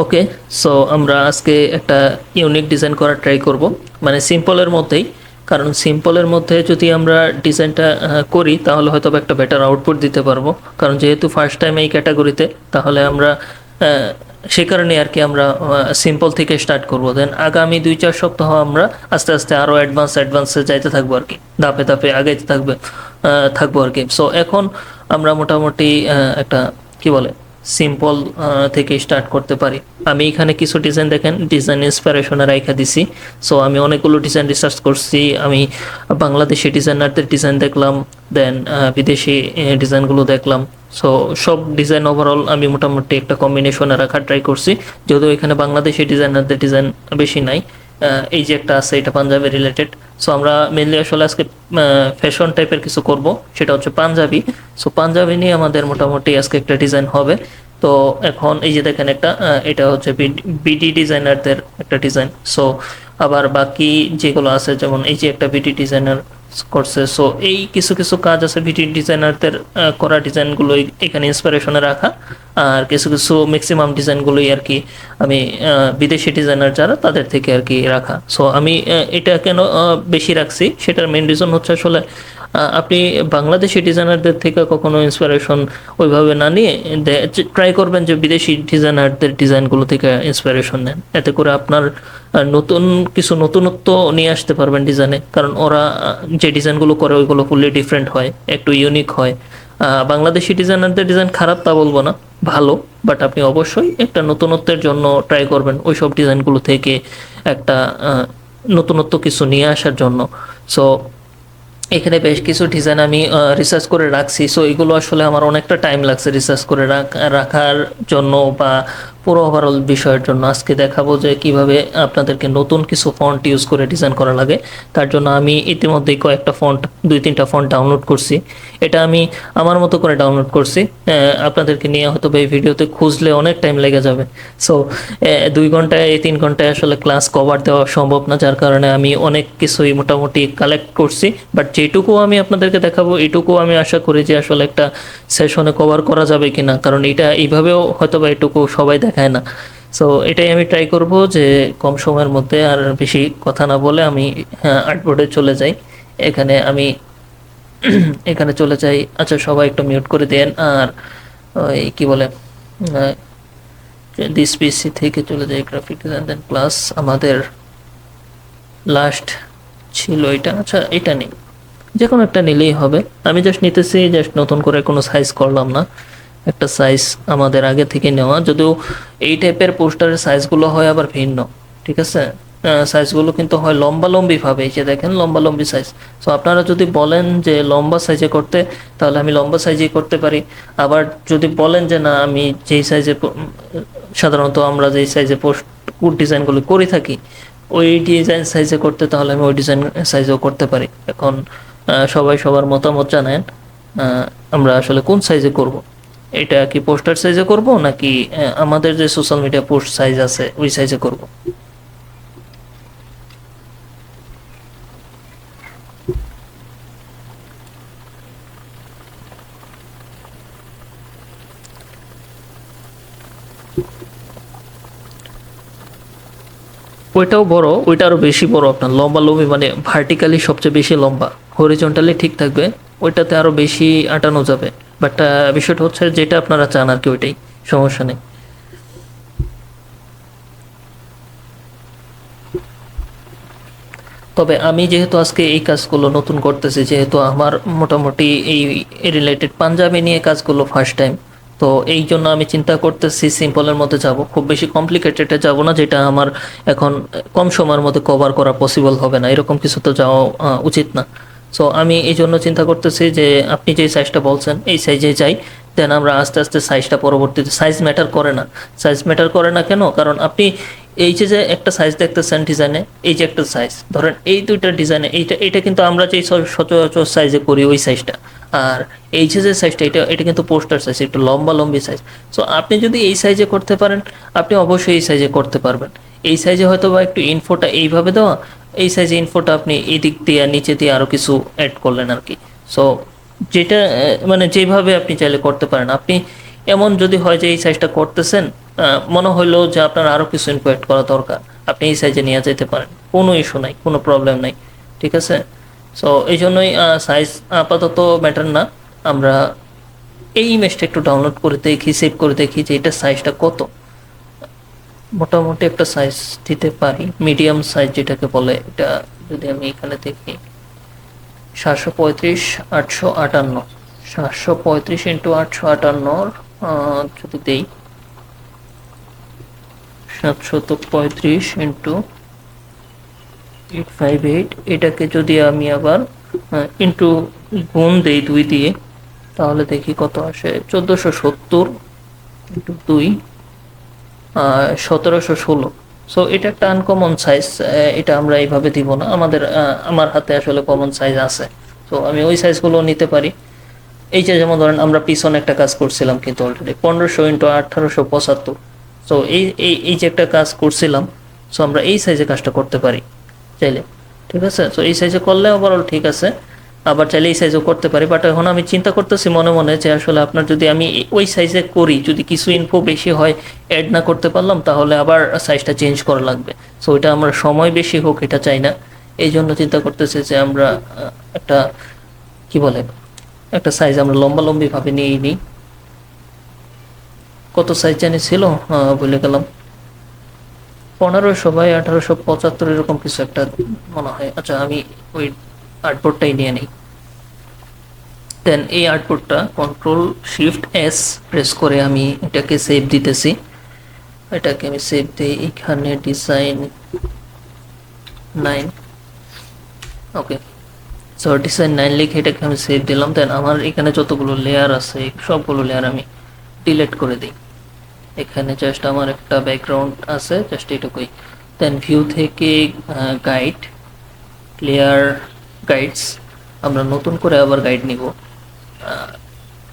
ওকে, so আমরা আজকে একটা ইউনিক ডিজাইন করার ট্রাই করব, মানে সিম্পলের মধ্যেই। কারণ সিম্পলের মধ্যে যদি আমরা ডিজাইনটা করি তাহলে হয়তো বা একটা বেটার আউটপুট দিতে পারবো। কারণ যেহেতু ফার্স্ট টাইম এই ক্যাটাগরিতে, তাহলে আমরা সে কারণে আর কি আমরা সিম্পল থেকে স্টার্ট করব। দেন আগামী 2-4 সপ্তাহ আমরা আস্তে আস্তে আরও অ্যাডভান্সে যাইতে থাকবো আর কি, ধাপে ধাপে আগাইতে থাকবো আর কি। সো এখন আমরা মোটামুটি একটা কি বলে সিম্পল থেকে স্টার্ট করতে পারি। আমি এখানে কিছু ডিজাইন দেখেন, ডিজাইন ইন্সপিরেশনে রাইখা দিছি। সো আমি অনেকগুলো ডিজাইন রিসার্চ করছি। আমি বাংলাদেশি ডিজাইনারদের ডিজাইন দেখলাম, দেন বিদেশি ডিজাইনগুলো দেখলাম। সো সব ডিজাইন ওভারঅল আমি মোটামুটি একটা কম্বিনেশনে রাখার ট্রাই করছি, যদিও এখানে বাংলাদেশি ডিজাইনারদের ডিজাইন বেশি নাই। এই যে একটা আছে, এটা পাঞ্জাবি রিলেটেড। সো আমরা মেনলি আসলে আজকে ফ্যাশন টাইপের কিছু করব, সেটা হচ্ছে পাঞ্জাবি। সো পাঞ্জাবি নিয়ে আমাদের মোটামুটি আজকে একটা ডিজাইন হবে। তো এখন এই যে দেখেন একটা এটা হচ্ছে বিডি ডিজাইনারদের একটা ডিজাইন। সো আবার বাকি যেগুলো আছে, যেমন এই যে একটা বিডি ডিজাইনার করছে। সো এই কিছু কিছু কাজ আছে বিডি ডিজাইনারদের করা ডিজাইনগুলো এখানে ইন্সপিরেশনে রাখা। আর কিছু কিছু ম্যাক্সিমাম ডিজাইনগুলোই আর কি আমি বিদেশি ডিজাইনার যারা তাদের থেকে আর কি রাখা। সো আমি এটা কেন বেশি রাখছি, সেটার মেন রিজন হচ্ছে আসলে আপনি বাংলাদেশি ডিজাইনারদের থেকে কখনো ইন্সপিরেশন ওইভাবে না নিয়ে ট্রাই করবেন যে বিদেশি ডিজাইনারদের ডিজাইনগুলো থেকে ইন্সপিরেশন নেন। এতে করে আপনার নতুন কিছু নতুনত্ব নিয়ে আসতে পারবেন ডিজাইনে। কারণ ওরা যে ডিজাইনগুলো করে ওইগুলো ফুললি ডিফারেন্ট হয়, একটু ইউনিক হয়। বাংলাদেশি ডিজাইনারদের ডিজাইন খারাপ তা বলবো না, ভালো। বাট আপনি অবশ্যই একটা নতুনত্বের জন্য ট্রাই করবেন ওই সব ডিজাইনগুলো থেকে একটা নতুনত্ব কিছু নিয়ে আসার জন্য। সো এখানে বেশ কিছু ডিজাইন আমি রিসার্চ করে রাখছি। সো এগুলো আসলে আমার অনেকটা টাইম লাগছে রিসার্চ করে রাখার জন্য, বা পুরো ওভারঅল বিষয়ের জন্য। আজকে দেখাবো যে কিভাবে আপনাদেরকে নতুন কিছু ফন্ট ইউজ করে ডিজাইন করা লাগে। তার জন্য আমি ইতিমধ্যেই কয়েকটা ফন্ট, 2-3টা ফন্ট ডাউনলোড করছি। এটা আমি আমার মতো করে ডাউনলোড করছি। আপনাদেরকে নিয়ে হয়তো এই ভিডিওতে খুঁজলে অনেক টাইম লেগে যাবে। সো 2 ঘন্টায় 3 ঘন্টায় আসলে ক্লাস কভার দেওয়া সম্ভব না, যার কারণে আমি অনেক কিছুই মোটামুটি কালেক্ট করছি। বাট যেটুকু আমি আপনাদেরকে দেখাবো এটুকু আমি আশা করি যে আসলে একটা সেশনে কভার করা যাবে কিনা, কারণ এটা এইভাবেও হয়তো বা এটুকু সবাই দেখায় না। সো এটাই আমি ট্রাই করব যে কম সময়ের মধ্যে আর বেশি কথা না বলে আমি আর্টবোর্ডে চলে যাই। এখানে আমি এখানে চলে যাই। আচ্ছা, সবাই একটু মিউট করে দেন। আর ওই কি বলে দিস পিসি থেকে চলে যাই গ্রাফিক ডিজাইন, দেন প্লাস আমাদের লাস্ট ছিল এটা। আচ্ছা, এটা নেই, যে কোনো একটা নিলেই হবে। আমি জাস্ট নিতেছি, জাস্ট নতুন করে কোনো সাইজ করলাম না, একটা সাইজ আমাদের আগে থেকে নেওয়া। যদিও এই টাইপের পোস্টারের সাইজগুলো হয় আবার ভিন্ন, ঠিক আছে। সাইজগুলো কিন্তু হয় লম্বালম্বি ভাবে, এই যে দেখেন লম্বালম্বি সাইজ। সো আপনারা যদি বলেন যে লম্বা সাইজে করতে, তাহলে আমি লম্বা সাইজেই করতে পারি। আবার যদি বলেন যে না, আমি যেই সাইজে সাধারণত আমরা যেই সাইজে পোস্ট ডিজাইনগুলো করে থাকি ওই ডিজাইন সাইজে করতে, তাহলে আমি ওই ডিজাইন সাইজেও করতে পারি। এখন সবাই সবার মতামত জানেন, আমরা আসলে কোন সাইজে করব। এটা কি পোস্টার সাইজে করব, নাকি আমাদের যে সোশ্যাল মিডিয়া পোস্ট সাইজ আছে ওই সাইজে করব? ওইটাও বড়, ওইটা আরো বেশি বড়। আপনার লম্বা লম্বি মানে ভার্টিক্যালি সবচেয়ে বেশি লম্বা, হরিজন্টালি ঠিক থাকবে, ওইটাতে আরো বেশি আটানো যাবে। বাট বিষয়টা হচ্ছে যেটা আপনারা চান আর কি, ওইটাই, সমস্যা নেই। তবে আমি যেহেতু আজকে এই কাজগুলো নতুন করতেছি, যেহেতু আমার মোটামুটি এই রিলেটেড পাঞ্জাবি নিয়ে কাজগুলো ফার্স্ট টাইম, তো এই জন্য আমি চিন্তা করতেছি সিম্পলের মধ্যে যাব, খুব বেশি কমপ্লিকেটেডে যাব না, যেটা আমার এখন কম সময়ের মধ্যে কভার করা পসিবল হবে না, এরকম কিছু তো যাওয়া উচিত না। সো আমি এই জন্য চিন্তা করতেছি যে আপনি যে সাইজটা বলছেন এই সাইজে যাই। দেন আমরা আস্তে আস্তে সাইজটা, পরবর্তীতে সাইজ ম্যাটার করে না। সাইজ ম্যাটার করে না কেন? কারণ আপনি এই যে একটা সাইজ দেখতেছেন ডিজাইনে, এই যে একটা সাইজ ধরেন এই দুইটা ডিজাইনে, এইটা কিন্তু আমরা যেই সচরাচর সাইজে করি ওই সাইজটা। আর এই যে সাইজটা, এটা কিন্তু পোস্টার সাইজ, একটু লম্বা লম্বি সাইজ। সো আপনি যদি এই সাইজে করতে পারেন, আপনি অবশ্যই এই সাইজে করতে পারবেন। এই সাইজে হয়তো বা একটু ইনফোটা এইভাবে দেওয়া, এই সাইজে ইনফোটা আপনি এই দিক দিয়ে নিচে দিয়ে আরো কিছু অ্যাড করলেন আর কি। সো যেটা মানে যেভাবে আপনি চাইলে করতে পারেন। আপনি এমন যদি হয় যে এই সাইজটা করতেছেন, মনে হলো যে আপনার আরও কিছু ইনফো অ্যাড করা দরকার, আপনি এই সাইজে নিয়ে যেতে পারেন, কোনো ইস্যু নাই, কোনো প্রবলেম নাই, ঠিক আছে। সো এই জন্যই সাইজ আপাতত ম্যাটার না। আমরা এই ইমেজটা একটু ডাউনলোড করে দেখি, সেভ করে দেখি যে এটা সাইজটা কত। মোটামুটি একটা সাইজ দিতে পারি, মিডিয়াম সাইজ যেটাকে বলে। এটা যদি আমি এখানে দেখি 735 858, 735 ইন্টু 858 যদি দেই 735 ইন্টু 858, এটাকে যদি আমি আবার ইন্টু গুণ দেই 2 দিয়ে, তাহলে দেখি কত আসে। 1470 ইন্টু 2 1716। সো এটা একটা আনকমন সাইজ, এটা আমরা এইভাবে দিব না, আমার হাতে আসলে কমন সাইজ আছে। তো আমি ওই সাইজগুলো নিতে পারি। এই যে যেমন ধরেন আমরা পিছনে একটা কাজ করছিলাম কিন্তু অলরেডি 1500 ইন্টু 1875। সো এই যে একটা কাজ করছিলাম, সো আমরা এই সাইজে কাজটা করতে পারি চাইলে, ঠিক আছে। সো এই সাইজে করলে ওভারঅল ঠিক আছে, আবার চাইলে এই সাইজও করতে পারি। বাট এখন আমি চিন্তা করতেছি মনে মনে যে আসলে আপনার যদি আমি ওই সাইজে করি, যদি কিছু ইনফো বেশি হয় অ্যাড না করতে পারলাম, তাহলে আবার সাইজটা চেঞ্জ করা লাগবে। সো এটা আমরা সময় বেশি হোক এটা চাই না, এই জন্য চিন্তা করতেছি যে আমরা একটা কি বলে একটা সাইজ আমরা লম্বালম্বি ভাবে নিয়েই নিই। কত সাইজ জানি ছিল, ভুলে গেলাম, 1500 বাই 1875 এরকম কিছু একটা মনে হয়। আচ্ছা আমি ওই আর্টবোর্ডটাই নিয়ে নিই। দেন এই আর্টবোর্ডটা কন্ট্রোল শিফট এস প্রেস করে আমি এটাকে সেভ দিতেছি। এটাকে আমি সেভ দিই এখানে ডিজাইন 9, ওকে। সো ডিজাইন 9 লিখে এটাকে আমি সেভ দিলাম। দেন আমার এখানে যতগুলো লেয়ার আছে সবগুলো লেয়ার আমি ডিলিট করে দিই। এখানে জাস্ট আমার একটা ব্যাকগ্রাউন্ড আছে, জাস্ট এটুকুই। দেন ভিউ থেকে গাইড, লেয়ার গাইডস, আমরা নতুন করে আবার গাইড নিব,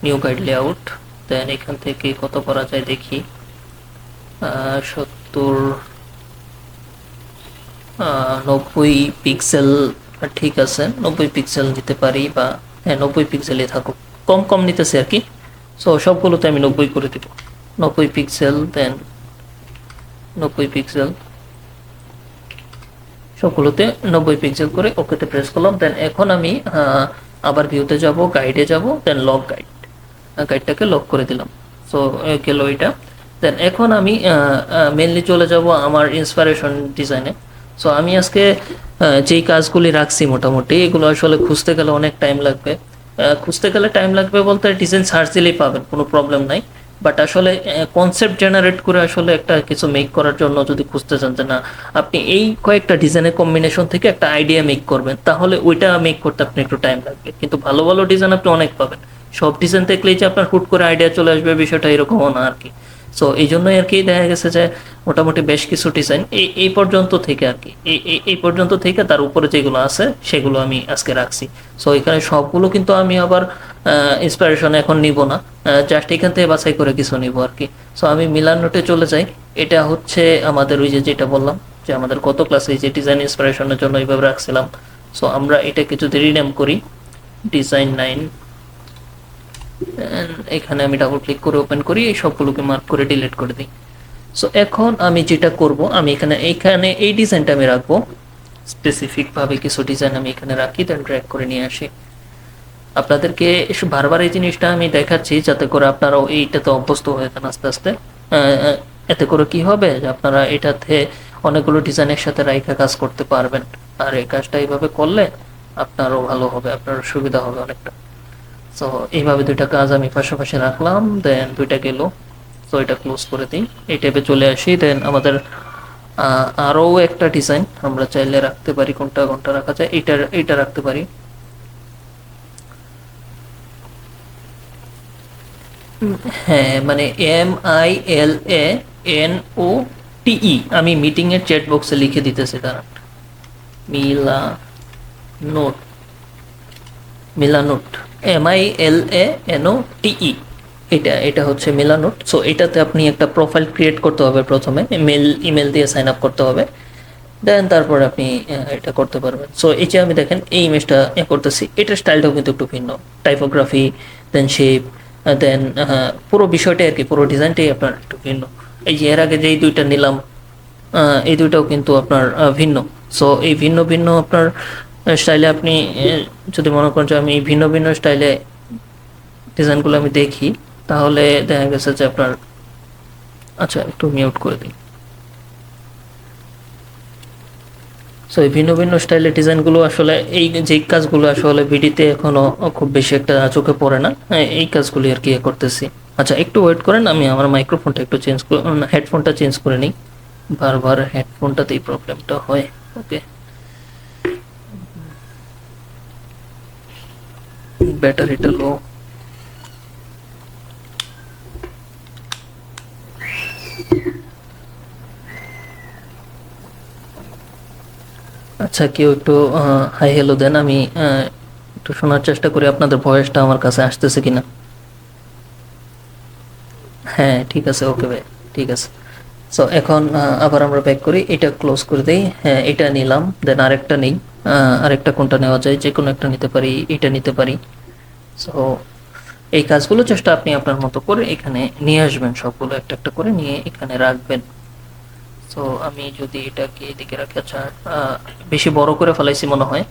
নিউ গাইড লেআউট। দেন এখান থেকে কত করা যায় দেখি, 70 90 পিক্সেল, ঠিক আছে 90 পিক্সেল নিতে পারি, বা হ্যাঁ 90 পিক্সেলই থাকুক, কম কম নিতেছে আর কি। সো সবগুলোতে আমি 90 করে দিব, 90 পিক্সেল। দেন 90 পিক্সেল সবগুলোতে 90 পিক্সেল করে ওকেতে প্রেস করলাম। দেন এখন আমি আবার ভিউতে যাব, গাইডে যাব, দেন লক গাইড, গাইডটাকে লক করে দিলাম। সো গেল এটা। দেন এখন আমি মেনলি চলে যাব আমার ইন্সপিরেশন ডিজাইনে। সো আমি আজকে যেই কাজগুলি রাখছি মোটামুটি এগুলো আসলে খুঁজতে গেলে অনেক টাইম লাগবে। খুঁজতে গেলে টাইম লাগবে বলতে ডিজাইন সার্চ দিলেই পাবেন, কোনো প্রবলেম নাই। বাট আসলে কনসেপ্ট জেনারেট করে আসলে একটা কিছু মেক করার জন্য যদি খুঁজতে চান যে না আপনি এই কয়েকটা ডিজাইনের কম্বিনেশন থেকে একটা আইডিয়া মেক করবেন, তাহলে ওইটা মেক করতে আপনি একটু টাইম লাগবে। কিন্তু ভালো ভালো ডিজাইন আপনি অনেক পাবেন, সব ডিজাইন দেখলেই যে আপনার হুট করে আইডিয়া চলে আসবে বিষয়টা এরকমও না আর কি। সো এই জন্যই আর কি দেখা গেছে যে মোটামুটি বেশ কিছু ডিজাইন এই পর্যন্ত থেকে আর কি, এই পর্যন্ত থেকে তার উপরে যেগুলো আছে সেগুলো আমি আজকে রাখছি। সো এখানে সবগুলো কিন্তু আমি আবার ইন্সপিরেশন এখন নিব না, জাস্ট এখান থেকে বাছাই করে কিছু নিব আর কি। সো আমি মিলান নোটে চলে যাই। এটা হচ্ছে আমাদের ওই যে যেটা বললাম যে আমাদের গত ক্লাসে যে ডিজাইন ইন্সপিরেশনের জন্য এইভাবে রাখছিলাম। সো আমরা এটাকে যদি রিনেম করি ডিজাইন 9, এখানে আমি ডাবল ক্লিক করে ওপেন করি, এই সবগুলোকে মার্ক করে ডিলিট করে দিই। সো এখন আমি যেটা করব, আমি এখানে এই ডিজাইনটা আমি রাখবো, স্পেসিফিকভাবে কিছু ডিজাইন আমি এখানে রাখি, দেন ড্র্যাগ করে নিয়ে আসি। আপনাদেরকে বারবার এই জিনিসটা আমি দেখাচ্ছি যাতে করে আপনারাও এইটাতে অভ্যস্ত হয়ে যান আস্তে আস্তে। এতে করে কি হবে যে আপনারা এটাতে অনেকগুলো ডিজাইনের সাথে রাইখা কাজ করতে পারবেন, আর এই কাজটা এইভাবে করলে আপনারও ভালো হবে, আপনার সুবিধা হবে অনেকটা। সো এইভাবে দুইটা কাজ আমি পাশাপাশি রাখলাম, দেন দুইটা গেল। সো এটা ক্লোজ করে দিই, এই টাইপে চলে আসি। দেন আমাদের আরও একটা ডিজাইন আমরা চাইলে রাখতে পারি, কোনটা কোনটা রাখা যায়, এইটা রাখতে পারি। হ্যাঁ মানে MILANOTE, আমি মিটিং এর চ্যাট বক্সে লিখে দিতেছি, দাঁড়ান। মিলানোট, মিলানোট, MILANOTE, এটা হচ্ছে মিলানোট। সো এটাতে আপনি একটা প্রোফাইল ক্রিয়েট করতে হবে, প্রথমে ইমেল দিয়ে সাইন আপ করতে হবে, দেন তারপরে আপনি এটা করতে পারবেন। সো এই যে আমি দেখেন এই ইমেজটা করতেছি, এটার স্টাইলটাও কিন্তু একটু ভিন্ন, টাইপোগ্রাফি, দেন শেপ, দেন পুরো বিষয়টাই আর কি, পুরো ডিজাইনটাই আপনার একটু ভিন্ন। এই যে এর আগে যেই দুইটা নিলাম, এই দুইটাও কিন্তু আপনার ভিন্ন। সো এই ভিন্ন ভিন্ন আপনার স্টাইলে আপনি যদি মনে করেন যে আমি এই ভিন্ন ভিন্ন স্টাইলে ডিজাইনগুলো আমি দেখি, তাহলে দেখা গেছে যে আপনার, আচ্ছা একটু মিউট করে দিই। সো এই ভিন্ন ভিন্ন স্টাইলের ডিজাইনগুলো আসলে এই যে কাজগুলো আসলে ভিডিওতে এখনো খুব বেশি একটা চোখে পড়ে না, এই কাজগুলি আর কি করতেছি। আচ্ছা একটু ওয়েট করেন, আমি আমার মাইক্রোফোনটা একটু চেঞ্জ করে, হেডফোনটা চেঞ্জ করে নিই। বারবার হেডফোনটাতেই প্রবলেমটা হয়। ওকে, ব্যাটারিটা লো। আচ্ছা কেউ একটু হাই হ্যালো দেন, আমি একটু শোনার চেষ্টা করি আপনাদের ভয়েসটা আমার কাছে আসতেছে কিনা। হ্যাঁ ঠিক আছে, ওকে ভাই, ঠিক আছে। সো এখন আবার আমরা ব্যাক করি, এটা ক্লোজ করে দেই। হ্যাঁ এটা নিলাম, দেন আরেকটা নেই। আরেকটা কোনটা নেওয়া যায়, যে কোনো একটা নিতে পারি, এটা নিতে পারি। সো এই কাজগুলো চেষ্টা আপনি আপনার মতো করে এখানে নিয়ে আসবেন, সবগুলো একটা একটা করে নিয়ে এখানে রাখবেন। সো আমি যদি এটাকে এদিকে রাখি, আচ্ছা বেশি বড় করে ফেলাইছি মনে হয়,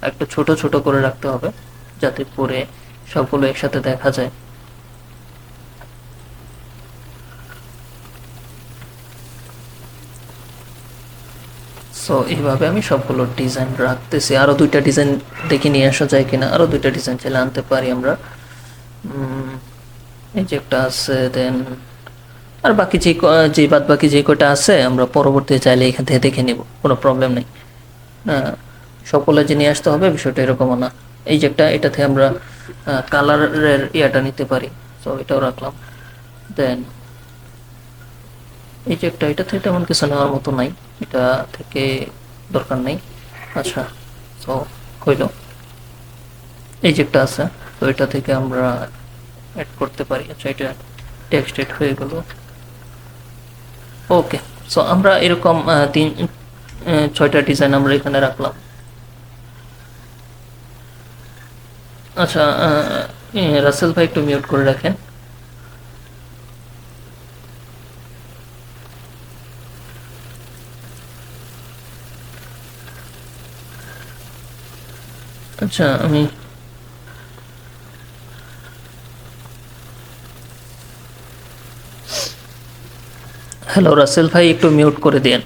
একটু ছোট ছোট করে রাখতে হবে যাতে পরে সবগুলো একসাথে দেখা যায়। সো এইভাবে আমি সবগুলো ডিজাইন রাখতেছি। আরো দুইটা ডিজাইন দেখে নিয়ে আসা যায় কিনা, আরো দুইটা ডিজাইন চাইলে আনতে পারি আমরা। এই যে একটা আছে, দেন আর বাকি যে বাদ বাকি যে কয়টা আছে আমরা পরবর্তীতে চাইলে এখান থেকে দেখে নিব, কোনো প্রবলেম নেই। সকলে যে নিয়ে আসতে হবে বিষয়টা এরকমও না। এই যে একটা, এটা থেকে আমরা কালারের ইয়াটা নিতে পারি, সো এটাও রাখলাম। দেন এই যে একটা, এটা থেকে তেমন কিছু নেওয়ার মতো নাই, এটা থেকে দরকার নেই। আচ্ছা তো হইল। এই যে একটা আছে, তো এটা থেকে আমরা অ্যাড করতে পারি। আচ্ছা এটা টেক্সট এড হয়ে গেল। ওকে, সো আমরা এরকম ছয়টা ডিজাইন আমরা এখানে রাখলাম। আচ্ছা রাসেল ভাই একটু মিউট করে রাখেন। আচ্ছা আমি হ্যালো রাসেল ভাই একটু মিউট করে দেন।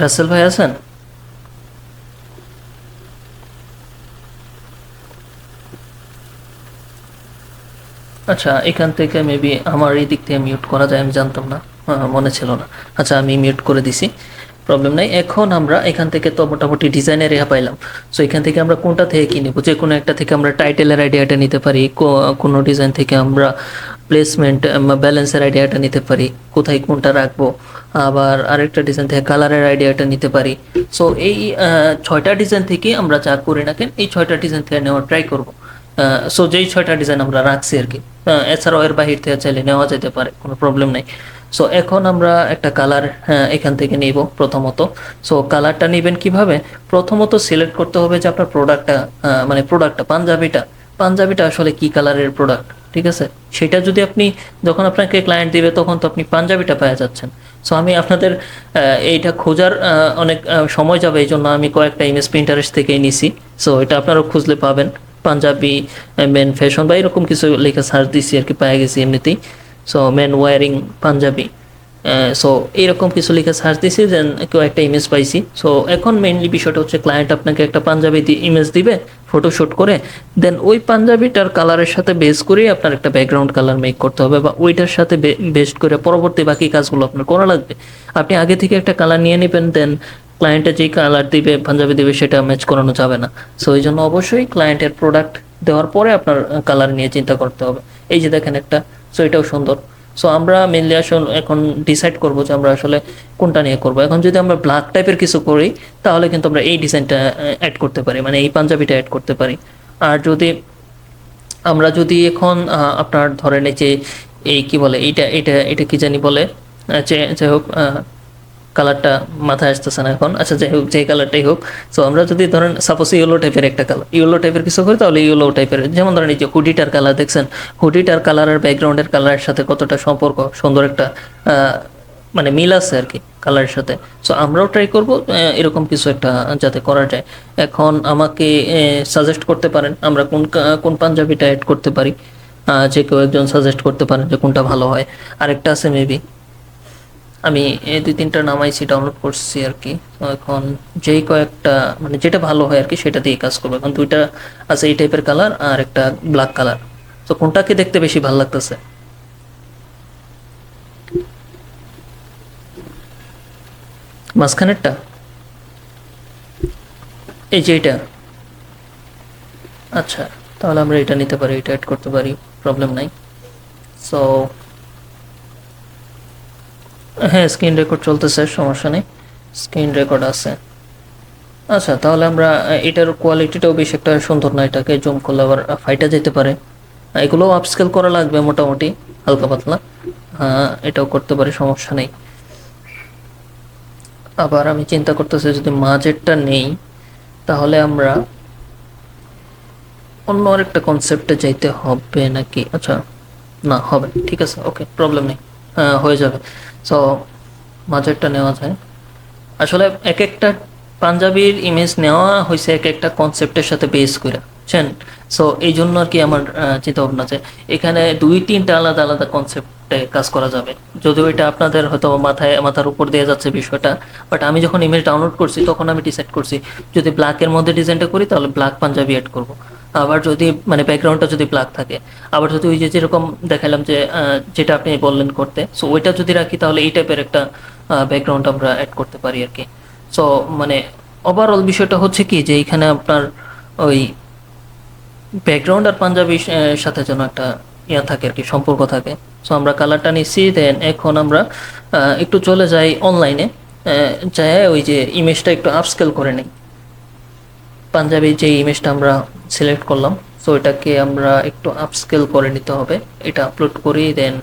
রাসেল ভাই আছেন? আচ্ছা এখান থেকে মেবি আমার এই দিক থেকে মিউট করা যায়, আমি জানতাম না, মনে ছিল না। আচ্ছা আমি মিউট করে দিছি, প্রবলেম নাই। এখন আমরা এখান থেকে তো মোটামুটি ডিজাইনের রেহা পাইলাম। সো এখান থেকে আমরা কোনটা থেকে কি নেব, যে কোনো একটা থেকে আমরা টাইটেলের আইডিয়াটা নিতে পারি, কোনো ডিজাইন থেকে আমরা প্লেসমেন্ট ব্যালেন্সের আইডিয়াটা নিতে পারি, কোথায় কোনটা রাখবো। আবার আরেকটা ডিজাইন থেকে কালারের আইডিয়াটা নিতে পারি। সো এই ছয়টা ডিজাইন থেকে আমরা যা করি না কেন, এই ছয়টা ডিজাইন থেকে নেওয়ার ট্রাই করবো। সো যেই ছয়টা ডিজাইন আমরা রাখছি আর কি, এছাড়াও এর বাহির থেকে চাইলে নেওয়া যেতে পারে, কোনো প্রবলেম নাই। সো এখন আমরা একটা কালার এখান থেকে নিব প্রথমত। সো কালারটা নেবেন কিভাবে, প্রথমত সিলেক্ট করতে হবে যে আপনার প্রোডাক্টটা, মানে প্রোডাক্টটা পাঞ্জাবিটা আসলে কি কালারের প্রোডাক্ট, ঠিক আছে। সেটা যদি আপনি যখন আপনাকে ক্লায়েন্ট দিবে তখন তো আপনি পাঞ্জাবিটা পেয়ে যাচ্ছেন। সো আমি আপনাদের এইটা খোঁজার অনেক সময় যাবে, এই জন্য আমি কয়েকটা ইমেজ প্রিন্টারেস্ট থেকেই নিছি। সো এটা আপনারাও খুঁজলে পাবেন, পাঞ্জাবি মেন ফ্যাশন বা এরকম কিছু লেখা সার্চ দিছি আর কি, পেয়ে গেছি এমনিতেই। So men wearing Punjabi, so এইরকম কিছু লিখে সার্চ দিছি, দেন কেউ একটা ইমেজ পাইছি। সো এখন মেইনলি বিষয়টা হচ্ছে ক্লায়েন্ট আপনাকে একটা পাঞ্জাবি ইমেজ দিবে ফটোশুট করে, দেন ওই পাঞ্জাবিটার কালারের সাথে বেস করে আপনার একটা ব্যাকগ্রাউন্ড কালার মেক করতে হবে, বা ওইটার সাথে বেস্ট করে পরবর্তী বাকি কাজগুলো আপনার করা লাগবে। আপনি আগে থেকে একটা কালার নিয়ে নেবেন, দেন ক্লায়েন্টের যেই কালার দিবে পাঞ্জাবি দিবে সেটা ম্যাচ করানো যাবে না। সো এই জন্য অবশ্যই ক্লায়েন্টের প্রোডাক্ট দেওয়ার পরে আপনার কালার নিয়ে চিন্তা করতে হবে। এই যে দেখেন একটা, সো এটাও সুন্দর। সো আমরা মেনলি আসলে এখন ডিসাইড করবো যে আমরা আসলে কোনটা নিয়ে করবো। এখন যদি আমরা ব্ল্যাক টাইপের কিছু করি তাহলে কিন্তু আমরা এই ডিজাইনটা অ্যাড করতে পারি, মানে এই পাঞ্জাবিটা অ্যাড করতে পারি। আর যদি এখন আপনার ধরেন এই যে এই কি বলে, এইটা এটা এটা কি জানি বলে, যাই হোক, কালারটা মাথায় আসতেছে না এখন, আচ্ছা যাই হোক, যে কালারটাই হোক। সো আমরা যদি ধরেন সাপোজ ইয়েলো টাইপের একটা কালার, ইয়েলো টাইপের কিছু করি, তাহলে ইয়েলো টাইপের, যেমন ধরেন এই যে হুডিটার কালার দেখছেন, হুডিটার কালারের ব্যাকগ্রাউন্ডের কালারের সাথে কতটা সম্পর্ক, সুন্দর একটা মানে মিল আছে আর কি কালারের সাথে। সো আমরাও ট্রাই করব এরকম কিছু একটা যাতে করা যায়। এখন আমাকে সাজেস্ট করতে পারেন আমরা কোন পাঞ্জাবিটা অ্যাড করতে পারি, যে কেউ একজন সাজেস্ট করতে পারেন যে কোনটা ভালো হয়। আরেকটা আছে মেবি, আমি এই 2-3টা নামাইছি, ডাউনলোড করছি আর কি। তো এখন যেই কয়েকটা মানে যেটা ভালো হয় আর কি সেটা দিয়ে কাজ করবো। এখন দুইটা আছে এই টাইপের কালার আর একটা ব্ল্যাক কালার। তো কোনটাকে দেখতে বেশি ভালো লাগতেছে? মাঝখানেরটা, এই যে এটা? আচ্ছা, তাহলে আমরা এটা নিতে পারি, এটা অ্যাড করতে পারি, প্রবলেম নাই। সো হ্যাঁ, স্ক্রিন রেকর্ড চলতেছে, সমস্যা নেই, স্ক্রিন রেকর্ড আছে। আচ্ছা, তাহলে আমরা এটার কোয়ালিটিটাও বেশ একটা সুন্দর না, এটাকে জুম করলে আবার ফাইটা যেতে পারে। এগুলোও আপস্কেল করা লাগবে মোটামুটি, হালকা পাতলা। হ্যাঁ, এটাও করতে পারি, সমস্যা নেই। আবার আমি চিন্তা করতেছি যদি মাঝেরটা নেই, তাহলে আমরা অন্য আরেকটা কনসেপ্টে যাইতে হবে নাকি? আচ্ছা, না হবে, ঠিক আছে, ওকে, প্রবলেম নেই, হ্যাঁ হয়ে যাবে। সো মাঝেরটা নেওয়া যায়। আসলে এক একটা পাঞ্জাবির ইমেজ নেওয়া হয়েছে এক একটা কনসেপ্টের সাথে বেস করে, বুঝছেন? সো এই জন্য আর কি আমার চিন্তা ভাবনা যে এখানে 2-3টা আলাদা আলাদা কনসেপ্টে কাজ করা যাবে। যদিও এটা আপনাদের হয়তো মাথার উপর দিয়ে যাচ্ছে বিষয়টা, বাট আমি যখন ইমেজ ডাউনলোড করছি তখন আমি ডিসাইড করছি যদি ব্ল্যাকের মধ্যে ডিজাইনটা করি তাহলে ব্ল্যাক পাঞ্জাবি অ্যাড করব। আবার যদি মানে ব্যাকগ্রাউন্ডটা যদি ব্ল্যাক থাকে, আবার যদি ওই যে যেরকম দেখালাম যে যেটা আপনি বললেন করতে, সো ওইটা যদি রাখি তাহলে এই টাইপের একটা ব্যাকগ্রাউন্ড আমরা অ্যাড করতে পারি আর কি। সো মানে ওভারঅল বিষয়টা হচ্ছে কি যে এখানে আপনার ওই ব্যাকগ্রাউন্ড আর পাঞ্জাবি সাথে যেন একটা ইয়া থাকে আর কি, সম্পর্ক থাকে। সো আমরা কালারটা নিচ্ছি, দেন এখন আমরা একটু চলে যাই অনলাইনে, যাই ওই যে ইমেজটা একটু আপস্কেল করে নিই। পাঞ্জাবি যে ইমেজটা আমরা সিলেক্ট করলাম, সো এটাকে আমরা একটু আপস্কেল করে নিতে হবে। এটা আপলোড করি, দেন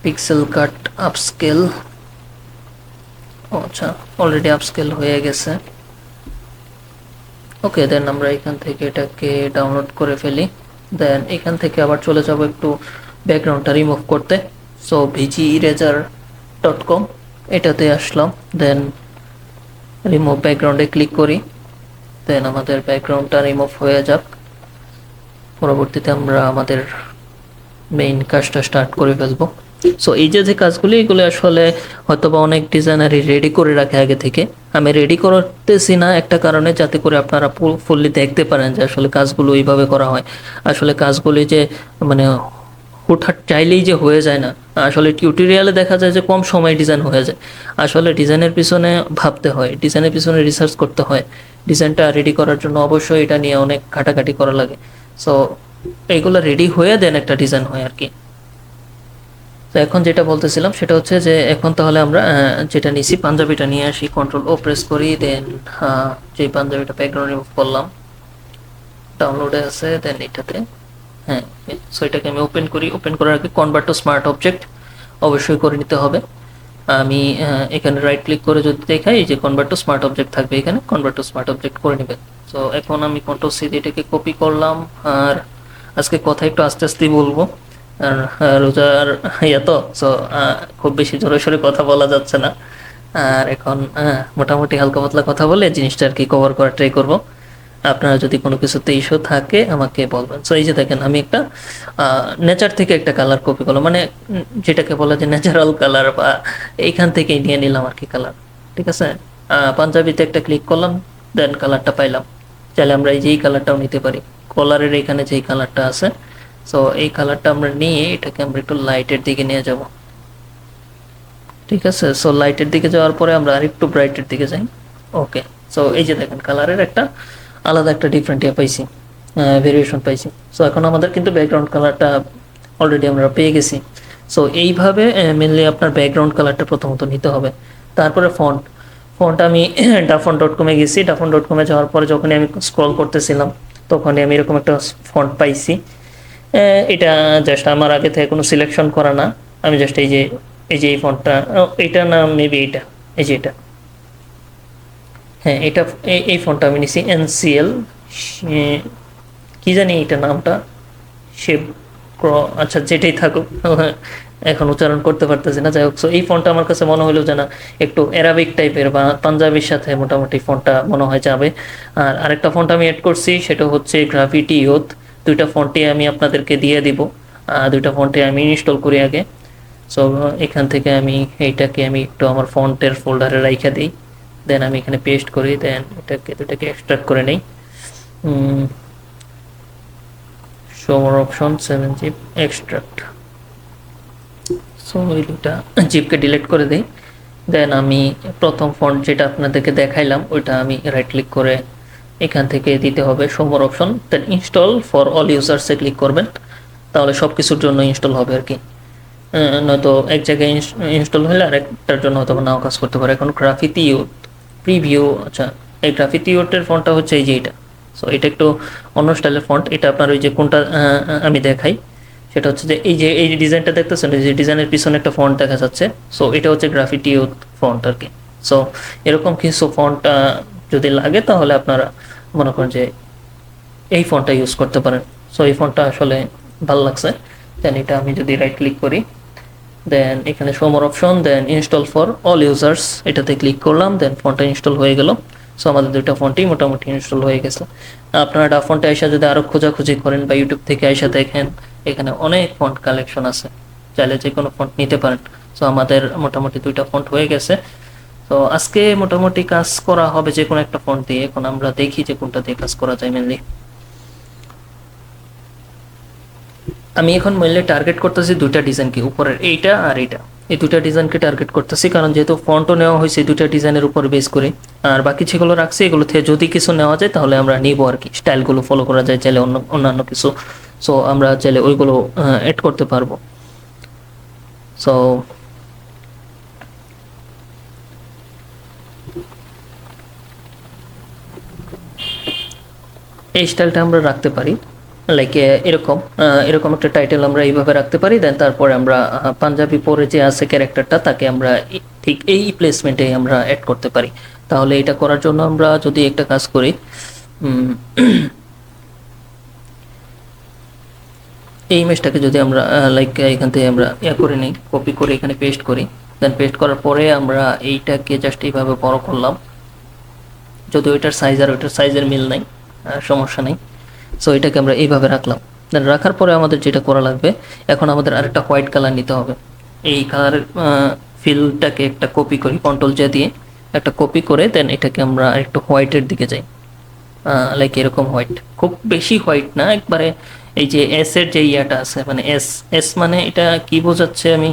পিক্সেল কাট আপস্কেল। আচ্ছা, অলরেডি আপস্কেল হয়ে গেছে। ওকে, দেন আমরা এখান থেকে এটাকে ডাউনলোড করে ফেলি। দেন এখান থেকে আবার চলে যাব একটু ব্যাকগ্রাউন্ডটা রিমুভ করতে। সো VGEraser.com এটাতে আসলাম, দেন রিমুভ ব্যাকগ্রাউন্ডে ক্লিক করি। দেন আমাদের ব্যাকগ্রাউন্ডটা রিমুভ হয়ে যাক। পরবর্তীতে আমরা আমাদের মেইন কাজটা স্টার্ট করে ফেলবো। সো এই যে কাজগুলি, এগুলো আসলে হয়তোবা অনেক ডিজাইনারই রেডি করে রাখে আগে থেকে। আমি রেডি করতেছি না একটা কারণে, যাতে করে আপনারা ফুললি দেখতে পারেন যে আসলে কাজগুলো এইভাবে করা হয়। আসলে কাজগুলি যে মানে হুটহাট চাইলেই যে হয়ে যায় না, আসলে টিউটোরিয়ালে দেখা যায় যে কম সময় ডিজাইন হয়ে যায়। আসলে ডিজাইনের পিছনে ভাবতে হয়, ডিজাইনের পিছনে রিসার্চ করতে হয়, ডিজাইনটা রেডি করার জন্য অবশ্যই এটা নিয়ে অনেক ঘাটাঘাটি করা লাগে। সো এইগুলো রেডি হয়ে দেন একটা ডিজাইন হয় আর কি। তো এখন যেটা বলতেছিলাম সেটা হচ্ছে যে এখন তাহলে আমরা যেটা নিছি পাঞ্জাবিটা নিয়ে আসি, Ctrl+O প্রেস করি, দেন যে পাঞ্জাবিটা ব্যাকগ্রাউন্ড রিমুভ করলাম ডাউনলোডে আছে, দেন এটাতে, হ্যাঁ। সো এটাকে আমি ওপেন করি, ওপেন করার আগে কনভার্ট টু স্মার্ট অবজেক্ট অবশ্যই করে নিতে হবে। আমি এখানে রাইট ক্লিক করে যদি দেখাই, এই যে কনভার্ট টু স্মার্ট অবজেক্ট থাকবে এখানে, কনভার্ট টু স্মার্ট অবজেক্ট করে নেবেন। সো এখন আমি Ctrl+C দিয়ে এটাকে কপি করলাম। আর আজকে কথা একটু আস্তে আস্তেই বলবো, আর রোজার ইয়া তো, সো খুব বেশি জোরে সোরে কথা বলা যাচ্ছে না। আর এখন মোটামুটি হালকা পাতলা কথা বলে জিনিসটা আর কি কভার করার ট্রাই করব। আপনারা যদি কোনো কিছুতে ইস্যু থাকে আমাকে বলবেন। সো এই যে দেখেন, আমি একটা নেচার থেকে একটা কালার কপি করলাম, মানে যেটাকে বলা যায় ন্যাচারাল কালার, বা এইখান থেকেই নিয়ে নিলাম আর কি কালার। ঠিক আছে, পাঞ্জাবিতে একটা ক্লিক করলাম, দেন কালারটা পাইলাম। চাইলে আমরা এই যে এই কালারটাও নিতে পারি, কলারের এখানে যেই কালারটা আছে। সো এই কালারটা আমরা নিয়ে এটাকে আমরা একটু লাইটের দিকে নিয়ে যাব। ঠিক আছে, সো লাইটের দিকে যাওয়ার পরে আমরা আরেকটু ব্রাইটের দিকে যাই। ওকে, সো এই যে দেখেন কালারের একটা আলাদা একটা ডিফারেন্ট ইয়ে পাইছি, ভেরিয়েশন পাইছি। সো এখন আমাদের কিন্তু ব্যাকগ্রাউন্ড কালারটা অলরেডি আমরা পেয়ে গেছি। সো এইভাবে মেনলি আপনার ব্যাকগ্রাউন্ড কালারটা প্রথমত নিতে হবে। তারপরে ফন্ট আমি Dafont.com-এ গেছি। Dafont.com-এ যাওয়ার পরে যখনই আমি স্ক্রল করতেছিলাম তখনই আমি এরকম একটা ফন্ট পাইছি। এটা জাস্ট আমার আগে থেকে কোনো সিলেকশন করা না, আমি জাস্ট এই যে এই যে এই ফন্টটা, এটা না মেবি এটা, এই যে এটা, হ্যাঁ এটা, এই ফন্টটা আমি নিছি এনসিএল, কি জানি এটা নামটা, শেপ আচ্ছা যেটাই থাকুক, এখন উচ্চারণ করতে পারতেছি না, যাই হোক। সো এই ফন্টটা আমার কাছে মনে হলো যে না একটু অ্যারাবিক টাইপের বা পাঞ্জাবির সাথে মোটামুটি ফন্টটা মনে হয় যাবে। আর আরেকটা ফন্ট আমি অ্যাড করছি, সেটা হচ্ছে গ্রাভিটি ইউথ। দুইটা ফন্টে আমি আপনাদেরকে দিয়ে দিব, দুইটা ফন্টে আমি ইনস্টল করি আগে। সো এখান থেকে আমি এইটাকে আমি একটু আমার ফন্টের ফোল্ডারে রাইখা দিই, দেন আমি এখানে পেস্ট করি, দেন এটাকে দুটাকে এক্সট্রাক্ট করে নেই। Show more option 7 zip extract. So এই দুটা জিপকে ডিলিট করে দিই। দেন আমি প্রথম ফন্ট যেটা আপনাদেরকে দেখাইলাম ওইটা আমি রাইট ক্লিক করে এখান থেকে দিতে হবে show more option, then install for all ইউজার্সে ক্লিক করবেন, তাহলে সব কিছুর জন্য ইনস্টল হবে আর কি। নয়তো এক জায়গায় ইনস্টল হলে আরেকটার জন্য হয়তো নাও কাজ করতে পারে। এখন গ্রাফিতি ইউথ প্রিভিউ, আচ্ছা এই গ্রাফিতি ইউথের ফন্টটা হচ্ছে এই যে এটা। সো এটা একটু অন্য স্টাইলের ফন্ট, এটা আপনার ওই যে কোনটা আমি দেখাই, সেটা হচ্ছে যে এই যে ডিজাইনটা দেখতেছেন, এই যে ডিজাইনের পিছনে একটা ফন্ট দেখা যাচ্ছে, সো এটা হচ্ছে গ্রাফিটি ইউথ ফন্ট আর কি। সো এরকম কিছু ফন্ট যদি লাগে তাহলে আপনারা মনে করেন যে এই ফন্টটা ইউজ করতে পারেন। সো এই ফন্টটা আসলে ভালো লাগছে। দেন এটা আমি যদি রাইট ক্লিক করি, দেন এখানে show more option, then install for all users এটাতে ক্লিক করলাম, দেন ফন্টটা ইনস্টল হয়ে গেল। সো আমাদের দুইটা ফন্টই মোটামুটি ইনস্টল হয়ে গেছে। আপনারা ফন্টে আইসা যদি আরও খোঁজাখুঁজি করেন বা ইউটিউব থেকে আইসা দেখেন, এখানে অনেক ফন্ট কালেকশন আছে, চাইলে যে কোনো ফন্ট নিতে পারেন। সো আমাদের মোটামুটি দুইটা ফন্ট হয়ে গেছে। তো আজকে মোটামুটি কাজ করা হবে যে কোনো একটা ফন্ট দিয়ে। এখন আমরা দেখি যে কোনটা দিয়ে কাজ করা যায় মেনলি। আমি এখন মেনলি টার্গেট করতেছি দুইটা ডিজাইনকে, উপরের এইটা আর এইটা, এই দুইটা ডিজাইনকে টার্গেট করতেছি, কারণ যেহেতু ফন্টও নেওয়া হয়েছে দুইটা ডিজাইনের উপর বেস করে, আর বাকি যেগুলো রাখছি এগুলো থেকে যদি কিছু নেওয়া যায় তাহলে আমরা নিব আর কি। স্টাইলগুলো ফলো করা যায় চাইলে অন্যান্য কিছু, সো আমরা চাইলে ওইগুলো অ্যাড করতে পারবো। সো এই স্টাইলটা আমরা রাখতে পারি, লাইক এরকম এরকম একটা টাইটেল আমরা এইভাবে রাখতে পারি। দেন তারপরে আমরা পাঞ্জাবি পরে যে আছে ক্যারেক্টারটা তাকে আমরা ঠিক এই প্লেসমেন্টে আমরা অ্যাড করতে পারি। তাহলে এটা করার জন্য আমরা যদি একটা কাজ করি, এই ইমেজটাকে যদি আমরা লাইক এখান থেকে আমরা করে নিই, কপি করে এখানে পেস্ট করি, দেন পেস্ট করার পরে আমরা এইটাকে জাস্ট এইভাবে বড় করলাম, যদি ওইটার সাইজ আর ওইটার সাইজের মিল নাই সমস্যা নেই। সো এটাকে আমরা এইভাবে রাখলাম। দেন রাখার পরে আমাদের যেটা করা লাগবে, এখন আমাদের আরেকটা হোয়াইট কালার নিতে হবে। এই কালারের ফিলটাকে একটা কপি করি, কন্ট্রোল জে দিয়ে একটা কপি করে দেন এটাকে আমরা একটু হোয়াইটের দিকে যাই, লাইক এরকম হোয়াইট, খুব বেশি হোয়াইট না একবারে। এই যে এস এর যে ইয়াটা আছে, মানে এস এস মানে এটা কি বোঝাচ্ছে আমি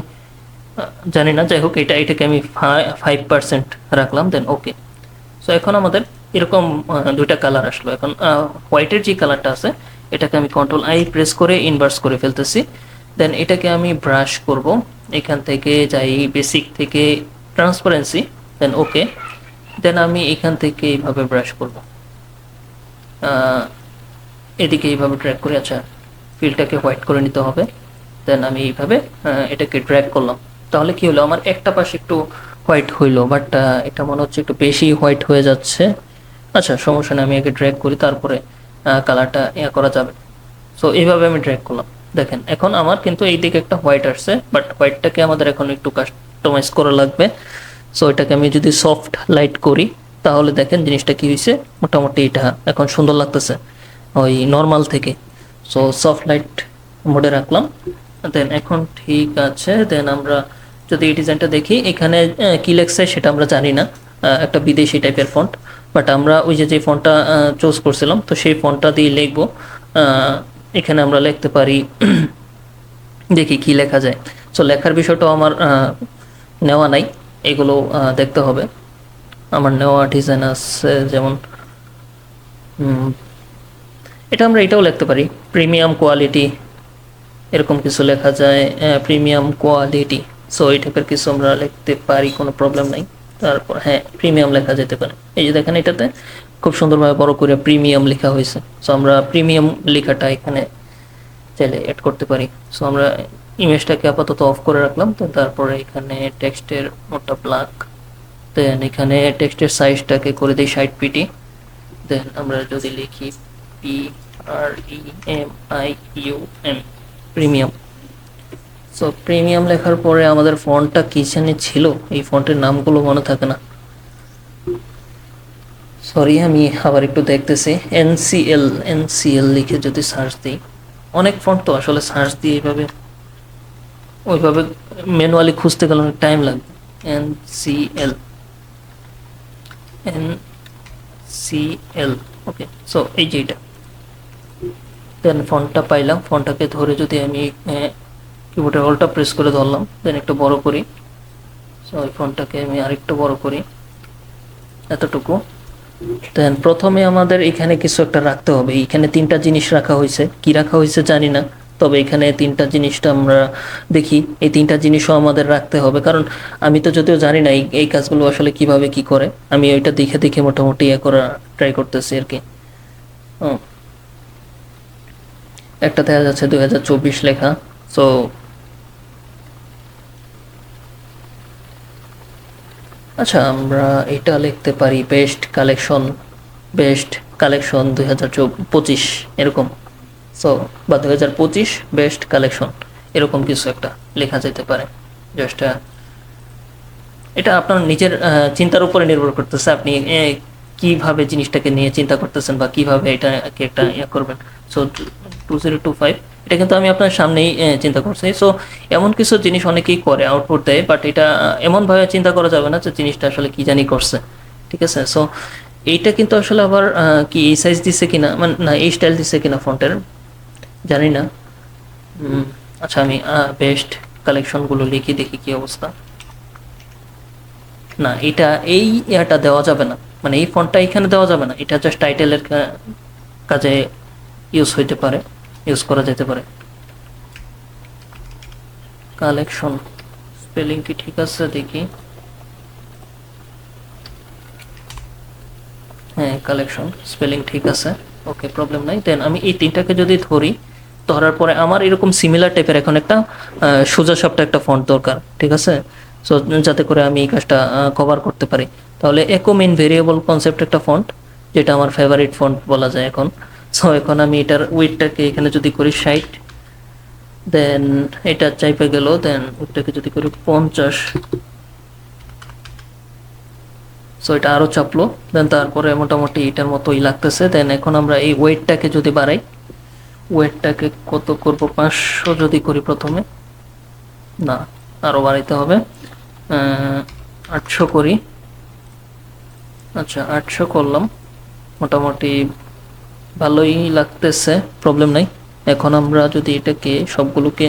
জানি না, যাই হোক এটাকে আমি 5% রাখলাম, দেন ওকে। সো এখন আমাদের এরকম দুইটা কালার আসলো। এখন হোয়াইটের যে কালারটা আছে এটাকে আমি কন্ট্রোল আই প্রেস করে ইনভার্স করে ফেলতেছি, দেন এটাকে আমি ব্রাশ করব, এখান থেকে যাই বেসিক থেকে ট্রান্সপারেন্সি, দেন ওকে। দেন আমি এখান থেকে এইভাবে ব্রাশ করব, এদিকে এইভাবে ড্র্যাগ করে, আচ্ছা ফিলটাকে হোয়াইট করে নিতে হবে। দেন আমি এইভাবে এটাকে ড্র্যাগ করলাম, তাহলে কি হলো আমার একটা পাশে একটু হোয়াইট হইলো, বাট এটা মনে হচ্ছে একটু বেশি হোয়াইট হয়ে যাচ্ছে। আচ্ছা সমস্যা নেই, আমি আগে ড্র্যাগ করি তারপরে কালারটা করা যাবে। সো এইভাবে আমি ড্র্যাগ করলাম, দেখেন এখন আমার কিন্তু এই দিকে একটা হোয়াইট আসছে, বাট হোয়াইটটাকে আমাদের এখন একটু কাস্টমাইজ করা লাগবে। সো এটাকে আমি যদি সফট লাইট করি তাহলে দেখেন জিনিসটা কি হয়েছে, মোটামুটি এটা এখন সুন্দর লাগতেছে ওই নর্মাল থেকে। সো সফট লাইট মোডে রাখলাম, দেন এখন ঠিক আছে। দেন আমরা যদি এই ডিজাইনটা দেখি, এখানে কি লেখছে সেটা আমরা জানি না, একটা বিদেশি টাইপের ফন্ট, বাট আমরা ওই যে ফন্টটা চুজ করছিলাম তো সেই ফন্টটা দিয়ে লিখবো। এখানে আমরা লিখতে পারি দেখি কি লেখা যায়। সো লেখার বিষয়টাও আমার নেওয়া নাই, এগুলো দেখতে হবে। আমার নেওয়া ডিজাইন আছে যেমন এটা আমরা এটাও লিখতে পারি প্রিমিয়াম কোয়ালিটি, এরকম কিছু লেখা যায় প্রিমিয়াম কোয়ালিটি। সো এই টাইপের কিছু আমরা লিখতে পারি, কোনো প্রবলেম নাই। তারপর হ্যাঁ প্রিমিয়াম লেখা যেতে পারে, এই যে দেখেন এটাতে খুব সুন্দরভাবে বড় করে প্রিমিয়াম লেখা হয়েছে। সো আমরা প্রিমিয়াম লেখাটা এখানে চাইলে অ্যাড করতে পারি। সো আমরা ইমেজটাকে আপাতত অফ করে রাখলাম। তো তারপরে এখানে টেক্সটের মোডটা ব্ল্যাক, দেন এখানে টেক্সটের সাইজটাকে করে দিই 60 পিটি। দেন আমরা যদি লিখি PREMIUM, প্রিমিয়াম। সো প্রিমিয়াম লেখার পরে আমাদের ফন্টটা কি জানি ছিল, এই ফন্টের নামগুলো মনে থাকে না, সরি আমি আবার একটু দেখতেছি। এনসিএল লিখে যদি সার্চ দিই, অনেক ফন্ট তো আসলে সার্চ দিয়ে এইভাবে ওইভাবে ম্যানুয়ালি খুঁজতে গেলে অনেক টাইম লাগবে। এনসিএল, ওকে। সো এই যে এটা, দেন ফন্টটা পাইলাম। ফন্টটাকে ধরে যদি আমি কিবোর্ডের অল্টা প্রেস করে ধরলাম, দেন একটু বড় করি। সো ওই ফন্টটাকে আমি আরেকটু বড় করি, এতটুকু। দেন প্রথমে আমাদের এখানে কিছু একটা রাখতে হবে। এখানে তিনটা জিনিস রাখা হয়েছে, কি রাখা হয়েছে জানি না, তবে এখানে তিনটা জিনিসটা আমরা দেখি। এই তিনটা জিনিসও আমাদের রাখতে হবে, কারণ আমি তো যদিও জানি না এই কাজগুলো আসলে কিভাবে কি করে। আমি ওইটা দেখে দেখে মোটামুটি করা ট্রাই করতেছি আর কি। একটা দেখা যাচ্ছে 2024 লেখা। সো আচ্ছা, আমরা এটা লিখতে পারি বেস্ট কালেকশন 2025 এরকম। সো বা 2025 বেস্ট কালেকশন, এরকম কিছু একটা লেখা যেতে পারে। জাস্ট এটা আপনার নিজের চিন্তার উপরে নির্ভর করতেছে, আপনি কিভাবে জিনিসটাকে নিয়ে চিন্তা করতেছেন বা কিভাবে এটাকে একটা করবেন। সো 2025, এটা কিন্তু আমি আপনার সামনেই চিন্তা করছি। সো এমন কিছু জিনিস অনেকেই করে, আউটপুট দেয়, বাট এটা এমনভাবে চিন্তা করা যাবে না যে জিনিসটা আসলে কি জানি করছে, ঠিক আছে। সো এইটা কিন্তু আসলে আবার কি এই সাইজ দিছে কিনা, মানে না এই স্টাইল দিছে কিনা ফন্টের জানি না। আচ্ছা, আমি বেস্ট কালেকশনগুলো লিখি, দেখি কি অবস্থা। না, এটা এই ইয়াটা দেওয়া যাবে না, মানে এই ফন্টটা এখানে দেওয়া যাবে না। এটা জাস্ট টাইটেলের কাজে ইউজ হইতে পারে, ইউজ করা যেতে পারে। কালেকশন স্পেলিং কি ঠিক আছে দেখি। হ্যাঁ, কালেকশন স্পেলিং ঠিক আছে, ওকে, প্রবলেম নাই। দেন আমি এই তিনটাকে যদি ধরি, ধরার পরে আমার এরকম সিমিলার টাইপের এখন একটা সোজা সাপটা একটা ফন্ট দরকার, ঠিক আছে। সো যাতে করে আমি এই কাজটা কভার করতে পারি, তাহলে একো মেইন ভেরিয়েবল কনসেপ্ট একটা ফন্ট, যেটা আমার ফেভারিট ফন্ট বলা যায় এখন। সো এখন আমি এটার উইডটাকে এখানে যদি করি 60, দেন এটা চাইপে গেল, দেন উইডটাকে যদি করি 50, সো এটা আরও চাপলো। দেন তারপরে মোটামুটি এটার মতোই লাগতেছে। দেন এখন আমরা এই ওয়েটটাকে যদি বাড়াই, ওয়েটটাকে কত করব, 500 যদি করি প্রথমে, না আরও বাড়াইতে হবে, 800 করি। আচ্ছা, 800 করলাম, মোটামুটি ভালোই লাগতেছে, প্রবলেম নাই। এখন আমরা যদি এটাকে সবগুলোকে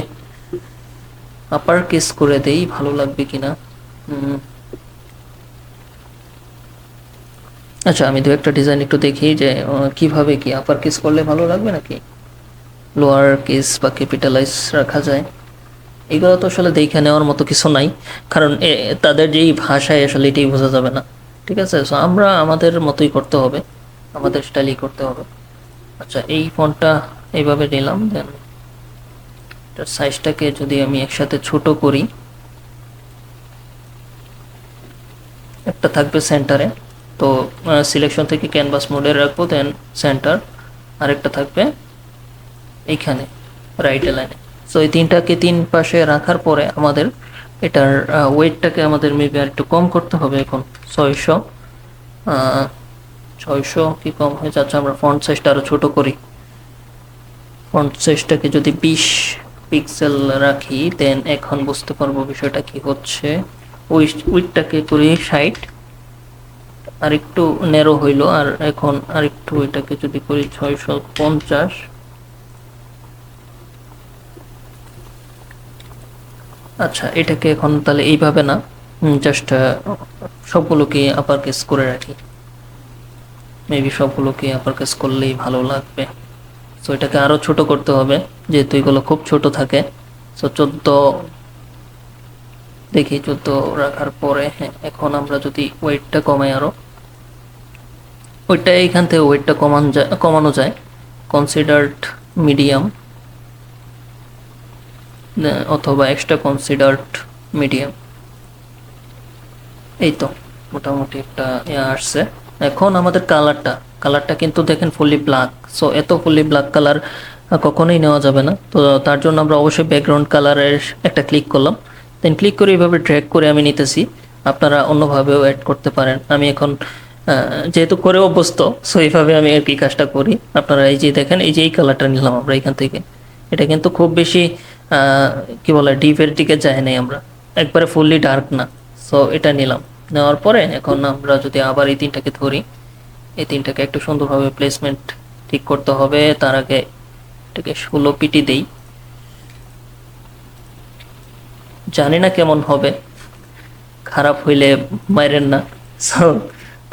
আপার কেস করে দেই, ভালো লাগবে কিনা। আচ্ছা, আমি দু একটা ডিজাইন একটু দেখি যে কিভাবে কি আপার কেস করলে ভালো লাগবে নাকি লোয়ার কেস বা ক্যাপিটালাইজ রাখা যায়। এগুলো তো আসলে দেখে নেওয়ার মতো কিছু নাই, কারণ তাদের যেই ভাষায় আসলে এটাই বোঝা যাবে না, ঠিক আছে। সো আমরা আমাদের মতোই করতে হবে, আমাদের স্টাইলই করতে হবে। আচ্ছা, এই ফন্টটা এইভাবে নিলাম। দেন এটার সাইজটাকে যদি আমি একসাথে ছোট করি, একটা থাকবে সেন্টারে, তো সিলেকশন থেকে ক্যানভাস মোডে রাখবো, দেন সেন্টার, আরেকটা থাকবে এইখানে রাইট লাইনে। সো এই তিনটাকে তিন পাশে রাখার পরে আমাদের এটার ওয়েটটাকে আমাদের মেবি আর একটু কম করতে হবে। এখন 600 কি কম হয়ে যাচ্ছে, আমরা ফন্ট সাইজটা আরও ছোট করি। ফন্ট সাইজটাকে যদি 20 পিক্সেল রাখি, দেন এখন বুঝতে পারবো বিষয়টা কি হচ্ছে। উইডটাকে করি 60, আর একটু ন্যারো হইলো, আর এখন আর একটু এটাকে যদি করি 650। আচ্ছা, এটাকে এখন তাহলে এইভাবে না, জাস্ট সবগুলোকে আপার কেস করে রাখি, মেবি সবগুলোকে আপার কেস করলেই ভালো লাগবে। সো এটাকে আরও ছোট করতে হবে, যেহেতু এগুলো খুব ছোট থাকে। সো 14 দেখি, 14 রাখার পরে, হ্যাঁ, এখন আমরা যদি ওয়েটটা কমাই আরও, ওইটা এইখান থেকে ওয়েটটা কমানো যায়, কনসিডার্ড মিডিয়াম, অথবা এক্সট্রা কনসিডার্ড মিডিয়াম। এই তো মোটামুটি একটা আসছে। এখন আমাদের কালারটা কিন্তু দেখেন ফুললি ব্ল্যাক। সো এত ফুললি ব্ল্যাক কালার কখনোই নেওয়া যাবে না। তো তার জন্য আমরা অবশ্যই ব্যাকগ্রাউন্ড কালারের একটা ক্লিক করলাম, দেন ক্লিক করে এইভাবে ড্র্যাগ করে আমি নিতেছি। আপনারা অন্যভাবেও অ্যাড করতে পারেন। আমি এখন যেহেতু করে অভ্যস্ত, সো এইভাবে আমি আর কি কাজটা করি। আপনারা এই যে দেখেন, এই যে এই কালারটা নিলাম আমরা এখান থেকে। এটা কিন্তু খুব বেশি কি বলে ডিপের দিকে যায় নাই, আমরা একবারে ফুললি ডার্ক না। সো এটা নিলাম, নেওয়ার পরে এখন আমরা যদি আবার এই তিনটাকে ধরি, এই তিনটাকে একটু সুন্দরভাবে প্লেসমেন্ট ঠিক করতে হবে। তার আগে এটাকে 16 পিটি দেই, জানি না কেমন হবে, খারাপ হইলে মাইরেন না। সো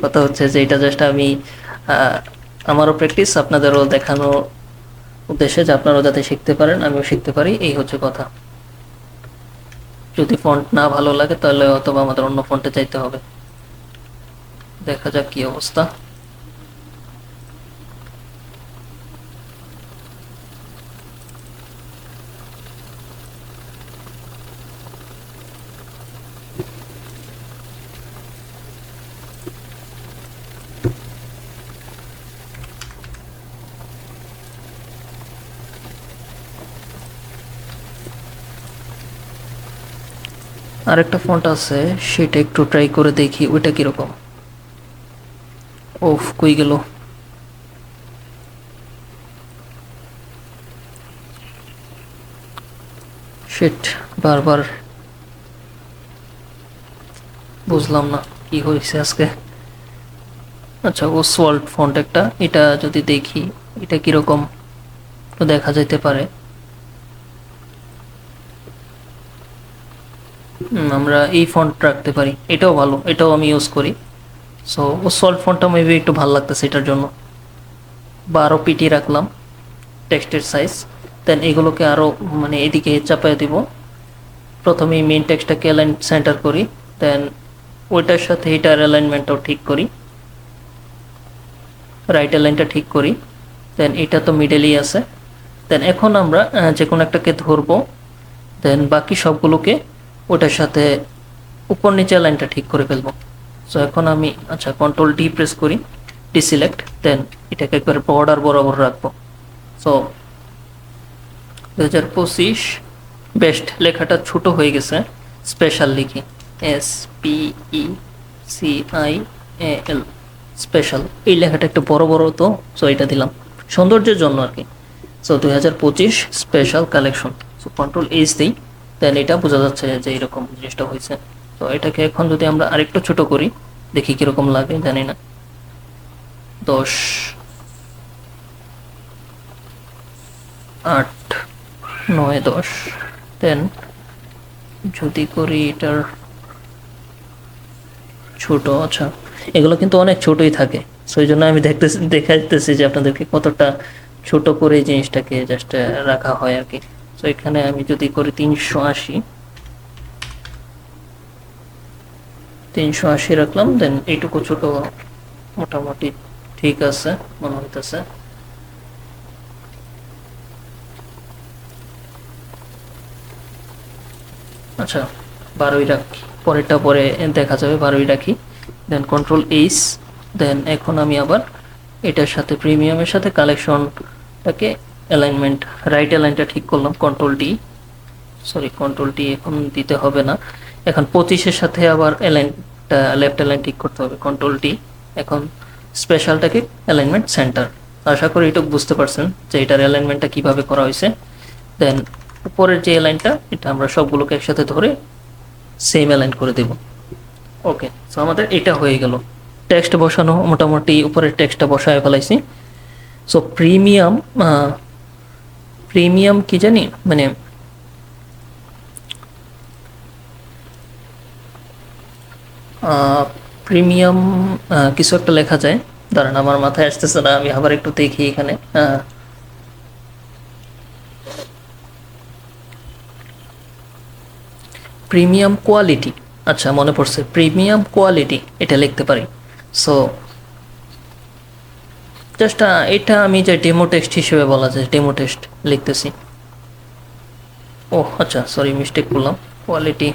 কথা হচ্ছে যে এটা জাস্ট আমি আমারও প্র্যাকটিস, আপনাদেরও দেখানো উদ্দেশ্যে, যে আপনারাও যাতে শিখতে পারেন, আমিও শিখতে পারি, এই হচ্ছে কথা। যদি ফন্ট না ভালো লাগে তাহলে অথবা আমাদের অন্য ফন্টে চাইতে হবে। দেখা যাক কি অবস্থা। আরেকটা ফন্ট আছে, সেটা একটু ট্রাই করে দেখি ওইটা কিরকম। ওফ, কই গেল? শিট, বারবার বুঝলাম না কি হয়েছে আজকে। আচ্ছা, ওসওয়াল্ড ফন্ট একটা, এটা যদি দেখি এটা কিরকম তো দেখা যাইতে পারে। আমরা এই ফন্ট রাখতে পারি, এটাও ভালো, এটাও আমি ইউজ করি। সো ওসওয়াল্ড ফন্টটা মেবি একটু ভালো লাগতেছে এটার জন্য। 12 পিটি রাখলাম টেক্সটের সাইজ। দেন এগুলোকে আরও মানে এদিকে চাপায় দিব। প্রথমে মেইন টেক্সটটাকে অ্যালাইন সেন্টার করি, দেন ওইটার সাথে এটার অ্যালাইনমেন্টটাও ঠিক করি, রাইট অ্যালাইনটা ঠিক করি। দেন এটা তো মিডলেই আছে। দেন এখন আমরা যে কোনো একটাকে ধরবো, দেন বাকি সবগুলোকে ওটার সাথে উপর নিচে লাইনটা ঠিক করে ফেলবো। সো এখন আমি আচ্ছা কন্ট্রোল ডি প্রেস করি, ডিসিলেক্ট, দেন এটাকে একবারে বর্ডার বরাবর রাখবো। সো 2025 বেস্ট লেখাটা ছোট হয়ে গেছে, স্পেশাল লিখি, SPECIAL, স্পেশাল। এই লেখাটা একটু বড় বড় তো, সো এটা দিলাম সৌন্দর্যের জন্য আর কি। So 2025 special collection. So control H দিই, দেন এটা বোঝা যাচ্ছে যে এরকম জিনিসটা হয়েছে। তো এটাকে এখন যদি আমরা আরেকটু ছোট করি, দেখি কিরকম লাগে, জানি না। 10, 8, 9, 10। দেন যদি করি এটার ছোট, আচ্ছা এগুলো কিন্তু অনেক ছোটই থাকে। সো এই জন্য আমি দেখাইতেছি যে আপনাদেরকে কতটা ছোট করে এই জিনিসটাকে জাস্ট রাখা হয় আর কি। সো এখানে আমি যদি করি 380 রাখলাম, দেন এইটুকু ছোট মোটামুটি ঠিক আছে মনে হইতেছে। আচ্ছা 12ই রাখি, পরেরটা পরে দেখা যাবে, 12ই রাখি। দেন কন্ট্রোল এইচ, দেন এখন আমি আবার এটার সাথে প্রিমিয়ামের সাথে কালেকশনটাকে অ্যালাইনমেন্ট, রাইট অ্যালাইনটা ঠিক করলাম, control D, sorry control D এখন দিতে হবে না। এখন 25-এর সাথে আবার অ্যালাইনটা লেফট অ্যালাইন ঠিক করতে হবে, কন্ট্রোল ডি। এখন স্পেশালটাকে অ্যালাইনমেন্ট সেন্টার। আশা করি এটুকু বুঝতে পারছেন যে এটার অ্যালাইনমেন্টটা কিভাবে করা হয়েছে। দেন উপরের যে অ্যালাইনটা, এটা আমরা সবগুলোকে একসাথে ধরে সেম অ্যালাইন করে দেব। ওকে, সো আমাদের এটা হয়ে গেল। টেক্সট বসানো মোটামুটি, উপরের টেক্সটটা বসায় ফেলাইছি। সো প্রিমিয়াম কি জানি, মানে প্রিমিয়াম কিছু একটা লেখা যায়, দাঁড়ান আমার মাথায় আসতেছে না, আমি আবার একটু দেখি এখানে। প্রিমিয়াম কোয়ালিটি, আচ্ছা মনে পড়ছে, প্রিমিয়াম কোয়ালিটি এটা লিখতে পারি। সো জাস্ট এটা আমি যে ডেমো টেক্সট হিসেবে বলা যায়, ডেমো টেক্সট লিখতেছি। ও আচ্ছা, সরি, মিস্টেক করলাম, কোয়ালিটি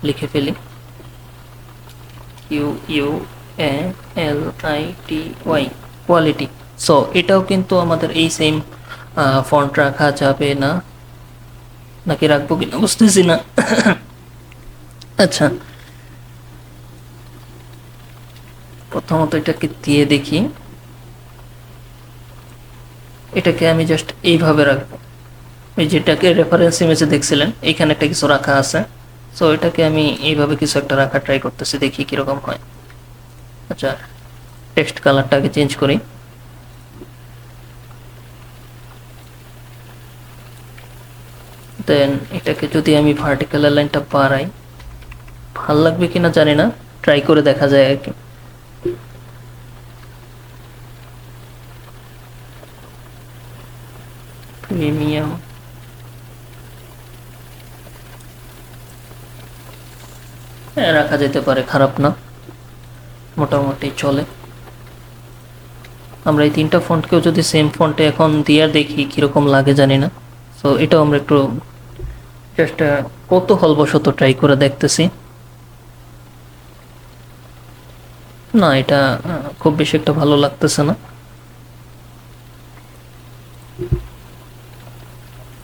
লিখে ফেলি, U U A L I T Y, quality. So এটাও কিন্তু আমাদের এই সেম ফন্ট রাখা যাবে না, নাকি রাখবো কিনা বুঝতেছি না। আচ্ছা, প্রথমত এটাকে দিয়ে দেখি, এটাকে আমি জাস্ট এইভাবে রাখবো, এই যেটাকে রেফারেন্স ইমেজে দেখছিলেন এইখানে একটা কিছু রাখা আছে। সো এটাকে আমি এইভাবে কিছু একটা রাখা ট্রাই করতেছি, দেখি কিরকম হয়। আচ্ছা, টেক্সট কালারটাকে চেঞ্জ করি, দেন এটাকে যদি আমি ভার্টিক্যাল লাইনটা বাড়াই, ভাল লাগবে কিনা জানি না, ট্রাই করে দেখা যায় আর কি। প্রিমিয়াম, রাখা যেতে পারে, খারাপ না, মোটামুটি চলে। আমরা এই তিনটা ফন্টকেও যদি সেম ফন্টে এখন দিয়ে দেখি কিরকম লাগে জানি না। সো এটাও আমরা একটু জাস্ট কৌতূহলবশত ট্রাই করে দেখতেছি। না, এটা খুব বেশি একটা ভালো লাগতেছে না।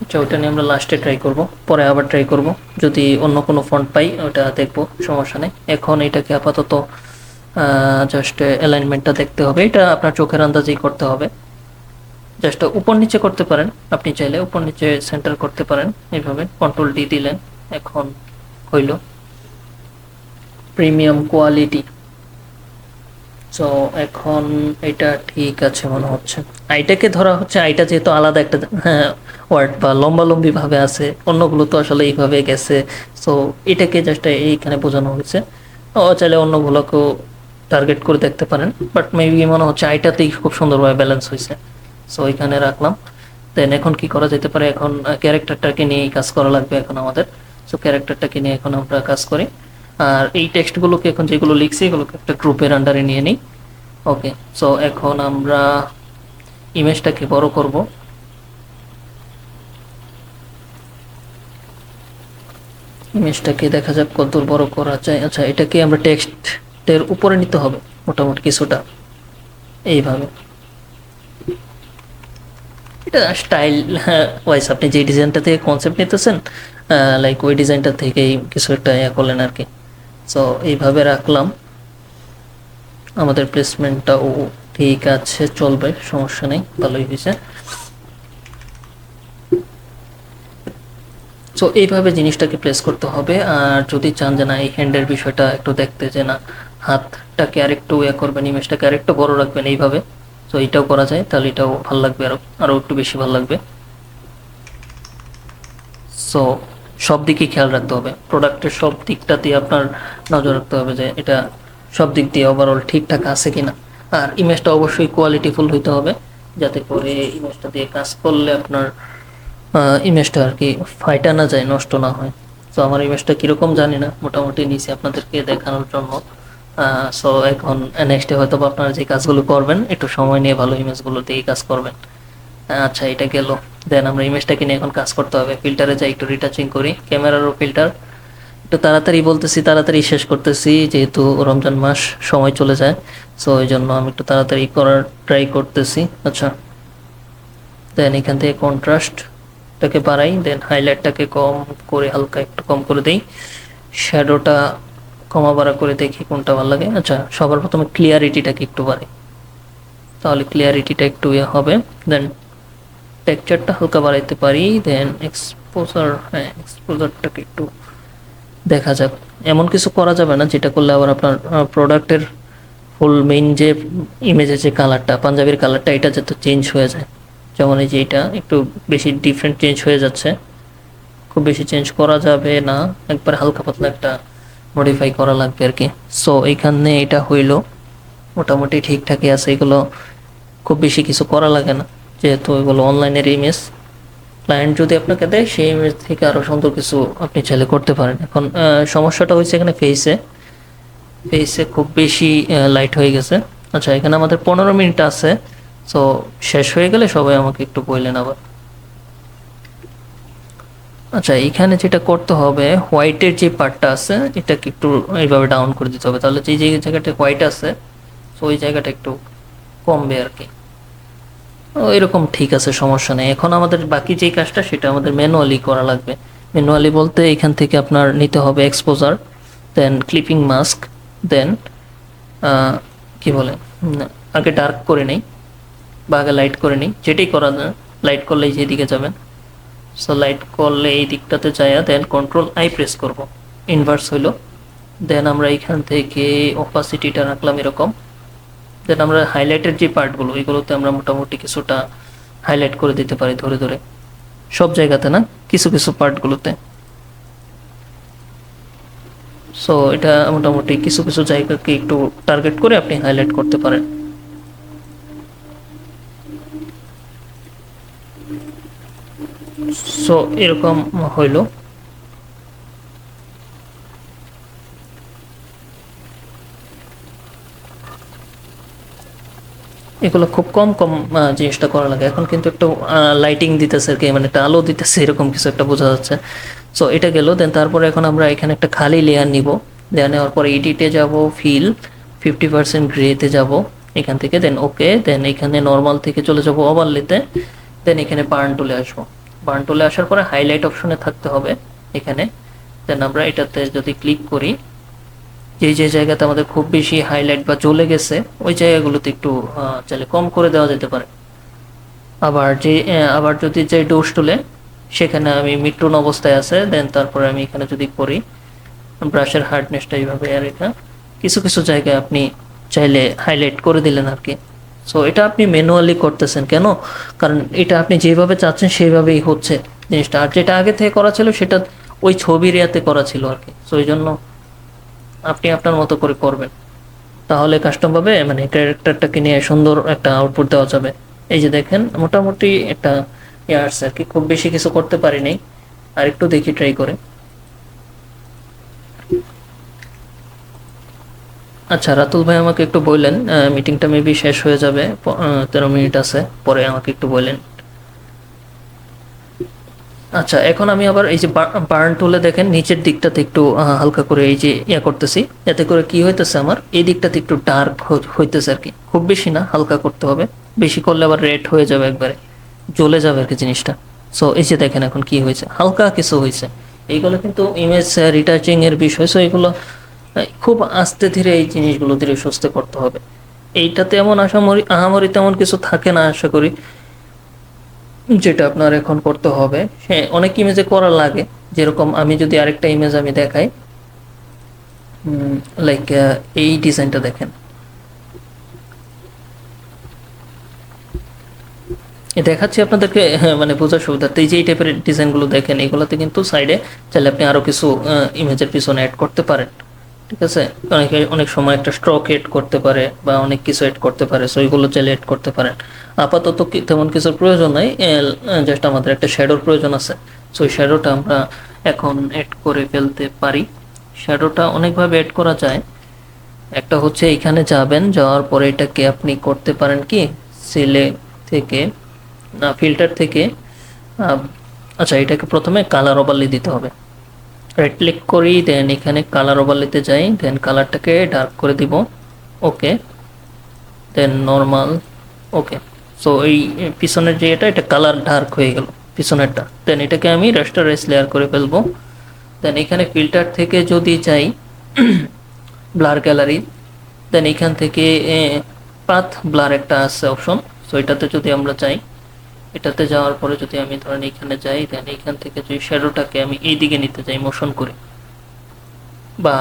আচ্ছা, ওইটা নিয়ে আমরা লাস্টে ট্রাই করব, পরে আবার ট্রাই করব, যদি অন্য কোনো ফন্ট পাই ওটা দেখবো, সমস্যা নেই। এখন এটাকে আপাতত জাস্ট অ্যালাইনমেন্টটা দেখতে হবে, এটা আপনার চোখের আন্দাজেই করতে হবে। জাস্ট উপর নিচে করতে পারেন, আপনি চাইলে উপর নিচে সেন্টার করতে পারেন, এইভাবে কন্ট্রোল ডি দিলেন, এখন হইল প্রিমিয়াম কোয়ালিটি। সো এখন এটা ঠিক আছে মনে হচ্ছে। আইটাকে ধরা হচ্ছে, আইটা যেহেতু আলাদা একটা ওয়ার্ড বা লম্বালম্বি ভাবে আছে, অন্যগুলো তো আসলে এইভাবে গেছে। সো এটাকে জাস্ট এইখানে বোঝানো হয়েছে, ও চাইলে অন্যগুলোকেও টার্গেট করে দেখতে পারেন, বাট মেবি মনে হচ্ছে আইটাতেই খুব সুন্দরভাবে ব্যালেন্স হয়েছে। সো এখানে রাখলাম। দেন এখন কি করা যেতে পারে, এখন ক্যারেক্টারটাকে নিয়েই কাজ করা লাগবে এখন আমাদের। সো ক্যারেক্টারটাকে নিয়ে এখন আমরা কাজ করি, আর এই টেক্সটগুলোকে এখন যেগুলো লিখছি এগুলোকে একটা গ্রুপের আন্ডারে নিয়ে নিই। ওকে, সো এখন আমরা ইমেজটাকে বড় করব, ইমেজটাকে দেখা যাক কতদূর বড় করা যায়। আচ্ছা, এটাকে আমরা টেক্সটের উপরে নিতে হবে মোটামুটি কিছুটা, এইভাবে। এটা স্টাইল ওয়াইজ আপনি যে ডিজাইনটা থেকে কনসেপ্ট নিতেছেন, লাইক ওই ডিজাইনটা থেকেই কিছু একটা ইয়া করলেন আর কি। সো এইভাবে রাখলাম, আমাদের প্লেসমেন্টটাও ঠিক আছে, চলবে, সমস্যা নেই, ভালোই হয়েছে। সো এইভাবে জিনিসটাকে প্লেস করতে হবে। আর যদি চান যে না এই হ্যান্ডের বিষয়টা একটু দেখতে, যে না হাতটাকে আরেকটু ইয়ে করবেন, ইমেজটাকে আরেকটু বড় রাখবেন এইভাবে, তো এটাও করা যায়, তাহলে এটাও ভালো লাগবে, আরও একটু বেশি ভালো লাগবে। সো সব দিকে খেয়াল রাখতে হবে, প্রোডাক্টের সব দিকটাতে আপনার নজর রাখতে হবে যে এটা সব দিক দিয়ে ওভারঅল ঠিকঠাক আছে কিনা। আর ইমেজটা অবশ্যই কোয়ালিটিফুল হইতে হবে, যাতে করে ইমেজটা দিয়ে কাজ করলে আপনার ইমেজটা আর কি ফাইটা না যায়, নষ্ট না হয়। তো আমার ইমেজটা কীরকম জানি না, মোটামুটি নিচে আপনাদেরকে দেখানোর জন্য। সো এখন নেক্সটে হয়তো আপনারা যে কাজগুলো করবেন একটু সময় নিয়ে ভালো ইমেজগুলো দিয়েই কাজ করবেন। আচ্ছা, এটা গেল। দেন আমরা ইমেজটাকে নিয়ে এখন কাজ করতে হবে, ফিল্টারে যাই, একটু রিটাচিং করি, ক্যামেরারও ফিল্টার। একটু তাড়াতাড়ি বলতেছি, তাড়াতাড়ি শেষ করতেছি, যেহেতু রমজান মাস, সময় চলে যায়। সো ওই জন্য আমি একটু তাড়াতাড়ি করার ট্রাই করতেছি। আচ্ছা, দেন এখান থেকে কন্ট্রাস্টটাকে বাড়াই, দেন হাইলাইটটাকে কম করে, হালকা একটু কম করে দিই, শ্যাডোটা কমা বাড়া করে দেখি কোনটা ভালো লাগে। আচ্ছা, সবার প্রথমে ক্লিয়ারিটিটাকে একটু বাড়াই, তাহলে ক্লিয়ারিটিটা একটু ইয়ে হবে। দেন টেক্সচারটা হালকা বাড়াইতে পারি, দেন এক্সপোজার, হ্যাঁ এক্সপোজারটাকে একটু দেখা যাক। এমন কিছু করা যাবে না যেটা করলে আবার আপনার প্রোডাক্টের ফুল মেইন যে ইমেজের যে কালারটা, পাঞ্জাবির কালারটা, এটা যাতে চেঞ্জ হয়ে যায়। যেমন এই যে এটা একটু বেশি ডিফারেন্ট চেঞ্জ হয়ে যাচ্ছে, খুব বেশি চেঞ্জ করা যাবে না, একবার হালকা পাতলা একটা মডিফাই করা লাগবে আর কি। সো এইখানে এটা হইলো মোটামুটি ঠিকঠাকই আছে, এগুলো খুব বেশি কিছু করা লাগে না, যেহেতু এগুলো অনলাইনের ইমেজ। ক্লায়েন্ট যদি আপনাকে দেয় সেই ইমেজ থেকে আরও সুন্দর কিছু আপনি চাইলে করতে পারেন। এখন সমস্যাটা হয়েছে এখানে ফেসে, ফেসে খুব বেশি লাইট হয়ে গেছে। আচ্ছা, এখানে আমাদের 15 মিনিট আছে, সো শেষ হয়ে গেলে সবাই আমাকে একটু বললেন আবার। আচ্ছা, এখানে যেটা করতে হবে, হোয়াইটের যে পার্টটা আছে এটাকে একটু এইভাবে ডাউন করে দিতে হবে, তাহলে যে জায়গাটা হোয়াইট আছে তো ওই জায়গাটা একটু কমবে আর কি। ও এরকম ঠিক আছে, সমস্যা নেই। এখন আমাদের বাকি যেই কাজটা সেটা আমাদের ম্যানুয়ালি করা লাগবে। ম্যানুয়ালি বলতে এখান থেকে আপনার নিতে হবে এক্সপোজার, দেন ক্লিপিং মাস্ক, দেন কি বলে, আগে ডার্ক করে নেই বা আগে লাইট করে নিই, যেটাই করা যায়। লাইট করলেই যেদিকে যাবেন, সো লাইট করলে এই দিকটাতে যায়, দেন কন্ট্রোল আই প্রেস করব, ইনভার্স হইলো। দেন আমরা এখান থেকে অপাসিটিটা রাখলাম এরকম। দেন আমরা হাইলাইটের যে পার্টগুলো এগুলোতে আমরা মোটামুটি কিছুটা হাইলাইট করে দিতে পারি ধরে ধরে, সব জায়গাতে না, কিছু কিছু পার্টগুলোতে। সো এটা মোটামুটি কিছু কিছু জায়গাকে একটু টার্গেট করে আপনি হাইলাইট করতে পারেন। সো এরকম হইলো। এগুলো খুব কম কম জিনিসটা করা লাগে। এখন কিন্তু একটু লাইটিং দিতেছে আর কি, মানে একটা আলো দিতেছে এরকম কিছু একটা বোঝা যাচ্ছে। সো এটা গেল। দেন তারপরে এখন আমরা এখানে একটা খালি লেয়ার নিব। লেয়ার নেওয়ার পরে এডিটে যাব, ফিল 50% গ্রেতে যাব এখান থেকে, দেন ওকে। দেন এখানে নর্মাল থেকে চলে যাব ওভারলেতে, দেন এখানে বার্ন টুলে আসবো। বার্ন টুলে আসার পরে হাইলাইট অপশনে থাকতে হবে এখানে। দেন আমরা এটাতে যদি ক্লিক করি, যে যে জায়গাতে আমাদের খুব বেশি হাইলাইট বা জ্বলে গেছে ওই জায়গাগুলোতে একটু চাইলে কম করে দেওয়া যেতে পারে। আবার যদি যে ডোজ টুলে, সেখানে আমি মিট্রন অবস্থায় আছে, দেন তারপরে আমি এখানে যদি করি ব্রাশের হার্ডনেসটা এইভাবে, আর এটা কিছু কিছু জায়গায় আপনি চাইলে হাইলাইট করে দিলেন আর কি। সো এটা আপনি ম্যানুয়ালি করতেছেন কেন? কারণ এটা আপনি যেভাবে চাচ্ছেন সেইভাবেই হচ্ছে জিনিসটা, আর যেটা আগে থেকে করা ছিল সেটা ওই ছবির ইয়াতে করা ছিল আর কি। সো এই জন্য আপনি আপনার মতো করে করবেন, তাহলে কাস্টম ভাবে মানে ক্যারেক্টারটাকে নিয়ে সুন্দর একটা আউটপুট দেওয়া যাবে। এই যে দেখেন মোটামুটি একটা ইয়ে আসছে আর কি, খুব বেশি কিছু করতে পারিনি, আর একটু দেখি ট্রাই করে। আচ্ছা রাতুল ভাই, আমাকে একটু বললেন, মিটিংটা মেবি শেষ হয়ে যাবে, 13 মিনিট আছে, পরে আমাকে একটু বললেন। আচ্ছা, এখন আমি আবার এই যে বার্ন টুলে দেখেন নিচের দিকটাতে একটু হালকা করে এই যে ইয়া করতেছি, এতে করে কি হইতেছে আমার এই দিকটাতে একটু ডার্ক হইতেছে আর কি। খুব বেশি না, হালকা করতে হবে, বেশি করলে আবার রেড হয়ে যাবে, একবারে জ্বলে যাবে আর কি জিনিসটা। সো এই যে দেখেন এখন কি হয়েছে, হালকা কিছু হয়েছে। এইগুলো কিন্তু ইমেজ রিটাচিং এর বিষয়। সো এগুলো খুব আস্তে ধীরে এই জিনিসগুলো ধীরে সুস্থে করতে হবে। এইটাতে এমন আহামরি তেমন কিছু থাকে না আশা করি, যেটা আপনার এখন করতে হবে। হ্যাঁ, অনেক ইমেজে করা লাগে। যেরকম আমি যদি আরেকটা ইমেজ আমি দেখাই, লাইক এই ডিজাইনটা দেখেন, দেখাচ্ছি আপনাদেরকে, মানে বোঝার সুবিধার্থে। এই যে এই টাইপের ডিজাইনগুলো দেখেন, এগুলোতে কিন্তু সাইডে চাইলে আপনি আরও কিছু ইমেজের পিছনে অ্যাড করতে পারেন। ঠিক আছে, অনেকে অনেক সময় একটা স্ট্রোক এড করতে পারে বা অনেক কিছু এড করতে পারে, সো এইগুলো চাইলে এড করতে পারেন। আপাতত তেমন কিছুর প্রয়োজন নাই, জাস্ট আমাদের একটা শ্যাডোর প্রয়োজন আছে। সো এই শ্যাডোটা আমরা এখন এড করে ফেলতে পারি। শ্যাডোটা অনেকভাবে এড করা যায়। একটা হচ্ছে এখানে যাবেন, যাওয়ার পরে এটাকে আপনি করতে পারেন কি, সিলে থেকে না ফিল্টার থেকে, আচ্ছা এটাকে প্রথমে কালার ওভারলে দিতে হবে। রাইট ক্লিক করি, দেন এখানে কালার ওভারলেতে যাই, দেন কালারটাকে ডার্ক করে দিব, ওকে। দেন নর্মাল, ওকে। সো এই পিছনের যে এটা কালার ডার্ক হয়ে গেল পিছনেরটা। দেন এটাকে আমি রাস্টারাইজ লেয়ার করে ফেলবো। দেন এখানে ফিল্টার থেকে যদি যাই ব্লার গ্যালারি, দেন এখান থেকে পাথ ব্লার একটা আছে অপশন, সো এটাতে যদি আমরা যাই, এটাতে যাওয়ার পরে যদি আমি ধরেন এখানে যাই, দেন এখান থেকে যদি শ্যাডোটাকে আমি এই দিকে নিতে যাই মোশন করে, বা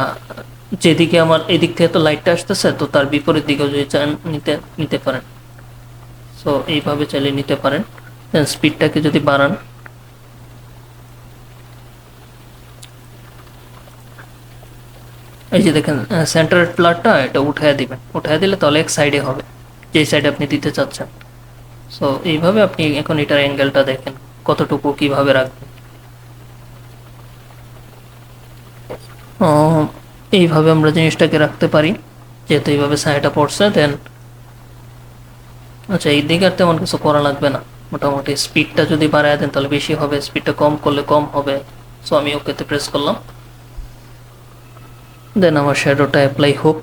যেদিকে আমার এদিক থেকে তো লাইটটা আসতেছে, তো তার বিপরীত দিকেও যদি চান নিতে নিতে পারেন। সো এইভাবে চালিয়ে নিতে পারেন। দেন স্পিডটাকে যদি বাড়ান, এই যে দেখেন সেন্টার প্লারটা এটা উঠায় দিবেন, উঠায় দিলে তাহলে এক সাইডে হবে, যে সাইডে আপনি দিতে চাচ্ছেন। সো এইভাবে আপনি এখন এটার অ্যাঙ্গেলটা দেখেন কতটুকু কিভাবে রাখবেন। এইভাবে আমরা জিনিসটাকে রাখতে পারি, যেহেতু এইভাবে সাইডটা পড়ছে। দেন আচ্ছা, এই দিকে আর তেমন কিছু করা লাগবে না, মোটামুটি স্পিডটা যদি বাড়ায় দেন তাহলে বেশি হবে, স্পিডটা কম করলে কম হবে। সো আমি ওকেতে প্রেস করলাম, দেন আমার শ্যাডোটা অ্যাপ্লাই হোক।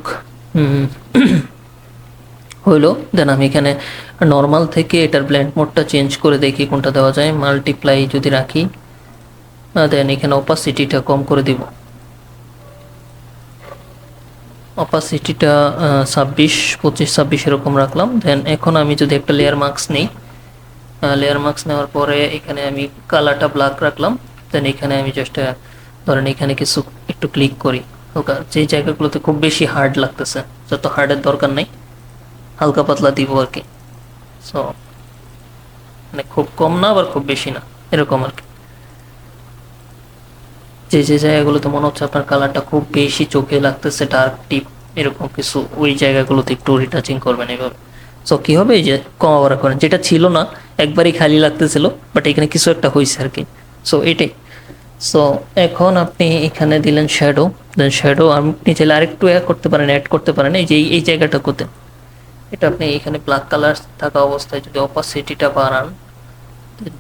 হইলো। দেন আমি এখানে নর্মাল থেকে এটার ব্লেন্ড মোডটা চেঞ্জ করে দেখি কোনটা দেওয়া যায়। মাল্টিপ্লাই যদি রাখি, দেন এখানে অপাসিটিটা কম করে দিব, অপাসিটিটা 26 এরকম রাখলাম। দেন এখন আমি যদি একটা লেয়ার মার্কস নিই, লেয়ার মার্কস নেওয়ার পরে এখানে আমি কালারটা ব্ল্যাক রাখলাম। দেন এখানে আমি জাস্ট ধরেন এখানে কিছু একটু ক্লিক করি, ওকে যে জায়গাগুলোতে খুব বেশি হার্ড লাগতেছে, যত হার্ডের দরকার নেই, হালকা পাতলা দিব আর কি। সো মানে খুব কম না আবার খুব বেশি না, এরকম আর কি। যে যে জায়গাগুলোতে মনে হচ্ছে আপনার কালারটা খুব বেশি চোখে লাগতেছে, ডার্ক ডিপ এরকম কিছু, ওই জায়গাগুলোতে একটু রিটাচিং করবেন এইভাবে। সো কী হবে, এই যে কমাবার করেন, যেটা ছিল না একবারই খালি লাগতেছিল, বাট এখানে কিছু একটা হয়েছে আর কি। সো এটাই। সো এখন আপনি এখানে দিলেন শ্যাডো, দেন শ্যাডো আপনি চাইলে আরেকটু করতে পারেন, অ্যাড করতে পারেন এই যে এই জায়গাটা করতে। এটা আপনি এখানে ব্ল্যাক কালার থাকা অবস্থায় যদি অপাসিটিটা বাড়ান,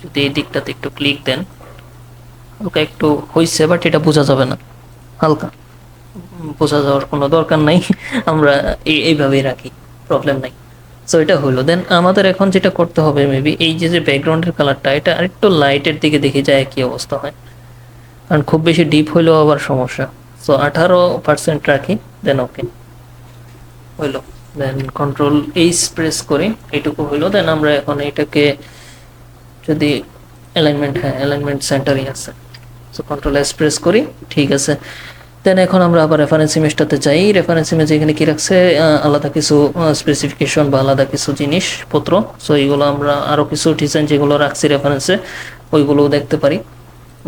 যদি এই দিকটাতে একটু ক্লিক দেন, হালকা একটু হয়েছে, বাট এটা বোঝা যাবে না, হালকা বোঝা যাওয়ার কোনো দরকার নাই। আমরা এইভাবেই রাখি, প্রবলেম নাই। সো এটা হলো। দেন আমাদের এখন যেটা করতে হবে মেবি এই যে ব্যাকগ্রাউন্ডের কালারটা, এটা আরেকটু লাইটের দিকে দেখে যায় কি অবস্থা হয়, কারণ খুব বেশি ডিপ হইলেও আবার সমস্যা। সো 18% রাখি, দেন ওকে হইলো। দেন কন্ট্রোল এইচ প্রেস করি, এইটুকু হইলো। দেন আমরা এখন এটাকে যদি অ্যালাইনমেন্ট, হ্যাঁ অ্যালাইনমেন্ট সেন্টারই আছে, সো কন্ট্রোল এস প্রেস করি, ঠিক আছে। দেন এখন আমরা আবার রেফারেন্স ইমেজটাতে যাই। রেফারেন্স ইমেজ এখানে কি রাখছে, আলাদা কিছু স্পেসিফিকেশন বা আলাদা কিছু জিনিসপত্র। সো এইগুলো আমরা আরও কিছু ডিজাইন যেগুলো রাখছি রেফারেন্সে ওইগুলোও দেখতে পারি।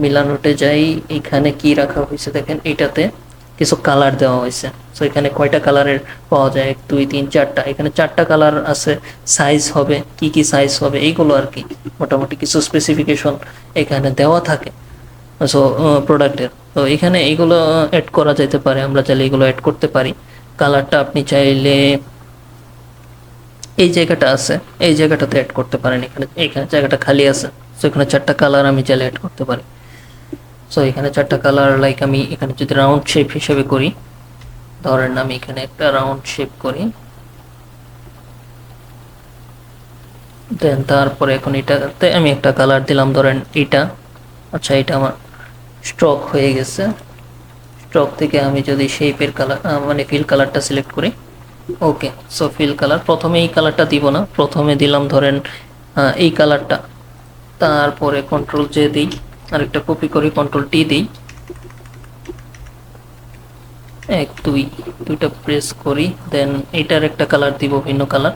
মিলানোতে যাই, এখানে কি রাখা হয়েছে দেখেন, এইটাতে কিছু কালার দেওয়া হয়েছে। সো এখানে কয়টা কালারের পাওয়া যায়, 1 2 3 4টা, এখানে 4টা কালার আছে। সাইজ হবে, কি কি সাইজ হবে এইগুলো আর কি, মোটামুটি কিছু স্পেসিফিকেশন এখানে দেওয়া থাকে। সো প্রোডাক্টের, তো এখানে এইগুলো অ্যাড করা যেতে পারে, আমরা চাইলে এগুলো অ্যাড করতে পারি। কালারটা আপনি চাইলে এই জায়গাটা আছে, এই জায়গাটাতে অ্যাড করতে পারেন, এখানে এখানে জায়গাটা খালি আছে। সো এখানে 4টা কালার আমি চাইলে অ্যাড করতে পারি। সো এখানে 4টা কালার, লাইক আমি এখানে যদি রাউন্ড শেপ হিসেবে করি, ধরেন আমি এখানে একটা রাউন্ড শেপ করি, দেন তারপরে এখন এটাতে আমি একটা কালার দিলাম, ধরেন এটা। আচ্ছা এটা আমার স্ট্রোক হয়ে গেছে, স্ট্রোক থেকে আমি যদি শেপের কালার মানে ফিল কালারটা সিলেক্ট করি, ওকে। সো ফিল কালার প্রথমে এই কালারটা দিব না, প্রথমে দিলাম ধরেন এই কালারটা, তারপরে কন্ট্রোল জে দিই, আরেকটা কপি করি, কন্ট্রোল টি দিই, 1 2 দুইটা প্রেস করি। দেন এইটার একটা কালার দিব, ভিন্ন কালার,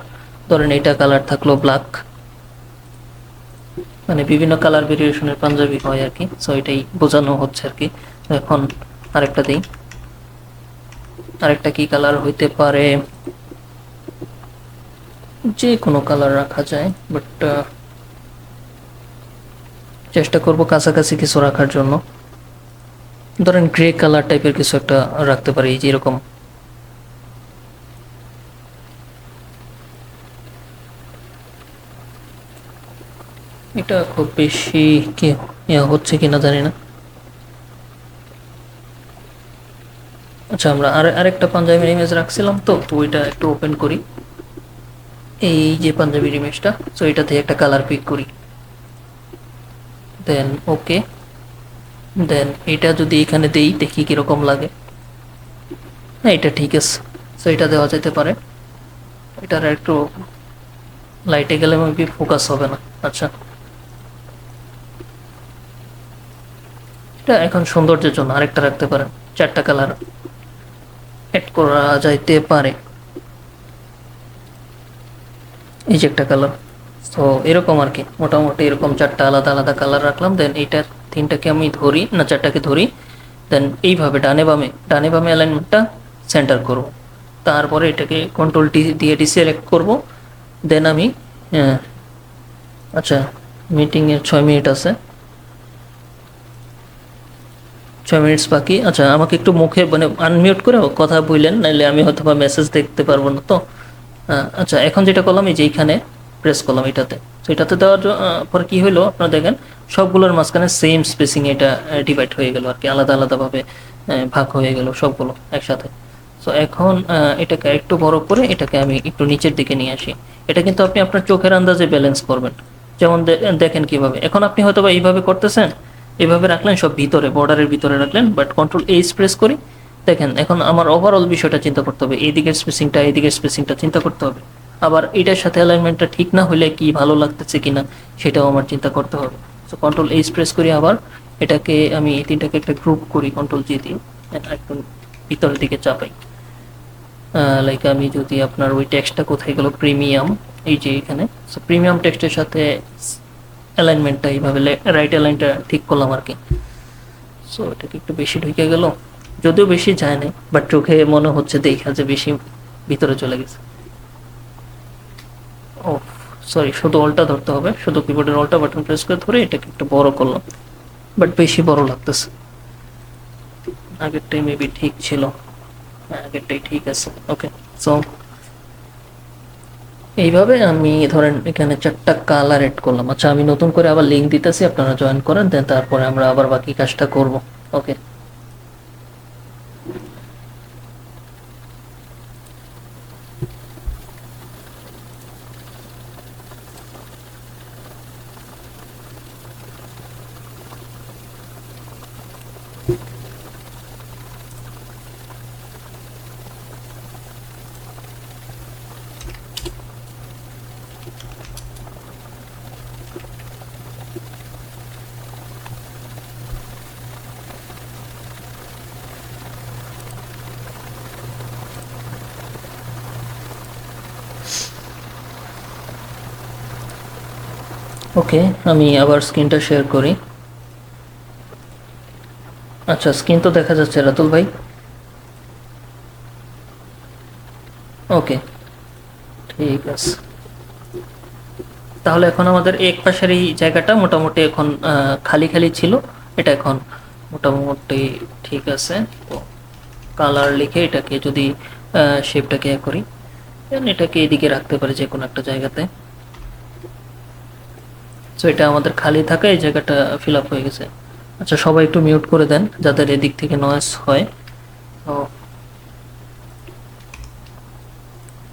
ধরেন এটা কালার থাকলো ব্ল্যাক, মানে বিভিন্ন কালার ভেরিয়েশনের পাঞ্জাবি হয় আর কি। সো এটাই বোঝানো হচ্ছে আর কি। এখন আরেকটা দিই, আরেকটা কি কালার হইতে পারে, যে কোনো কালার রাখা যায়, বাট চেষ্টা করব কাছাকাছি কিছু রাখার জন্য। ধরেন গ্রে কালার টাইপের কিছু একটা রাখতে পারি, যে এরকম। এটা খুব বেশি কি হচ্ছে কিনা জানি না। আচ্ছা আমরা আরেকটা পাঞ্জাবির ইমেজ রাখছিলাম, তো ওইটা একটু ওপেন করি, এই যে পাঞ্জাবির ইমেজটা। সো এটা থেকে একটা কালার পিক করি, দেন ওকে। দেন এটা যদি এখানে দেই, দেখি কিরকম লাগে। হ্যাঁ এটা ঠিক আছে, সো এটা দেওয়া যেতে পারে। এটার একটু লাইটে গেলে মেবি ফোকাস হবে না। আচ্ছা এটা এখন সৌন্দর্যের জন্য আরেকটা রাখতে পারেন, 4টা কালার অ্যাড করা যাইতে পারে, এই যে একটা কালার। তো এরকম আর কি, মোটামুটি এরকম 4টা আলাদা আলাদা কালার রাখলাম। দেন এইটা 3টাকে আমি ধরি, না 4টাকে ধরি, দেন এইভাবে ডানে বামে অ্যালাইনমেন্টটা সেন্টার করব। তারপরে এটাকে কন্ট্রোল টি দিয়ে ডিসিলেক্ট করব। দেন আমি আচ্ছা মিটিংয়ের 6 মিনিট আছে, 6 মিনিট বাকি। আচ্ছা আমাকে একটু মুখে মানে আনমিউট করে কথা বললেন, নাহলে আমি হয়তো বা মেসেজ দেখতে পারবো না। তো আচ্ছা এখন যেটা করলাম, এই যে এইখানে প্রেস করলাম এটাতে, তো এটাতে দেওয়ার পর কি হলো আপনারা দেখেন সবগুলোর মাঝখানে সেম স্পেসিং এটা ডিভাইড হয়ে গেল আর কি, আলাদা আলাদাভাবে ভাগ হয়ে গেল সবগুলো একসাথে। সো এখন এটাকে একটু বড় করে এটাকে আমি একটু নিচের দিকে নিয়ে আসি। এটা কিন্তু আপনি আপনার চোখের আন্দাজে ব্যালেন্স করবেন। যেমন দেখেন কিভাবে, এখন আপনি হয়তো বা এইভাবে করতেছেন, এইভাবে রাখলেন সব ভিতরে বর্ডারের ভিতরে রাখলেন, বাট কন্ট্রোল এইচ প্রেস করি, দেখেন এখন আমার ওভারঅল বিষয়টা চিন্তা করতে হবে, এইদিকের স্পেসিংটা চিন্তা করতে হবে। আবার এটার সাথে অ্যালাইনমেন্টটা ঠিক না হলে কি ভালো লাগতেছে কিনা সেটাও আমার চিন্তা করতে হবে। সো কন্ট্রোল এইচ প্রেস করি, আবার এটাকে আমি এই তিনটাকে একটা গ্রুপ করি কন্ট্রোল জি দিয়ে, একটু ভিতরের দিকে চাপাই। লাইক আমি যদি আপনার ওই টেক্সটটা কোথায় গেল, প্রিমিয়াম, এই যে এখানে। সো প্রিমিয়াম টেক্সটের সাথে অ্যালাইনমেন্টটা এইভাবে রাইট অ্যালাইনটা ঠিক করলাম আর কি। সো এটাকে একটু বেশি ঢুকে গেল, যদিও বেশি যায় না, বাট চোখে মনে হচ্ছে দেখা যে বেশি ভিতরে চলে গেছে। ও সরি, শুধু অল্টা ধরতে হবে, শুধু কিবোর্ডের অল্টা বাটন প্রেস করে ধরে এটাকে একটু বড় করলাম, বাট বেশি বড় লাগতেছে। আগেরটাই মেবি ঠিক ছিল, আগেরটাই ঠিক আছে। ওকে, সো এইভাবে আমি ধরেন এখানে 4টা কালার এড করলাম। আচ্ছা, আমি নতুন করে আবার লিঙ্ক দিতেছি, আপনারা জয়েন করেন, দেন তারপরে আমরা আবার বাকি কাজটা করব। ওকে, ওকে, আমি আবার স্ক্রিনটা শেয়ার করি। আচ্ছা, স্ক্রিন তো দেখা যাচ্ছে রাতুল ভাই? ওকে, ঠিক আছে। তাহলে এখন আমাদের এক পাশের এই জায়গাটা মোটামুটি এখন খালি খালি ছিল, এটা এখন মোটামুটি ঠিক আছে। তো কালার লিখে এটাকে যদি শেপটাকে করি, এটাকে এদিকে রাখতে পারি যে কোনো একটা জায়গাতে। সো এটা আমাদের খালি থাকা এই জায়গাটা ফিল আপ হয়ে গেছে। আচ্ছা, সবাই একটু মিউট করে দেন যাদের এদিক থেকে নয়েজ হয়। তো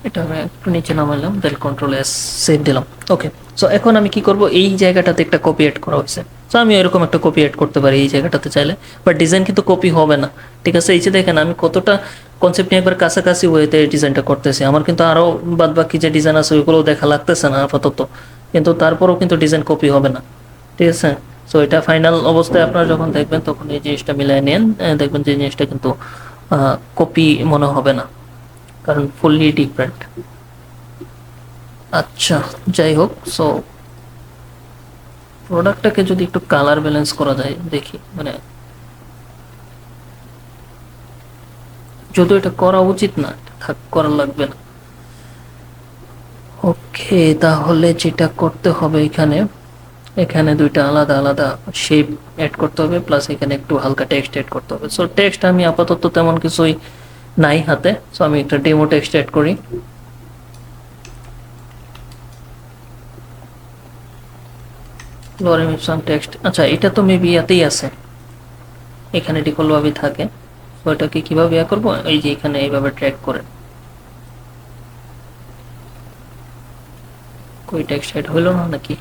এটা আমি একটু নিচে নামাইলাম, দেন কন্ট্রোল এস সেভ দিলাম। ওকে, সো এখন আমি কি করব, এই জায়গাটাতে একটা কপি এড করা হয়েছে, সো আমি এরকম একটা কপি এড করতে পারি এই জায়গাটাতে চাইলে, বাট ডিজাইন কিন্তু কপি হবে না। ঠিক আছে, এই যে দেখেন আমি কতটা কনসেপ্ট নিয়ে একবার কাছাকাছি ওয়েতে ডিজাইনটা করতেছি। আমার কিন্তু আরও বাদ বাকি যে ডিজাইন আছে ওইগুলো দেখা লাগতেছে না আপাতত, কিন্তু তারপরেও কিন্তু ডিজাইন কপি হবে না। ঠিক আছে, সো এটা ফাইনাল অবস্থায় আপনারা যখন দেখবেন তখন এই জিনিসটা মিলাই নেন, দেখবেন যে জিনিসটা কিন্তু কপি মনে হবে না, কারণ ফুললি ডিফারেন্ট। আচ্ছা, যাই হোক, সো প্রোডাক্টটাকে যদি একটু কালার ব্যালেন্স করা যায় দেখি, মানে যদিও এটা করা উচিত না, থাক, করা লাগবে না। ওকে, তাহলে যেটা করতে হবে এখানে, এখানে দুইটা আলাদা আলাদা শেপ অ্যাড করতে হবে, প্লাস এখানে একটু হালকা টেক্সট অ্যাড করতে হবে। সো টেক্সট আমি আপাতত তেমন কিছুই নাই হাতে, সো আমি একটা ডেমো টেক্সট অ্যাড করি। লরেম ইপসন টেক্সট, আচ্ছা এটা তো মেবি ইয়াতেই আছে, এখানে ডিফল্ট ভাবে থাকে। তো এটাকে কিভাবে ইয়া করবো, এই যে এখানে এইভাবে ট্র্যাক করে, কই টেক্সট অ্যাড হইলো না নাকি?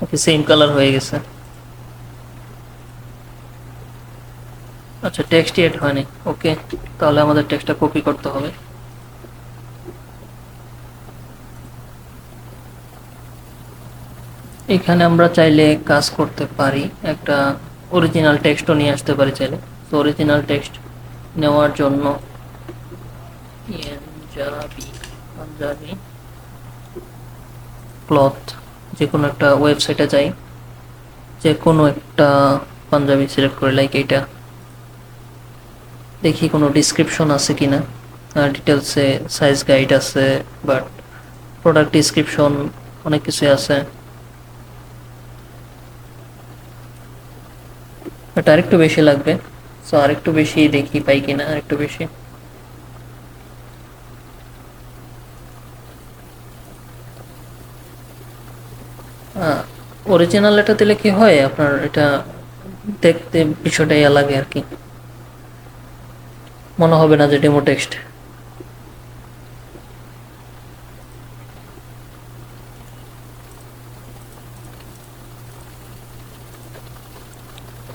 ওকে, সেম কালার হয়ে গেছে। আচ্ছা, টেক্সটই অ্যাড হয়নি। ওকে, তাহলে আমাদের টেক্সটটা কপি করতে হবে। এখানে আমরা চাইলে কাজ করতে পারি, একটা অরিজিনাল টেক্সটও নিয়ে আসতে পারি চাইলে। তো অরিজিনাল টেক্সট নেওয়ার জন্য পাঞ্জাবি ক্লথ, যে কোনো একটা ওয়েবসাইটে যাই, যে কোনো একটা পাঞ্জাবি সিলেক্ট করে, লাইক এইটা, দেখি কোনো ডিসক্রিপশন আছে কিনা। ডিটেলসে সাইজ গাইড আছে, বাট প্রোডাক্ট ডিসক্রিপশন অনেক কিছু আছে, বাট আরেকটু বেশি লাগবে। সো আরেকটু বেশি দেখি পাই কিনা, আরেকটু বেশি। অরিজিনাল এটা দিলে কি হয় আপনার এটা দেখতে বিষয়টা ইয়া লাগে আর কি, মনে হবে না যে ডেমো টেক্সট।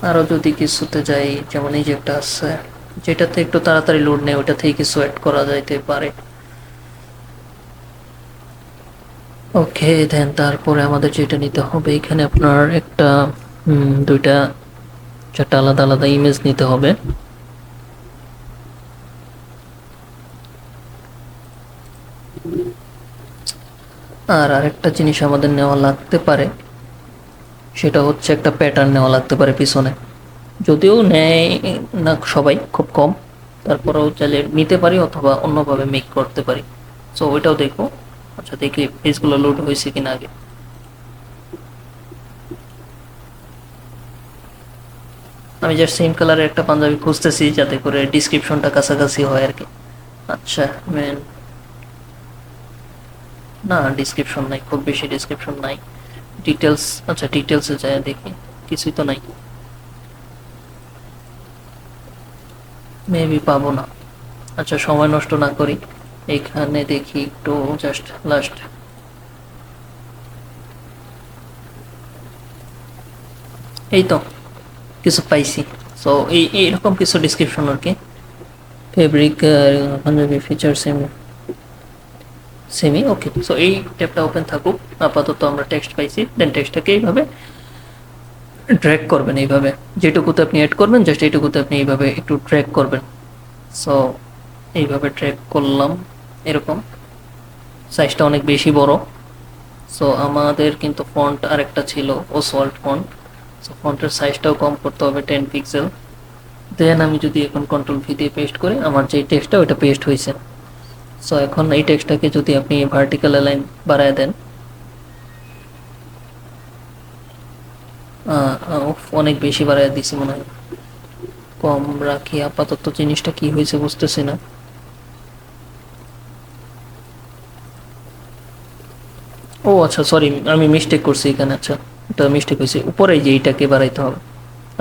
আরো যদি কিছুতে যাই, যেমন এই যে একটা আছে যেটাতে একটু তাড়াতাড়ি লোড নেয়, ওটা থেকে কিছু অ্যাড করা যাইতে পারে। ওকে দেন তারপরে আমাদের যেটা নিতে হবে, এখানে আপনার একটা দুইটা চারটা আলাদা আলাদা ইমেজ নিতে হবে। আর আরেকটা জিনিস আমাদের নেওয়া লাগতে পারে, সেটা হচ্ছে একটা প্যাটার্ন নেওয়া লাগতে পারে পিছনে, যদিও নেয় না সবাই, খুব কম, তারপরেও চাইলে নিতে পারি অথবা অন্যভাবে মেক করতে পারি। সো ওইটাও দেখবো। আচ্ছা দেখি পেজগুলো লোড হয়েছে কিনা আগে। আমি জাস্ট সেম কালারের একটা পাঞ্জাবি খুঁজতেছি যাতে করে ডিসক্রিপশনটা কাছাকাছি হয় আর কি। আচ্ছা মেন, না ডিসক্রিপশন নাই, খুব বেশি ডিসক্রিপশন নাই। ডিটেলস, আচ্ছা ডিটেলসে যায় দেখি, কিছুই তো নাই, মেবি পাবো না। আচ্ছা সময় নষ্ট না করি, এখানে দেখি একটু জাস্ট লাস্ট, এই তো কিছু পাইছি। সো এইরকম কিছু ডিসক্রিপশন আর কি। Fabric Punjabi feature semi semi, okay. So এই ট্যাবটা ওপেন থাকুক, আপাতত আমরা টেক্সট পাইছি। দেন টেক্সটটাকে এইভাবে ড্র্যাগ করবেন, এইভাবে যেটুকুতে আপনি অ্যাড করবেন জাস্ট এইটুকুতে আপনি এইভাবে একটু ড্র্যাগ করবেন। সো এইভাবে ড্র্যাগ করলাম, এরকম সাইজটা অনেক বেশি বড়। সো আমাদের কিন্তু ফন্ট আরেকটা ছিল ওসওয়াল্ড ফন্ট, সো ফন্টের সাইজটাও কম করতে হবে 10 পিক্সেল। দেন আমি যদি এখন কন্ট্রোল ভি দিয়ে পেস্ট করি, আমার যে টেক্সটটা ওইটা পেস্ট হয়েছে। সো এখন এই টেক্সটটাকে যদি আপনি ভার্টিক্যাল লাইন বাড়ায় দেন, অনেক বেশি বাড়ায় দিছি মনে হয়, কম রাখি আপাতত। জিনিসটা কি হয়েছে বুঝতেছি না। ও আচ্ছা সরি, আমি মিস্টেক করছি এখানে। আচ্ছা এটা মিস্টেক হয়েছে, উপরে যে এইটাকে বাড়াইতে হবে,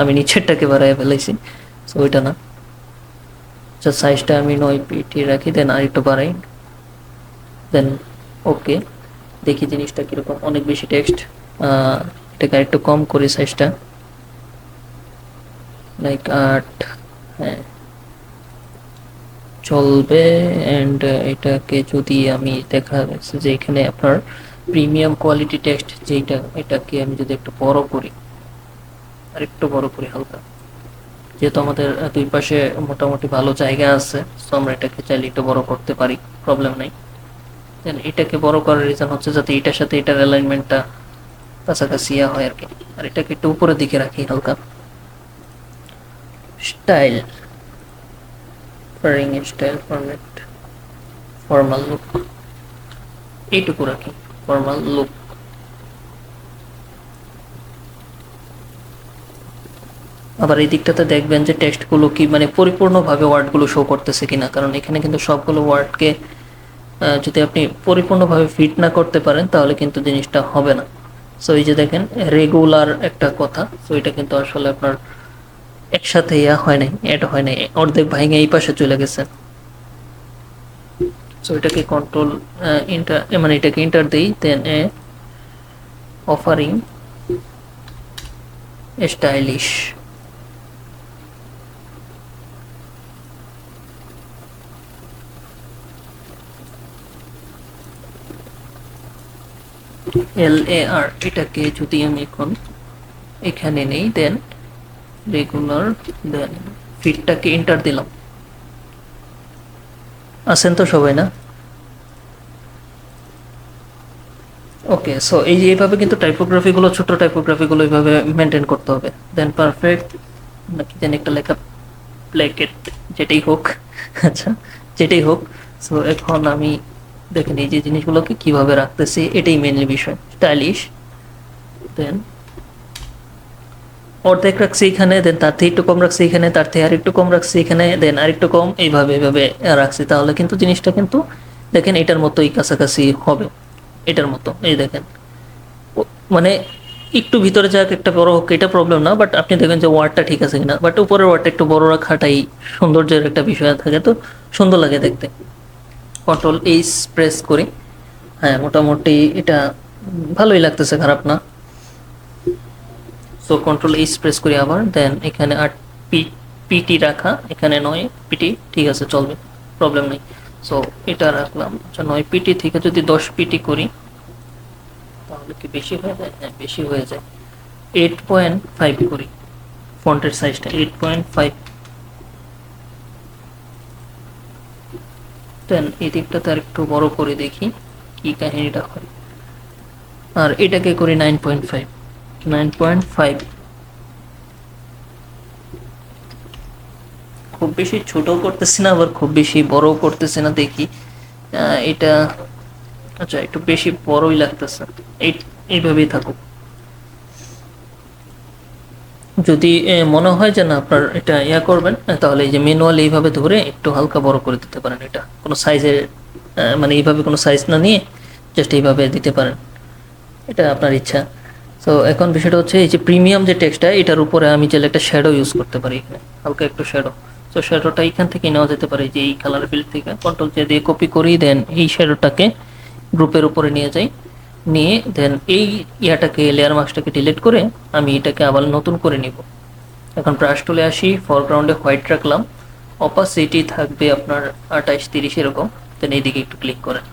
আমি নিচেরটাকে বাড়াই ফেলাইছি। সো ওইটা না। আচ্ছা সাইজটা আমি 9 পিটি রাখি, দেন আর একটু বাড়াই, দেন ওকে। দেখি জিনিসটা কিরকম, অনেক বেশি টেক্সট। এটাকে আরেকটু কম করি সাইজটা, লাইক 8, হ্যাঁ চলবে। অ্যান্ড এটাকে যদি আমি দেখা যাচ্ছে যে এখানে আপনার প্রিমিয়াম কোয়ালিটি টেক্সট যেটা, এটাকে আমি যদি একটু বড় করি, আর একটু বড় করি হালকা, যেহেতু আমাদের দুই পাশে মোটামুটি ভালো জায়গা আছে, সো আমরা এটাকে চাইলে একটু বড় করতে পারি, প্রবলেম নাই। দেন এটাকে বড় করার রিজন হচ্ছে যাতে এটার সাথে এটার অ্যালাইনমেন্টটা কাছাকাছি হয় আর কি। আর এটাকে একটু উপরের দিকে রাখি হালকা। Style, foreign style format, formal look, এইটুকু রাখি, ফর্মাল লুক। আবার এই দিকটাতে দেখবেন যে টেক্সটগুলো কি মানে পরিপূর্ণভাবে ওয়ার্ডগুলো শো করতেছে কিনা, কারণ এখানে কিন্তু সবগুলো ওয়ার্ডকে যদি আপনি পরিপূর্ণভাবে ফিট না করতে পারেন তাহলে কিন্তু জিনিসটা হবে না। সো এই যে দেখেন রেগুলার একটা কথা, সো এটা কিন্তু আসলে আপনার একসাথে ইয়া হয় নাই, অ্যাড হয় নাই, অর্ধেক ভাঙে এই পাশে চলে গেছে। সো এটাকে কন্ট্রোল ইন্টার, মানে এটাকে ইন্টার দিই, দেন অফারিং স্টাইলিশ, LAR, এটাকে যদি আমি এখন এখানে নেই, দেন রেগুলার, দেন ফিটটাকে এন্টার দিলাম। আছেন তো সবাই না? ওকে। সো এই যে এইভাবে কিন্তু টাইপোগ্রাফিগুলো, ছোট টাইপোগ্রাফিগুলো এইভাবে মেনটেন করতে হবে। দেন পারফেক্ট নাকি দেন একটা লেখা প্লেকেট, যেটাই হোক। আচ্ছা যেটাই হোক। সো এখন আমি দেখেন এই যে জিনিসগুলোকে কিভাবে রাখতেছি, এটাই মেনলি বিষয়। স্টাইলিশ, দেন অর্ধেক রাখছি এখানে, দেন তার থেকে একটু কম রাখছি এখানে, তার থেকে আর একটু কম রাখছি এখানে, দেন আর একটু কম, এইভাবে এইভাবে রাখছি। তাহলে কিন্তু জিনিসটা কিন্তু দেখেন এটার মতোই কাছাকাছি হবে, এটার মতো। এই দেখেন মানে একটু ভিতরে যাক একটা বড় হোক এটা প্রবলেম না, বাট আপনি দেখবেন যে ওয়ার্ডটা ঠিক আছে কিনা, বাট উপরের ওয়ার্ডটা একটু বড় রাখাটাই সৌন্দর্যের একটা বিষয় থাকে, তো সুন্দর লাগে দেখতে। কন্ট্রোল এইচ প্রেস করি, হ্যাঁ মোটামুটি এটা ভালোই লাগতেছে, খারাপ না। সো কন্ট্রোল এইচ প্রেস করি আবার, দেন এখানে 8 পিটি রাখা, এখানে 9 পিটি, ঠিক আছে চলবে, প্রবলেম নেই। সো এটা রাখলাম। আচ্ছা 9 পিটি থেকে যদি 10 পিটি করি তাহলে কি বেশি হয়ে যায়? হ্যাঁ বেশি হয়ে যায়। 8.5 করি, ফন্টের সাইজটা 8.5। দেন এই দিকটাতে আর একটু বড় করে দেখি কি কাহিনীটা হয়। আর এটাকে করি 9.5, 9.5। খুব বেশি ছোট করতেছি না, আবার খুব বেশি বড় করতেছি না, দেখি এটা। আচ্ছা একটু বেশি বড়ই লাগতেছে, এইভাবেই থাকুক। যদি মনে হয় যে না আপনার এটা করবেন, তাহলে এই যে ম্যানুয়াল এইভাবে ধরে একটু হালকা বড় করে দিতে পারেন। এটা কোনো সাইজের মানে এইভাবে কোনো সাইজ না নিয়ে জাস্ট এইভাবে দিতে পারেন, এটা আপনার ইচ্ছা। তো এখন বিষয়টা হচ্ছে এই যে প্রিমিয়াম যে টেক্সটটা, এটার উপরে আমি চাইলে একটা শ্যাডো ইউজ করতে পারি, এখানে হালকা একটু শ্যাডো। তো শ্যাডোটা এখান থেকে নেওয়া যেতে পারে, যে এই কালার ফিল্ড থেকে কন্ট্রোল জে দিয়ে কপি করি, দেন এই শ্যাডোটাকে গ্রুপের উপরে নিয়ে যাই, নিয়ে দেন এই ইয়াটাকে লেয়ার মাস্কটাকে ডিলিট করে আমি এটাকে আবার নতুন করে নিব। এখন ব্রাশ টুলে আসি, ফরগ্রাউন্ডে হোয়াইট রাখলাম, অপাসিটি থাকবে আপনার 28-30 এরকম, দেন এইদিকে একটু ক্লিক করেন।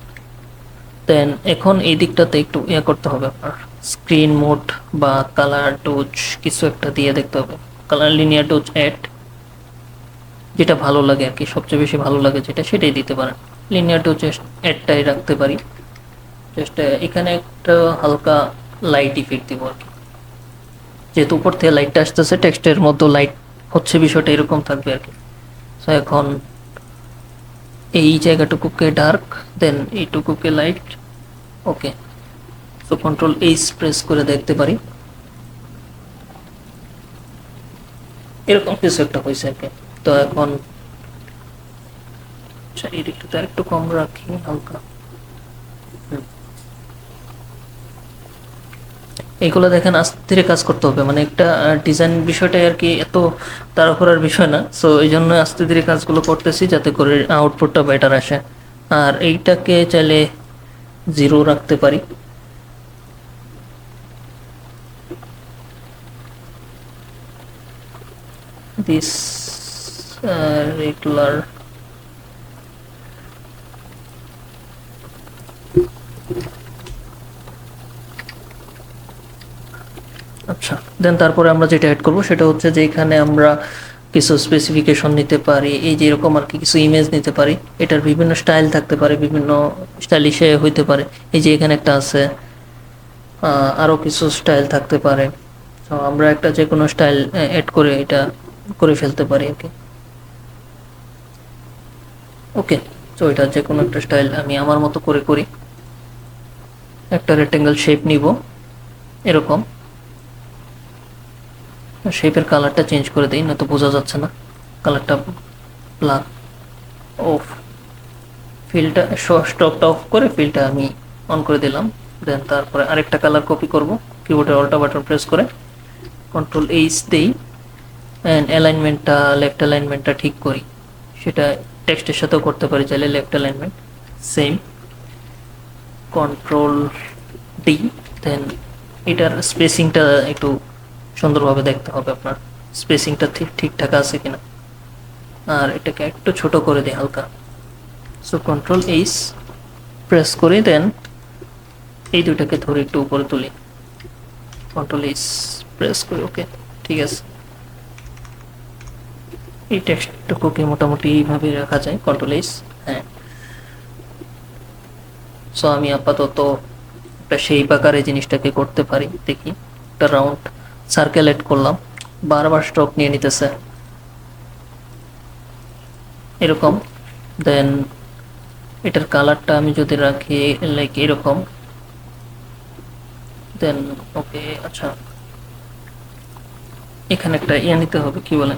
দেন এখন এই দিকটাতে একটু করতে হবে আপনার, স্ক্রিন মোড বা কালার ডোজ কিছু একটা দিয়ে দেখতে হবে। কালার লিনিয়ার ডোজ অ্যাড, যেটা ভালো লাগে আর কি, সবচেয়ে বেশি ভালো লাগে যেটা সেটাই দিতে পারেন। লিনিয়ার ডোজ অ্যাডটাই রাখতে পারি। জাস্ট এখানে একটা হালকা লাইট ইফেক্ট দিব আর কি, যেহেতু উপর থেকে লাইটটা আসতেছে, টেক্সটের মধ্যে লাইট হচ্ছে, বিষয়টা এরকম থাকবে আর কি। সো এখন এই জায়গাটুকুকে ডার্ক, দেন এইটুকুকে লাইট, ওকে। সো কন্ট্রোল এইচ প্রেস করে দেখতে পারি এরকম কিছু একটা হয়েছে আর কি। তো এখন এই দিকটাতে আরেকটু কম রাখি হালকা। এইগুলো দেখেন আস্তে ধীরে কাজ করতে হবে, মানে একটা ডিজাইন বিষয়টাই আর কি, এত তাড়াহুড়ার বিষয় না। সো এই জন্য আস্তে ধীরে কাজগুলো করতেছি যাতে করে আউটপুটটা বেটার আসে। আর এইটাকে চাইলে 0 রাখতে পারি। দিস রেগুলার, আচ্ছা। দেন তারপরে আমরা যেটা অ্যাড করবো সেটা হচ্ছে যে এখানে আমরা কিছু স্পেসিফিকেশন নিতে পারি, এই যে এরকম আর কি, কিছু ইমেজ নিতে পারি। এটার বিভিন্ন স্টাইল থাকতে পারে, বিভিন্ন স্টাইলিশে হইতে পারে। এই যে এখানে একটা আছে, আরও কিছু স্টাইল থাকতে পারে। তো আমরা একটা যে কোনো স্টাইল অ্যাড করে এটা করে ফেলতে পারি আর কি। ওকে, তো এটা যে কোনো একটা স্টাইল আমি আমার মতো করে করি। একটা রেক্টেঙ্গেল শেপ নিব এরকম, শেপের কালারটা চেঞ্জ করে দিই, না তো বোঝা যাচ্ছে না কালারটা ব্ল্যাক। অফ, ফিলটা স্টকটা অফ করে ফিলটা আমি অন করে দিলাম। দেন তারপরে আরেকটা কালার কপি করব, কিবোর্ডের অল্টা বাটন প্রেস করে কন্ট্রোল এইচ দেই, অ্যান্ড অ্যালাইনমেন্টটা, লেফট অ্যালাইনমেন্টটা ঠিক করি। সেটা টেক্সটের সাথেও করতে পারি চাইলে, left alignment same, control D. Then এটার স্পেসিংটা একটু সুন্দরভাবে দেখতে হবে আপনার, স্পেসিংটা ঠিকঠাক আছে কিনা। আর এটাকে একটু ছোট করে দিই হালকা। সো কন্ট্রোল এইচ প্রেস করে দেন এই দুটাকে ধরে একটু উপরে তুলি, কন্ট্রোল এইচ প্রেস করি, ওকে ঠিক আছে। এই টেক্সটটুকুকে মোটামুটি এইভাবে রাখা যায়, কন্ট্রোল এইচ, হ্যাঁ। সো আমি আপাতত একটা সেই আকারে জিনিসটাকে করতে পারি, দেখি। একটা রাউন্ড সার্কেল এড করলাম, বারবার স্ট্রোক নিয়ে নিতেছে এরকম। দেন এটার কালারটা আমি যদি রাখি লাইক এরকম, দেন ওকে। আচ্ছা এখানে একটা নিতে হবে, কি বলে,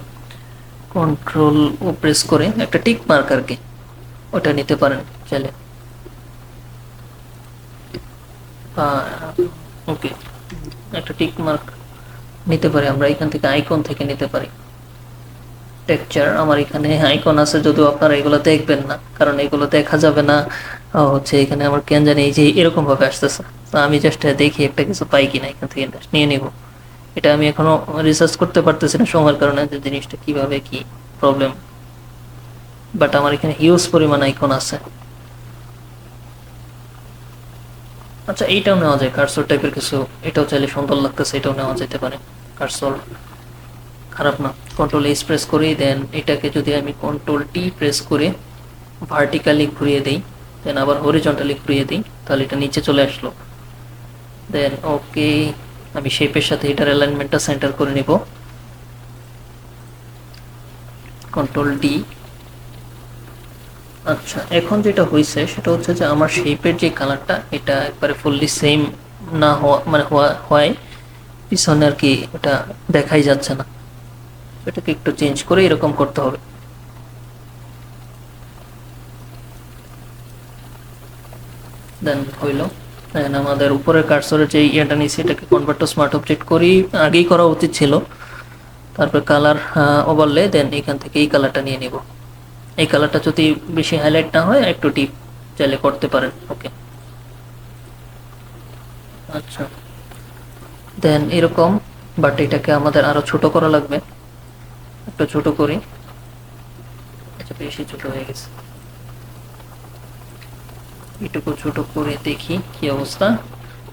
কন্ট্রোল ও প্রেস করে একটা টিক মার্ক আর কি, ওটা নিতে পারেন চাইলে। ওকে, একটা টিক মার্ক নিতে পারি আমরা, এখান থেকে আইকন থেকে নিতে পারি। টেক্সচার আমার এখানে আইকন আছে, যদিও আপনারা এগুলো দেখবেন না, কারণ এগুলো দেখা যাবে না। হচ্ছে এখানে আমার কেন জানি এই যে এরকম ভাবে আসতেছে, তো আমি জাস্ট দেখি একটা কিছু পাই কিনা, এখান থেকে নিয়ে নিব। এটা আমি এখনো রিসার্চ করতে পারতেছি না সময়ের কারণে, যে জিনিসটা কিভাবে কি প্রবলেম, বাট আমার এখানে হিউজ পরিমাণ আইকন আছে। আচ্ছা, এইটাও নেওয়া যায়, কার্সর টাইপের কিছু, এটাও চাইলে সুন্দর লাগতেছে, এটাও নেওয়া যেতে পারে। কার্সর খারাপ না। কন্ট্রোল এস প্রেস করি, দেন এটাকে যদি আমি কন্ট্রোল টি প্রেস করে ভার্টিক্যালি ঘুরিয়ে দিই, দেন আবার হরিজন্টালি ঘুরিয়ে দিই, তাহলে এটা নিচে চলে আসলো। দেন ওকে, আমি শেপের সাথে এটার অ্যালাইনমেন্টটা সেন্টার করে নিব, কন্ট্রোল ডি। আচ্ছা, এখন যেটা হয়েছে সেটা হচ্ছে যে আমার শেপের যে কালারটা, এটা একবারে ফুললি সেম না হওয়া, মানে হওয়ায় পিছনে আর কি ওটা দেখাই যাচ্ছে না। এটাকে একটু চেঞ্জ করে এরকম করতে হবে। দেন হইল। দেন আমাদের উপরের কার্সরের যে ইয়েটা নিয়েছি, এটাকে কনভার্ট টু স্মার্ট অবজেক্ট করি, আগেই করা উচিত ছিল। তারপর কালার ওভারলে, দেন এখান থেকে এই কালারটা নিয়ে নিব। এই কালারটা যদি বেশি হাইলাইট না হয়, একটু ডিপ চাইলে করতে পারেন। ওকে, আচ্ছা, দেন এরকম, বাট এটাকে আমাদের আরো ছোট করা লাগবে, একটু ছোট করি। আচ্ছা, বেশি ছোট হয়ে গেছে, এটুকু ছোট করে দেখি কি অবস্থা।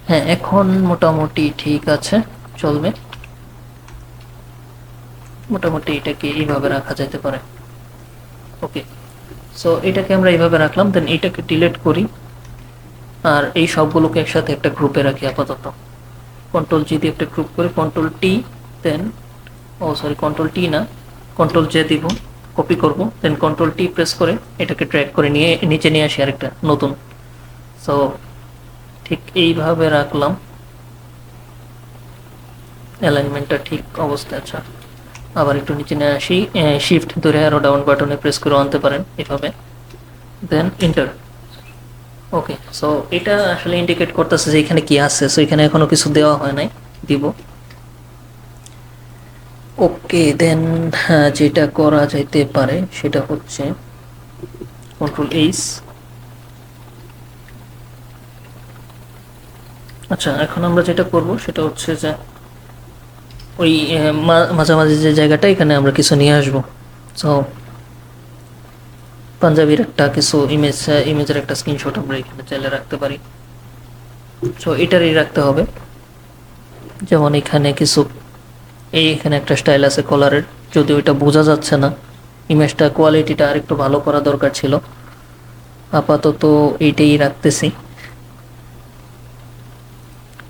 হ্যাঁ, এখন মোটামুটি ঠিক আছে, চলবে। মোটামুটি এটাকে এইভাবে রাখা যেতে পারে। ওকে, সো এটাকে আমরা এইভাবে রাখলাম, দেন এটাকে ডিলিট করি, আর এই সবগুলোকে একসাথে একটা গ্রুপে রাখি আপাতত। কন্ট্রোল জি দিয়ে একটা গ্রুপ করে, কন্ট্রোল টি, দেন সরি কন্ট্রোল টি না, কন্ট্রোল জে দিব, কপি করব, দেন কন্ট্রোল টি প্রেস করে এটাকে ট্র্যাক করে নিয়ে নিচে নিয়ে আসি আরেকটা নতুন। সো ঠিক এইভাবে রাখলাম, অ্যালাইনমেন্টটা ঠিক অবস্থায়। আচ্ছা, আবার একটু নিচে নিয়ে আসি, শিফট ধরে আরো ডাউন বাটনে প্রেস করে আনতে পারেন এভাবে, দেন এন্টার। ওকে, সো এটা আসলে ইন্ডিকেট করতেছে যে এখানে কি আছে, সো এখানে এখনো কিছু দেওয়া হয় নাই, দিব। ওকে, দেন যেটা করা যাইতে পারে সেটা হচ্ছে কন্ট্রোল এইচ। আচ্ছা, এখন আমরা যেটা করব সেটা হচ্ছে যে ওই মাঝামাঝি যে জায়গাটা, এখানে আমরা কিছু নিয়ে আসবো। সো পাঞ্জাবির একটা কিছু ইমেজের একটা স্ক্রিনশট আমরা এখানে চাইলে রাখতে পারি। সো এটারই রাখতে হবে, যেমন এখানে কিছু, এখানে একটা স্টাইল আছে কলারের, যদি ওইটা বোঝা যাচ্ছে না, ইমেজটা কোয়ালিটিটা আরেকটু ভালো করা দরকার ছিল। আপাতত এইটাই রাখতেছি।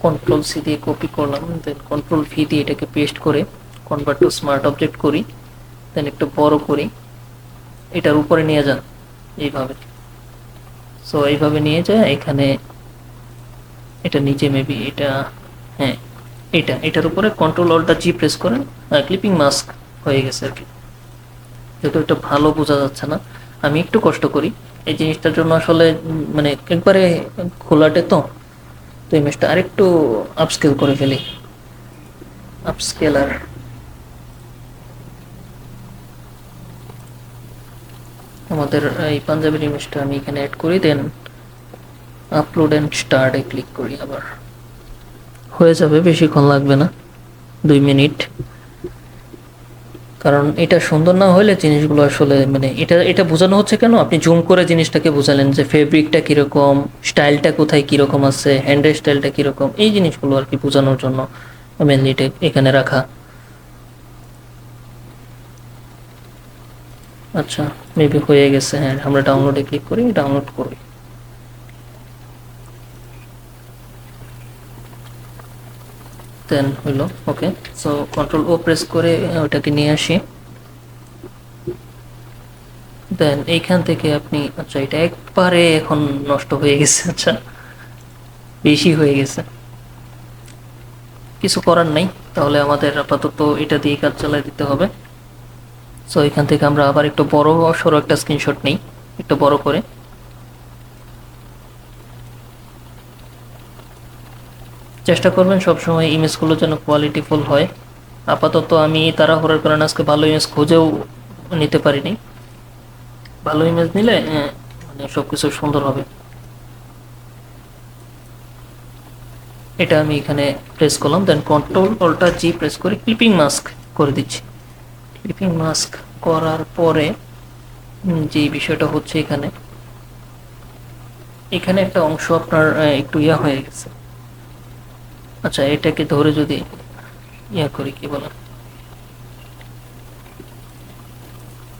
কন্ট্রোল সি দিয়ে কপি করলাম, দেন কন্ট্রোল ভি দিয়ে এটাকে পেস্ট করে কনভার্ট টু স্মার্ট অবজেক্ট করি, দেন একটু বড় করি, এটার উপরে নিয়ে যান এইভাবে। সো এইভাবে নিয়ে যায় এখানে, এটা নিচে মেবি এটা, হ্যাঁ এটার উপরে কন্ট্রোল অল্টা জি প্রেস করেন, ক্লিপিং মাস্ক হয়ে গেছে আর কি। যেহেতু এটা ভালো বোঝা যাচ্ছে না, আমি একটু কষ্ট করি এই জিনিসটার জন্য আসলে, মানে একবারে খোলাটে তো ইমেজটা আরেকটু আপস্কেল করে ফেলি, আপস্কেলার। আমাদের এই পাঞ্জাবের ইমেজটা আমি এখানে অ্যাড করি, দেন আপলোড অ্যান্ড স্টার্টে ক্লিক করি, আবার হয়ে যাবে, বেশিক্ষণ লাগবে না, 2 মিনিট। কারণ এটা সুন্দর না হলে জিনিসগুলো আসলে, মানে এটা এটা বোঝানো হচ্ছে কেন, আপনি জুম করে জিনিসটাকে বোঝালেন যে ফেব্রিকটা কীরকম, স্টাইলটা কোথায় কীরকম আছে, হ্যান্ডের স্টাইলটা কীরকম, এই জিনিসগুলো আর কি বোঝানোর জন্য মেনলি এটা এখানে রাখা। আচ্ছা, মেবি হয়ে গেছে। হ্যাঁ, আমরা ডাউনলোডে ক্লিক করি, ডাউনলোড করি, দেন হইলো। ওকে, সো কন্ট্রোল ও প্রেস করে ওটাকে নিয়ে আসি, দেন এইখান থেকে আপনি, আচ্ছা এটা একবারে এখন নষ্ট হয়ে গেছে, আচ্ছা বেশি হয়ে গেছে, কিছু করার নাই, তাহলে আমাদের আপাতত এটা দিয়ে কাজ চালাই দিতে হবে। সো এখান থেকে আমরা আবার একটু বড় সরো একটা স্ক্রিনশট নিই, একটু বড় করে, চেষ্টা করবেন সবসময় ইমেজগুলো যেন কোয়ালিটিফুল হয়। আপাতত আমি তাড়াহুড়োর কারণে আজকে ভালো ইমেজ খুঁজেও নিতে পারিনি। ভালো ইমেজ নিলে মানে সব কিছু সুন্দর হবে। এটা আমি এখানে প্রেস করলাম, দেন কন্ট্রোল অল্টার জি প্রেস করে ক্লিপিং মাস্ক করে দিচ্ছি। ক্লিপিং মাস্ক করার পরে যে বিষয়টা হচ্ছে এখানে এখানে একটা অংশ আপনার একটু ইয়া হয়ে গেছে। আচ্ছা, এটাকে ধরে যদি ইয়া করি, কি বলে,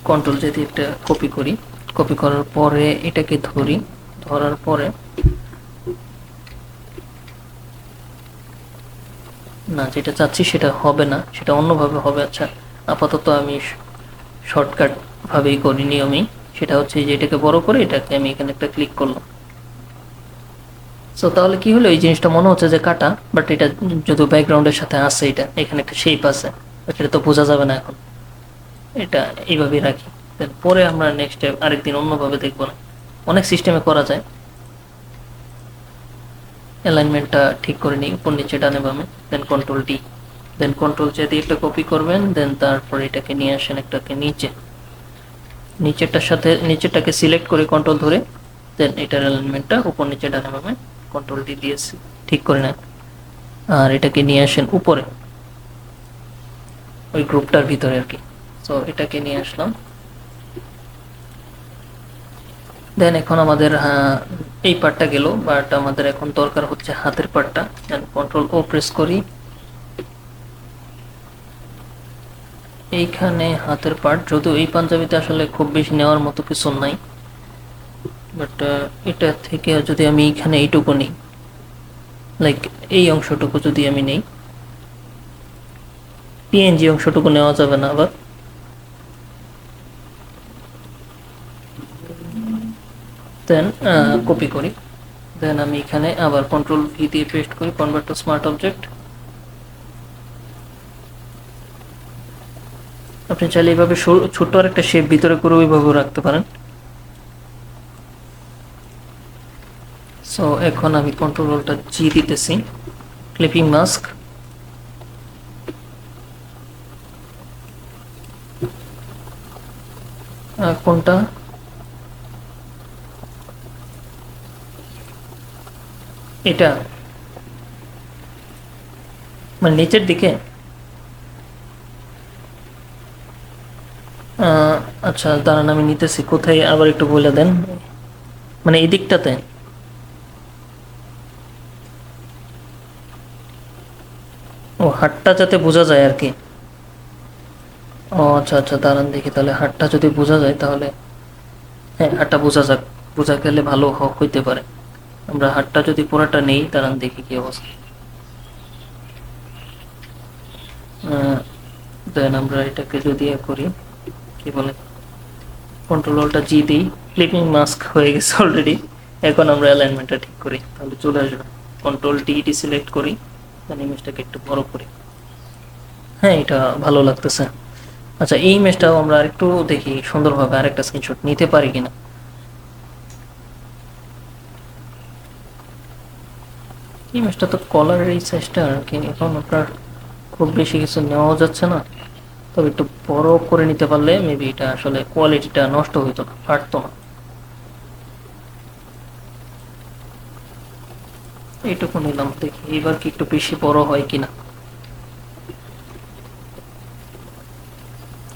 কন্ট্রোল যদি একটা কপি করি, কপি করার পরে এটাকে ধরি, ধরার পরে না, যেটা চাচ্ছি সেটা হবে না, সেটা অন্যভাবে হবে। আচ্ছা, আপাতত আমি শর্টকাট ভাবেই করি নিয়মেই। সেটা হচ্ছে যে এটাকে বড় করে এটাকে আমি এখানে একটা ক্লিক করলাম। সো তাহলে কি হলো, এই জিনিসটা মনে হচ্ছে যে কাটা, বাট এটা যদি ব্যাকগ্রাউন্ডের সাথে আছে, এটা এখানে একটা শেপ আছে, এটা তো বোঝা যাবে না এখন। এটা এইভাবেই রাখি, দেন পরে আমরা নেক্সট আরেকদিন অন্যভাবে দেখবো না। অনেক সিস্টেমে করা যায়। অ্যালাইনমেন্টটা ঠিক করে নিই, উপর নিচে ডানে বামে, দেন কন্ট্রোল ডি, দেন কন্ট্রোল জে দিয়ে একটা কপি করবেন, দেন তারপর এটাকে নিয়ে আসেন একটাকে নিচে, নিচেরটার সাথে নিচেরটাকে সিলেক্ট করে কন্ট্রোল ধরে, দেন এটার অ্যালাইনমেন্টটা উপর নিচে ডানে বামে কন্ট্রোল ডি দিয়ে ঠিক করে নেন। আর এটাকে নিয়ে আসেন উপরে ওই গ্রুপটার ভিতরে আর কি। সো এটাকে নিয়ে আসলাম। দেন এখন আমাদের এই পার্টটা গেল, বাট আমাদের এখন দরকার হচ্ছে হাতের পার্টটা। দেন কন্ট্রোল ও প্রেস করি, এইখানে হাতের পার্ট, যদিও এই পাঞ্জাবিতে আসলে খুব বেশি নেওয়ার মতো কিছু নাই, বাট এটা থেকে যদি আমি এইখানে এইটুকু নিই, লাইক এই অংশটুকু যদি আমি নেই, পিএনজি অংশটুকু নেওয়া যাবে না আবার। দেন কপি করি, দেন আমি এখানে আবার কন্ট্রোল ভি দিয়ে পেস্ট করি, কনভার্ট টু স্মার্ট অবজেক্ট। আপনি চাইলে এইভাবে ছোট্ট আর একটা শেপ ভিতরে করে ওইভাবেও রাখতে পারেন। সো এখন আমি কন্ট্রোল অল্টার জি দিতেছি, ক্লিপিং মাস্ক, কোনটা, এটা মানে নিচের দিকে। আচ্ছা দাঁড়ান, আমি নিতেছি, কোথায় আবার একটু বলে দেন, মানে এই দিকটাতে। ও, হাতটা যাতে বোঝা যায় আর কি। ও আচ্ছা আচ্ছা, দাঁড়ান দেখি, তাহলে হাতটা যদি বোঝা যায় তাহলে, হ্যাঁ হাতটা বোঝা যাক, বোঝা গেলে ভালো হইতে পারে। আমরা হাতটা যদি পুরাটা নেই, দাঁড়ান দেখি কি অবস্থা। দেন আমরা এটাকে যদি করি, কি বলে, কন্ট্রোল অল্টার জি দিই, ক্লিপিং মাস্ক হয়ে গেছে অলরেডি। এখন আমরা অ্যালাইনমেন্টটা ঠিক করি, তাহলে চলে আসবে। কন্ট্রোল ডি সিলেক্ট করি, দেন ইমেজটাকে একটু বড় করি। হ্যাঁ, এটা ভালো লাগতেছে। আচ্ছা, এই ইমেজটাও আমরা আরেকটু দেখি সুন্দরভাবে আরেকটা স্ক্রিনশট নিতে পারি কিনা। ইমেজটা তো কলারের এই সাইজটা আর কি, এখন আপনার খুব বেশি কিছু নেওয়া যাচ্ছে না, তবে একটু বড় করে নিতে পারলে মেবি এটা আসলে কোয়ালিটিটা নষ্ট হইতো না, ফাটতো না। এইটুকু নিলাম, দেখি এবার কি একটু বেশি বড় হয় কিনা।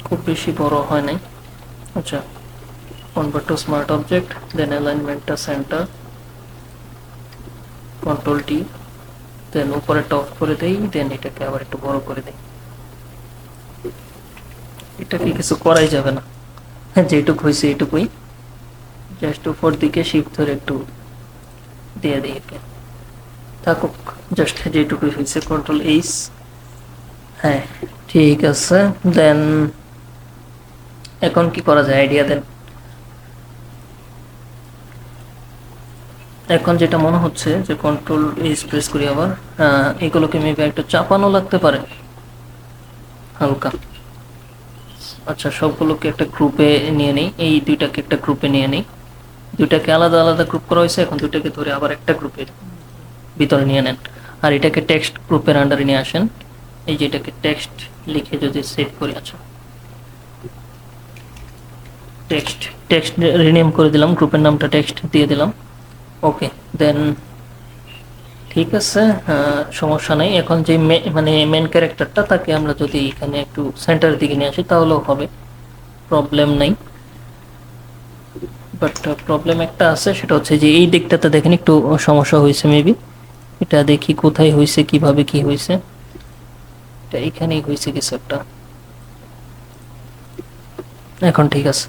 খুব বেশি বড় হয় নাই। আচ্ছা, convert to smart object, then অ্যালাইনমেন্টটা সেন্টার, কন্ট্রোল টি, দেন উপরে টপ করে দেই, দেন এটাকে আবার একটু বড় করে দেই। এটাকে কিছু করাই যাবে না, হ্যাঁ যেটুক হয়েছে এইটুকুই, জাস্ট উপর দিকে শিফট ধরে একটু দিয়ে দিই, থাকুক, জাস্ট যেটুকুই হয়েছে, কন্ট্রোল এইচ। হ্যাঁ ঠিক আছে, দেন এখন কি করা যায়, আইডিয়া দেন। এখন যেটা মনে হচ্ছে যে কন্ট্রোল এইচ প্রেস করি আবার, এগুলোকে মেবি একটু চাপানো লাগতে পারে হালকা। আচ্ছা, সবগুলোকে একটা গ্রুপে নিয়ে নিই, এই দুইটাকে একটা গ্রুপে নিয়ে নিই, দুইটাকে আলাদা আলাদা গ্রুপ করা হয়েছে, এখন দুইটাকে ধরে আবার একটা গ্রুপের ভিতরে নিয়ে নেন। আর এটাকে টেক্সট গ্রুপের আন্ডারে নিয়ে আসেন। এই যে এটাকে টেক্সট লিখে যদি সেভ করি, আচ্ছা টেক্সট টেক্সট রিনেম করে দিলাম, গ্রুপের নামটা টেক্সট দিয়ে দিলাম। ওকে, দেন ঠিক আছে, সমস্যা নেই। এখন যে মানে মেন ক্যারেক্টারটা, তাকে আমরা যদি এখানে একটু সেন্টারের দিকে নিয়ে আসি তাহলেও হবে, প্রবলেম নেই। বাট প্রবলেম একটা আছে, সেটা হচ্ছে যে এই দিকটাতে দেখেন একটু সমস্যা হয়েছে মেবি। এটা দেখি কোথায় হয়েছে, কিভাবে কি হয়েছে। এটা এখানেই হয়েছে কিছু একটা। এখন ঠিক আছে।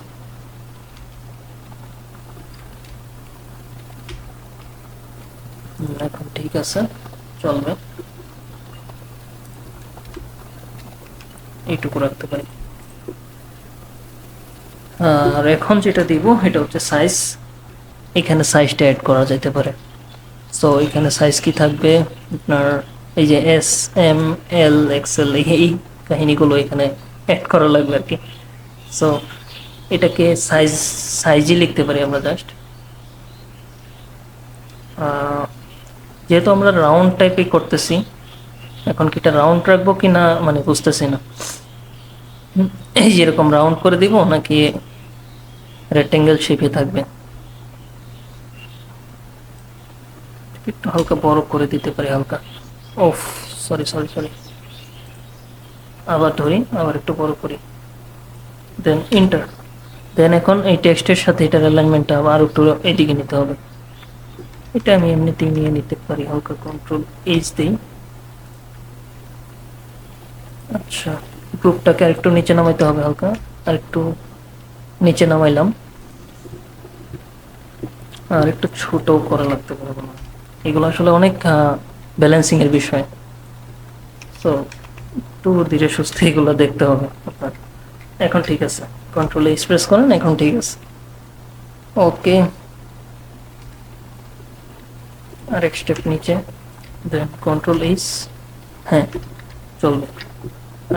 এখন ঠিক আছে, চলবে, এইটুকু রাখতে পারি। আর এখন যেটা দিব এটা হচ্ছে সাইজ। এখানে সাইজটা অ্যাড করা যেতে পারে। সো এখানে সাইজ কি থাকবে আপনার, এই যে এস এম এল এক্সেল, এই কাহিনীগুলো এখানে অ্যাড করা লাগবে আর কি। সো এটাকে সাইজই লিখতে পারি আমরা জাস্ট। যেহেতু আমরা রাউন্ড টাইপই করতেছি, এখন কি এটা রাউন্ড রাখবো কি না মানে বুঝতেছি না। এই যেরকম রাউন্ড করে দিব নাকি রেক্টেঙ্গেল শেপে থাকবে। একটু হালকা বড় করে দিতে পারি, হালকা। ওফ, সরি সরি সরি, আবার ধরি, আবার একটু বড় করি, দেন ইন্টার। দেন এখন এই টেক্সটের সাথে এটার অ্যালাইনমেন্টটা আবার একটু এদিকে নিতে হবে। এটা আমি এমনিতেই নিয়ে নিতে পারি, হালকা কন্ট্রোল এইচ দিই। আচ্ছা, গ্রুপটাকে আরেকটু নিচে নামাইতে হবে, হালকা আরেকটু নিচে নামাইলাম। আর একটু ছোট করা লাগতে পারে না, এগুলো আসলে অনেক ব্যালেন্সিং এর বিষয়। তো একটু ধীরে সুস্থে এগুলো দেখতে হবে আপনার। এখন ঠিক আছে, কন্ট্রোল এক্সপ্রেস করেন, এখন ঠিক আছে। ওকে, আর এক স্টেপ নিচে, দেন কন্ট্রোল এইচ। হ্যাঁ, চলবে।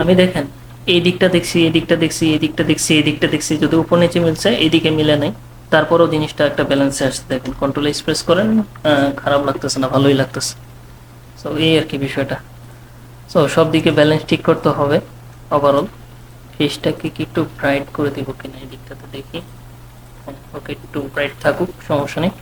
আমি দেখেন এই দিকটা দেখছি, এই দিকটা দেখছি, এই দিকটা দেখছি, এই দিকটা দেখছি, যদি উপর নিচে মিলছে, এইদিকে মিলে নাই, তারপরেও জিনিসটা একটা ব্যালেন্সে আসছে। দেখেন কন্ট্রোল এক্সপ্রেস করেন, খারাপ লাগতেছে না, ভালোই লাগতেছে। সো এই আর কি বিষয়টা। সো সব দিকে ব্যালেন্স ঠিক করতে হবে ওভারঅল। ফেসটাকে কি একটু ব্রাইট করে দিব কিনা এই দিকটাতে দেখি। ওকে, একটু ব্রাইট থাকুক, সমস্যা নেই।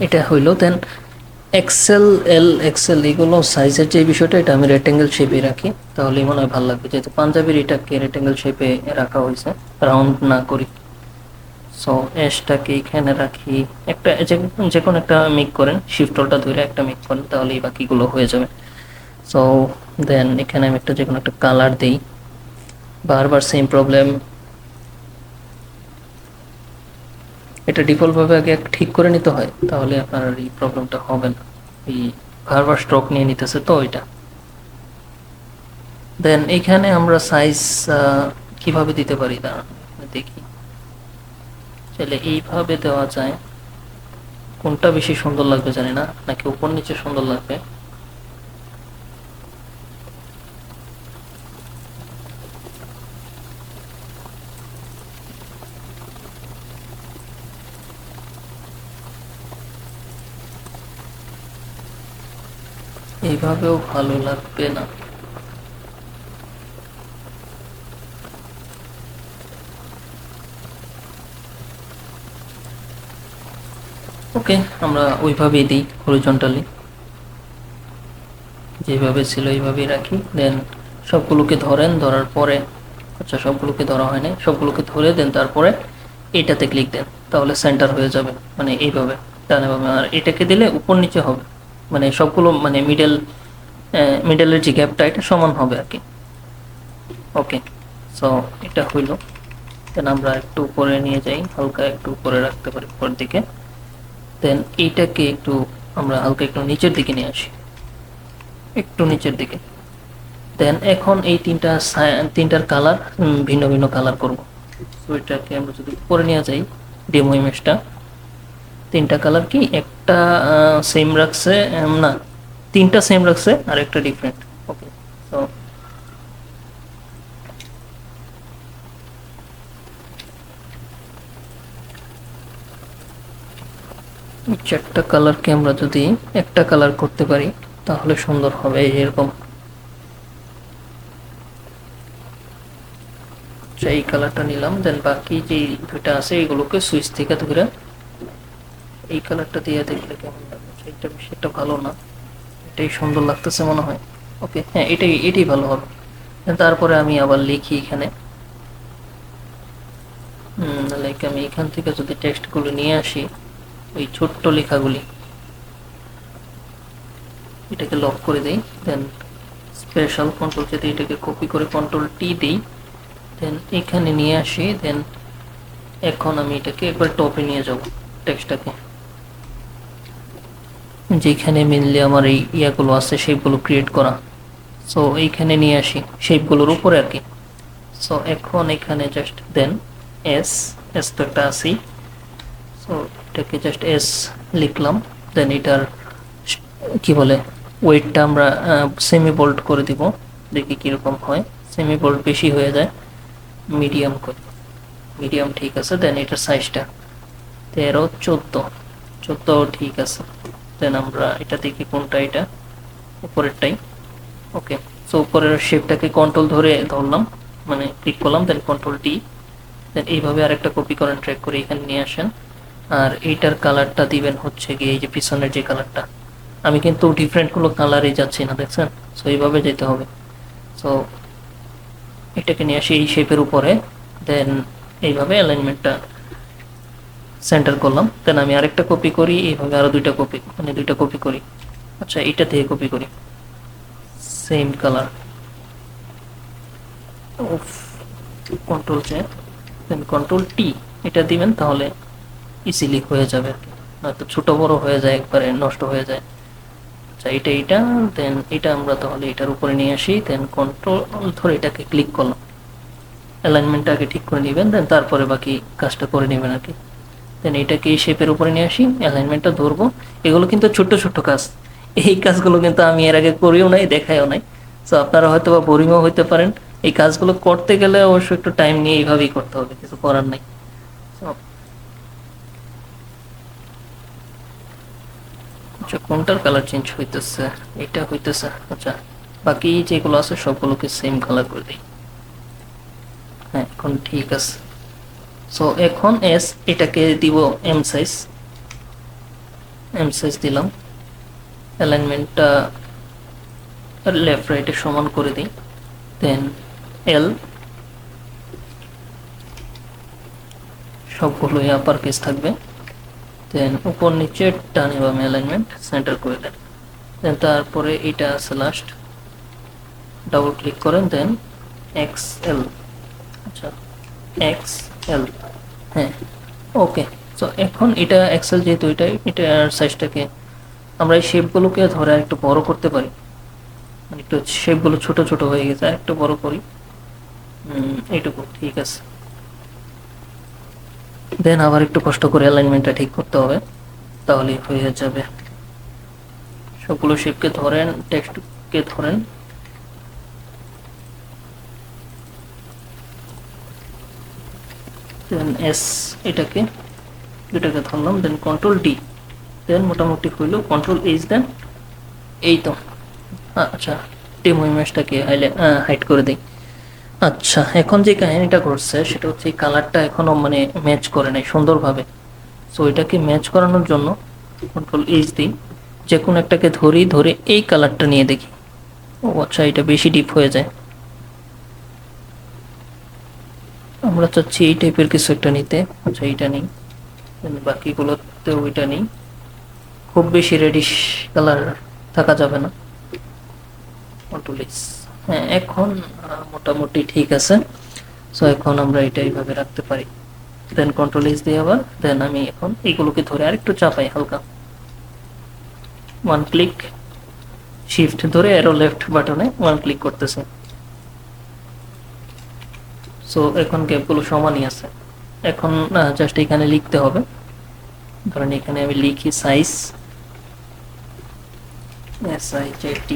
এটা হইলো। দেন এক্সেল এল এক্সেল এগুলো সাইজের যে বিষয়টা, এটা আমি রেক্টেঙ্গেল শেপে রাখি, তাহলেই মনে হয় ভালো লাগবে, যেহেতু পাঞ্জাবির এটাকে রেক্টেঙ্গেল শেপে রাখা হয়েছে, রাউন্ড না করি। সো এসটাকে এখানে রাখি, একটা যে কোনো একটা মেক করেন, শিফট অল্টা ধরে একটা মেক করেন, তাহলেই বাকিগুলো হয়ে যাবে। সো দেন এখানে আমি একটা যে কোনো একটা কালার দিই। বারবার সেম প্রবলেম। এটা ডিফল্টভাবে আগে ঠিক করে নিতে হয়, তাহলে আপনার আর এই প্রবলেমটা হবে না। এই বারবার স্ট্রোক নিয়ে নিতেছে তো ওইটা। দেন এখানে আমরা সাইজ কিভাবে দিতে পারি দাঁড়ান দেখি। চাইলে এইভাবে দেওয়া যায়, কোনটা বেশি সুন্দর লাগবে জানি না, নাকি উপর নিচে সুন্দর লাগবে। এইভাবেও ভালো লাগবে না। ওকে, আমরা ওইভাবেই দিই, হরিজন্টালি যেভাবে ছিল এইভাবেই রাখি। দেন সবগুলোকে ধরেন, ধরার পরে, আচ্ছা সবগুলোকে ধরা হয় নাই, সবগুলোকে ধরে দেন তারপরে এটাতে ক্লিক দেন, তাহলে সেন্টার হয়ে যাবে, মানে এইভাবে ডানে বামে। আর এটাকে দিলে উপর নিচে হবে, মানে সবগুলো মানে মিডলের যে গ্যাপটা এটা সমান হবে আর কি। ওকে, সো এটা হইলো। দেন আমরা একটু উপরে নিয়ে যাই, হালকা একটু উপরে রাখতে পারি উপর দিকে। দেন এইটাকে একটু আমরা হালকা একটু নিচের দিকে নিয়ে আসি, একটু নিচের দিকে। দেন এখন এই তিনটার কালার ভিন্ন ভিন্ন কালার করব। সো এটাকে আমরা যদি উপরে নিয়ে যাই, ডেমো ইমেজটা, তিনটা কালার কি একটা সেম রাখছে, না তিনটা সেম রাখছে আর একটা ডিফারেন্ট। ওকে, তো এই চারটা কালারকে আমরা যদি একটা কালার করতে পারি তাহলে সুন্দর হবে। এরকম এই কালারটা নিলাম, দেন বাকি যে দুইটা আছে এগুলোকে সুইচ থেকে ধরে এই কালারটা দিয়ে দেখলে কেমন লাগে। এটা বেশি একটা ভালো না, এটাই সুন্দর লাগতেছে মনে হয়। ওকে, হ্যাঁ এটাই ভালো হবে। তারপরে আমি আবার লিখি এখানে, লাইক আমি এখান থেকে যদি টেক্সটগুলো নিয়ে আসি, ওই ছোট্ট লেখাগুলি, এটাকে লক করে দিই, দেন স্পেশাল কন্ট্রোল যদি এটাকে কপি করে কন্ট্রোল টি দিই, দেন এখানে নিয়ে আসি, দেন এখন আমি এটাকে একবার টপে নিয়ে যাব টেক্সটটাকে, যেখানে মেনলি আমার এই ইয়াগুলো আছে শেপগুলো ক্রিয়েট করা। সো এইখানে নিয়ে আসি শেপগুলোর উপরে আর কি। সো এখন এখানে জাস্ট দেন এস, এস তো একটা আছেই, সো এটাকে জাস্ট এস লিখলাম, দেন এটার কি বলে ওয়েটটা আমরা সেমি বোল্ড করে দিব, দেখি কীরকম হয়। সেমি বোল্ড বেশি হয়ে যায়, মিডিয়াম করি, মিডিয়াম ঠিক আছে। দেন এটার সাইজটা 13, 14, 14 ঠিক আছে। দেন আমরা এটা দেখি কোনটা, এটা উপরেরটাই। ওকে, সো উপরের শেপটাকে কন্ট্রোল ধরে ধরলাম, মানে ক্লিক করলাম, দেন কন্ট্রোল টি, দেন এইভাবে আরেকটা কপি করেন, ট্র্যাক করে এখানে নিয়ে আসেন। আর এইটার কালারটা দিবেন হচ্ছে গিয়ে এই যে পিছনের যে কালারটা, আমি কিন্তু ডিফারেন্ট কোনো কালারে যাচ্ছি না, দেখছেন? সো এইভাবে যেতে হবে। সো এটাকে নিয়ে আসি এই শেপের উপরে, দেন এইভাবে অ্যালাইনমেন্টটা সেন্টার করলাম। দেন আমি আরেকটা কপি করি, এইভাবে আরো দুইটা কপি, মানে দুইটা কপি করি। আচ্ছা, এইটা থেকে কপি করি, সেম কালার, কন্ট্রোল জে, দেন কন্ট্রোল টি, এটা দিবেন তাহলে ইজিলি হয়ে যাবে আর কি, নয়তো ছোট বড় হয়ে যায়, একবারে নষ্ট হয়ে যায়। আচ্ছা, এইটা দেন এটা আমরা তাহলে এটার উপরে নিয়ে আসি, দেন কন্ট্রোল ধরে এটাকে ক্লিক করলাম, অ্যালাইনমেন্টটা আগে ঠিক করে নেবেন, দেন তারপরে বাকি কাজটা করে নেবেন আর কি। দেন এটাকে এই শেপের উপরে নিয়ে আসি, অ্যালাইনমেন্টটা ধরবো। এগুলো কিন্তু ছোট্ট ছোট্ট কাজ, এই কাজগুলো কিন্তু আমি এর আগে করিও নাই, দেখাইও নাই। সো আপনারা হয়তো বা বোরিংও হইতে পারেন, এই কাজগুলো করতে গেলে অবশ্যই একটু টাইম নিয়ে এইভাবেই করতে হবে, কিছু করার নাই। আচ্ছা, কোনটার কালার চেঞ্জ হইতেছে? এটা হইতেছে। আচ্ছা, বাকি যেগুলো আছে সবগুলোকে সেম কালার করে দিই। হ্যাঁ, এখন ঠিক আছে। সো এখন এস, এটাকে দিব এম সাইজ, এম সাইজ দিলাম, অ্যালাইনমেন্টটা লেফট রাইটে সমান করে দিই, দেন এল, সবগুলোই আপার কেস থাকবে, দেন উপর নিচে ডানে বামে অ্যালাইনমেন্ট সেন্টার করে দেন। দেন তারপরে এটা আছে লাস্ট, ডাবল ক্লিক করেন, দেন এক্স এল, আচ্ছা এক্স এল, হ্যাঁ ওকে। সো এখন এটা এক্সেল যেহেতু এটার সাইজটাকে আমরা এই শেপগুলোকে ধরে একটু বড় করতে পারি, মানে একটু শেপগুলো ছোট ছোট হয়ে গেছে, আর একটু বড় করি, এইটুকু ঠিক আছে। দেন আবার একটু কষ্ট করে অ্যালাইনমেন্টটা ঠিক করতে হবে, তাহলেই হয়ে যাবে। সবগুলো শেপকে ধরেন, টেক্সটকে ধরেন, দেন এস, এটাকে দুটাকে ধরলাম, দেন কন্ট্রোল ডি, দেন মোটামুটি হইলো, কন্ট্রোল এইচ দেন, এই তো। আচ্ছা, ডেমো ইমেজটাকে হাইড করে দিই। আচ্ছা, এখন যে কাহিনীটা ঘটছে সেটা হচ্ছে এই কালারটা এখনো মানে ম্যাচ করে নাই সুন্দরভাবে। সো এটাকে ম্যাচ করানোর জন্য কন্ট্রোল এইচ দিই, যে কোনো একটাকে ধরে এই কালারটা নিয়ে দেখি। ও আচ্ছা, এটা বেশি ডিপ হয়ে যায়, আমরা চাচ্ছি এই টাইপের কিছু একটা নিতে। আচ্ছা, এইটা নেই, বাকিগুলোতে ওইটা নেই, খুব বেশি রেডিশ কালার থাকা যাবে না। কন্ট্রোল এইচ, হ্যাঁ এখন মোটামুটি ঠিক আছে। সো এখন আমরা এটা এইভাবে রাখতে পারি, দেন কন্ট্রোল এইচ দিয়ে আবার, দেন আমি এখন এইগুলোকে ধরে আরেকটু চাপাই হালকা, ওয়ান ক্লিক, শিফট ধরে অ্যারো লেফট বাটনে ওয়ান ক্লিক করতেছে। সো এখন গ্যাপগুলো সমানই আছে। এখন জাস্ট এখানে লিখতে হবে, ধরেন এখানে আমি লিখি সাইজ, SIZT,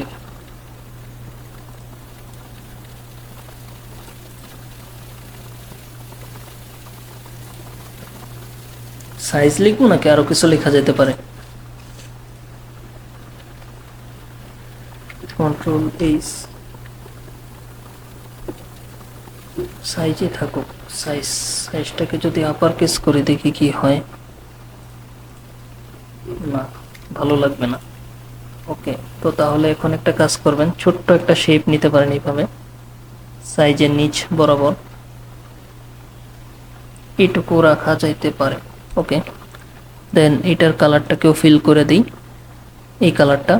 সাইজ লিখবো নাকি আরো কিছু লেখা যেতে পারে? কন্ট্রোল এইচ, সাইজে থাকুক। সাইজটাকে যদি আপার কেস করে দেখি কি হয়। না, ভালো লাগবে না। ওকে, তো তাহলে এখন একটা কাজ করবেন, ছোট্ট একটা শেপ নিতে পারেন এইভাবে, সাইজের নিচ বরাবর এইটুকু রাখা যাইতে পারে। ওকে, দেন এটার কালারটাকেও ফিল করে দিই, এই কালারটা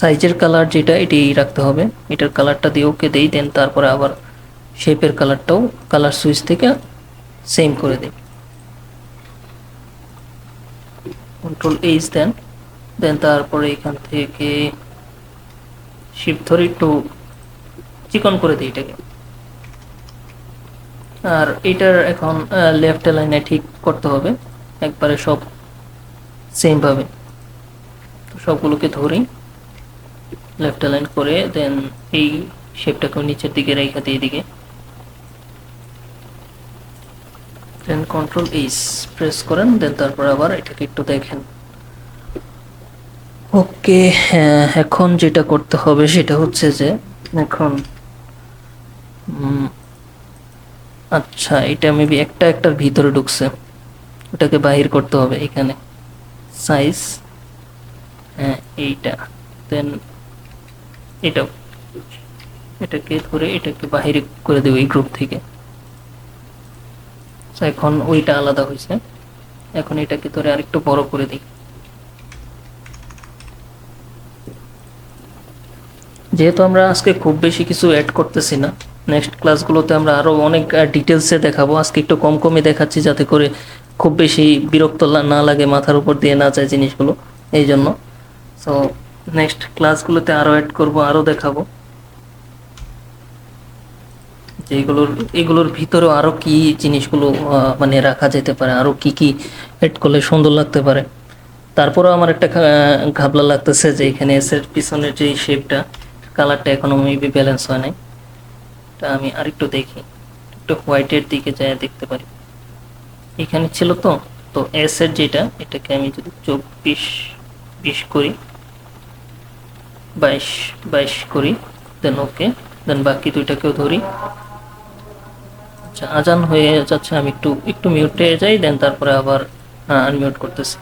সাইজের কালার যেটা এটাই রাখতে হবে, এটার কালারটা দিয়ে ওকে দিই। দেন তারপরে আবার শেপের কালারটাও কালার সুইচ থেকে সেম করে দিই, কন্ট্রোল এইচ দেন। দেন তারপরে এখান থেকে শিফট ধরে একটু চিকন করে দিই এটাকে। আর এটার এখন লেফট লাইনে ঠিক করতে হবে একবারে সব সেম ভাবে। তো সবগুলোকে ধরি, লেফট লাইন করে দেন এই শেপটাকে নিচের দিকে রেখে দিই এদিকে। দেন কন্ট্রোল এইচ প্রেস করেন, দেন তারপর আবার এটাকে একটু দেখেন। ওকে, হ্যাঁ, এখন যেটা করতে হবে সেটা হচ্ছে যে এখন আচ্ছা, এটা মেবি একটা একটার ভিতরে ঢুকছে, ওটাকে বাহির করতে হবে। এখানে সাইজ, হ্যাঁ এইটা, দেন এটাও, এটাকে ধরে এটাকে বাহির করে দেবো এই গ্রুপ থেকে। এখন ওইটা আলাদা হয়েছে, এখন এটাকে ধরে আরেকটু বড় করে দিই। যেহেতু আমরা আজকে খুব বেশি কিছু অ্যাড করতেছি না, নেক্সট ক্লাসগুলোতে আমরা আরো অনেক ডিটেলসে দেখাবো। আজকে একটু কম কমই দেখাচ্ছি যাতে করে খুব বেশি বিরক্ত না লাগে, মাথার উপর দিয়ে না যায় জিনিসগুলো, এই জন্য। সো নেক্সট ক্লাসগুলোতে আরো অ্যাড করব, আরো দেখাবো যে এগুলোর ভিতরেও আরো কি জিনিসগুলো মানে রাখা যেতে পারে, আরো কি কি অ্যাড করলে সুন্দর লাগতে পারে। তারপরেও আমার একটা ঘাবলা লাগতেছে যে এখানে এস এর পিছনের যে শেপটা, কালারটা এখনো মেবি ব্যালেন্স হয় নাই। তা আমি আরেকটু দেখি, একটু হোয়াইটের দিকে যায় দেখতে পারি। এখানে ছিল তো, তো এস এর যেটা, এটাকে আমি যদি 24-20 করি, 22 করি, দেন ওকে, দেন বাকি দুইটাকেও ধরি। আচ্ছা, আজান হয়ে যাচ্ছে, আমি একটু একটু মিউটে যাই, দেন তারপরে আবার আনমিউট করতেছি।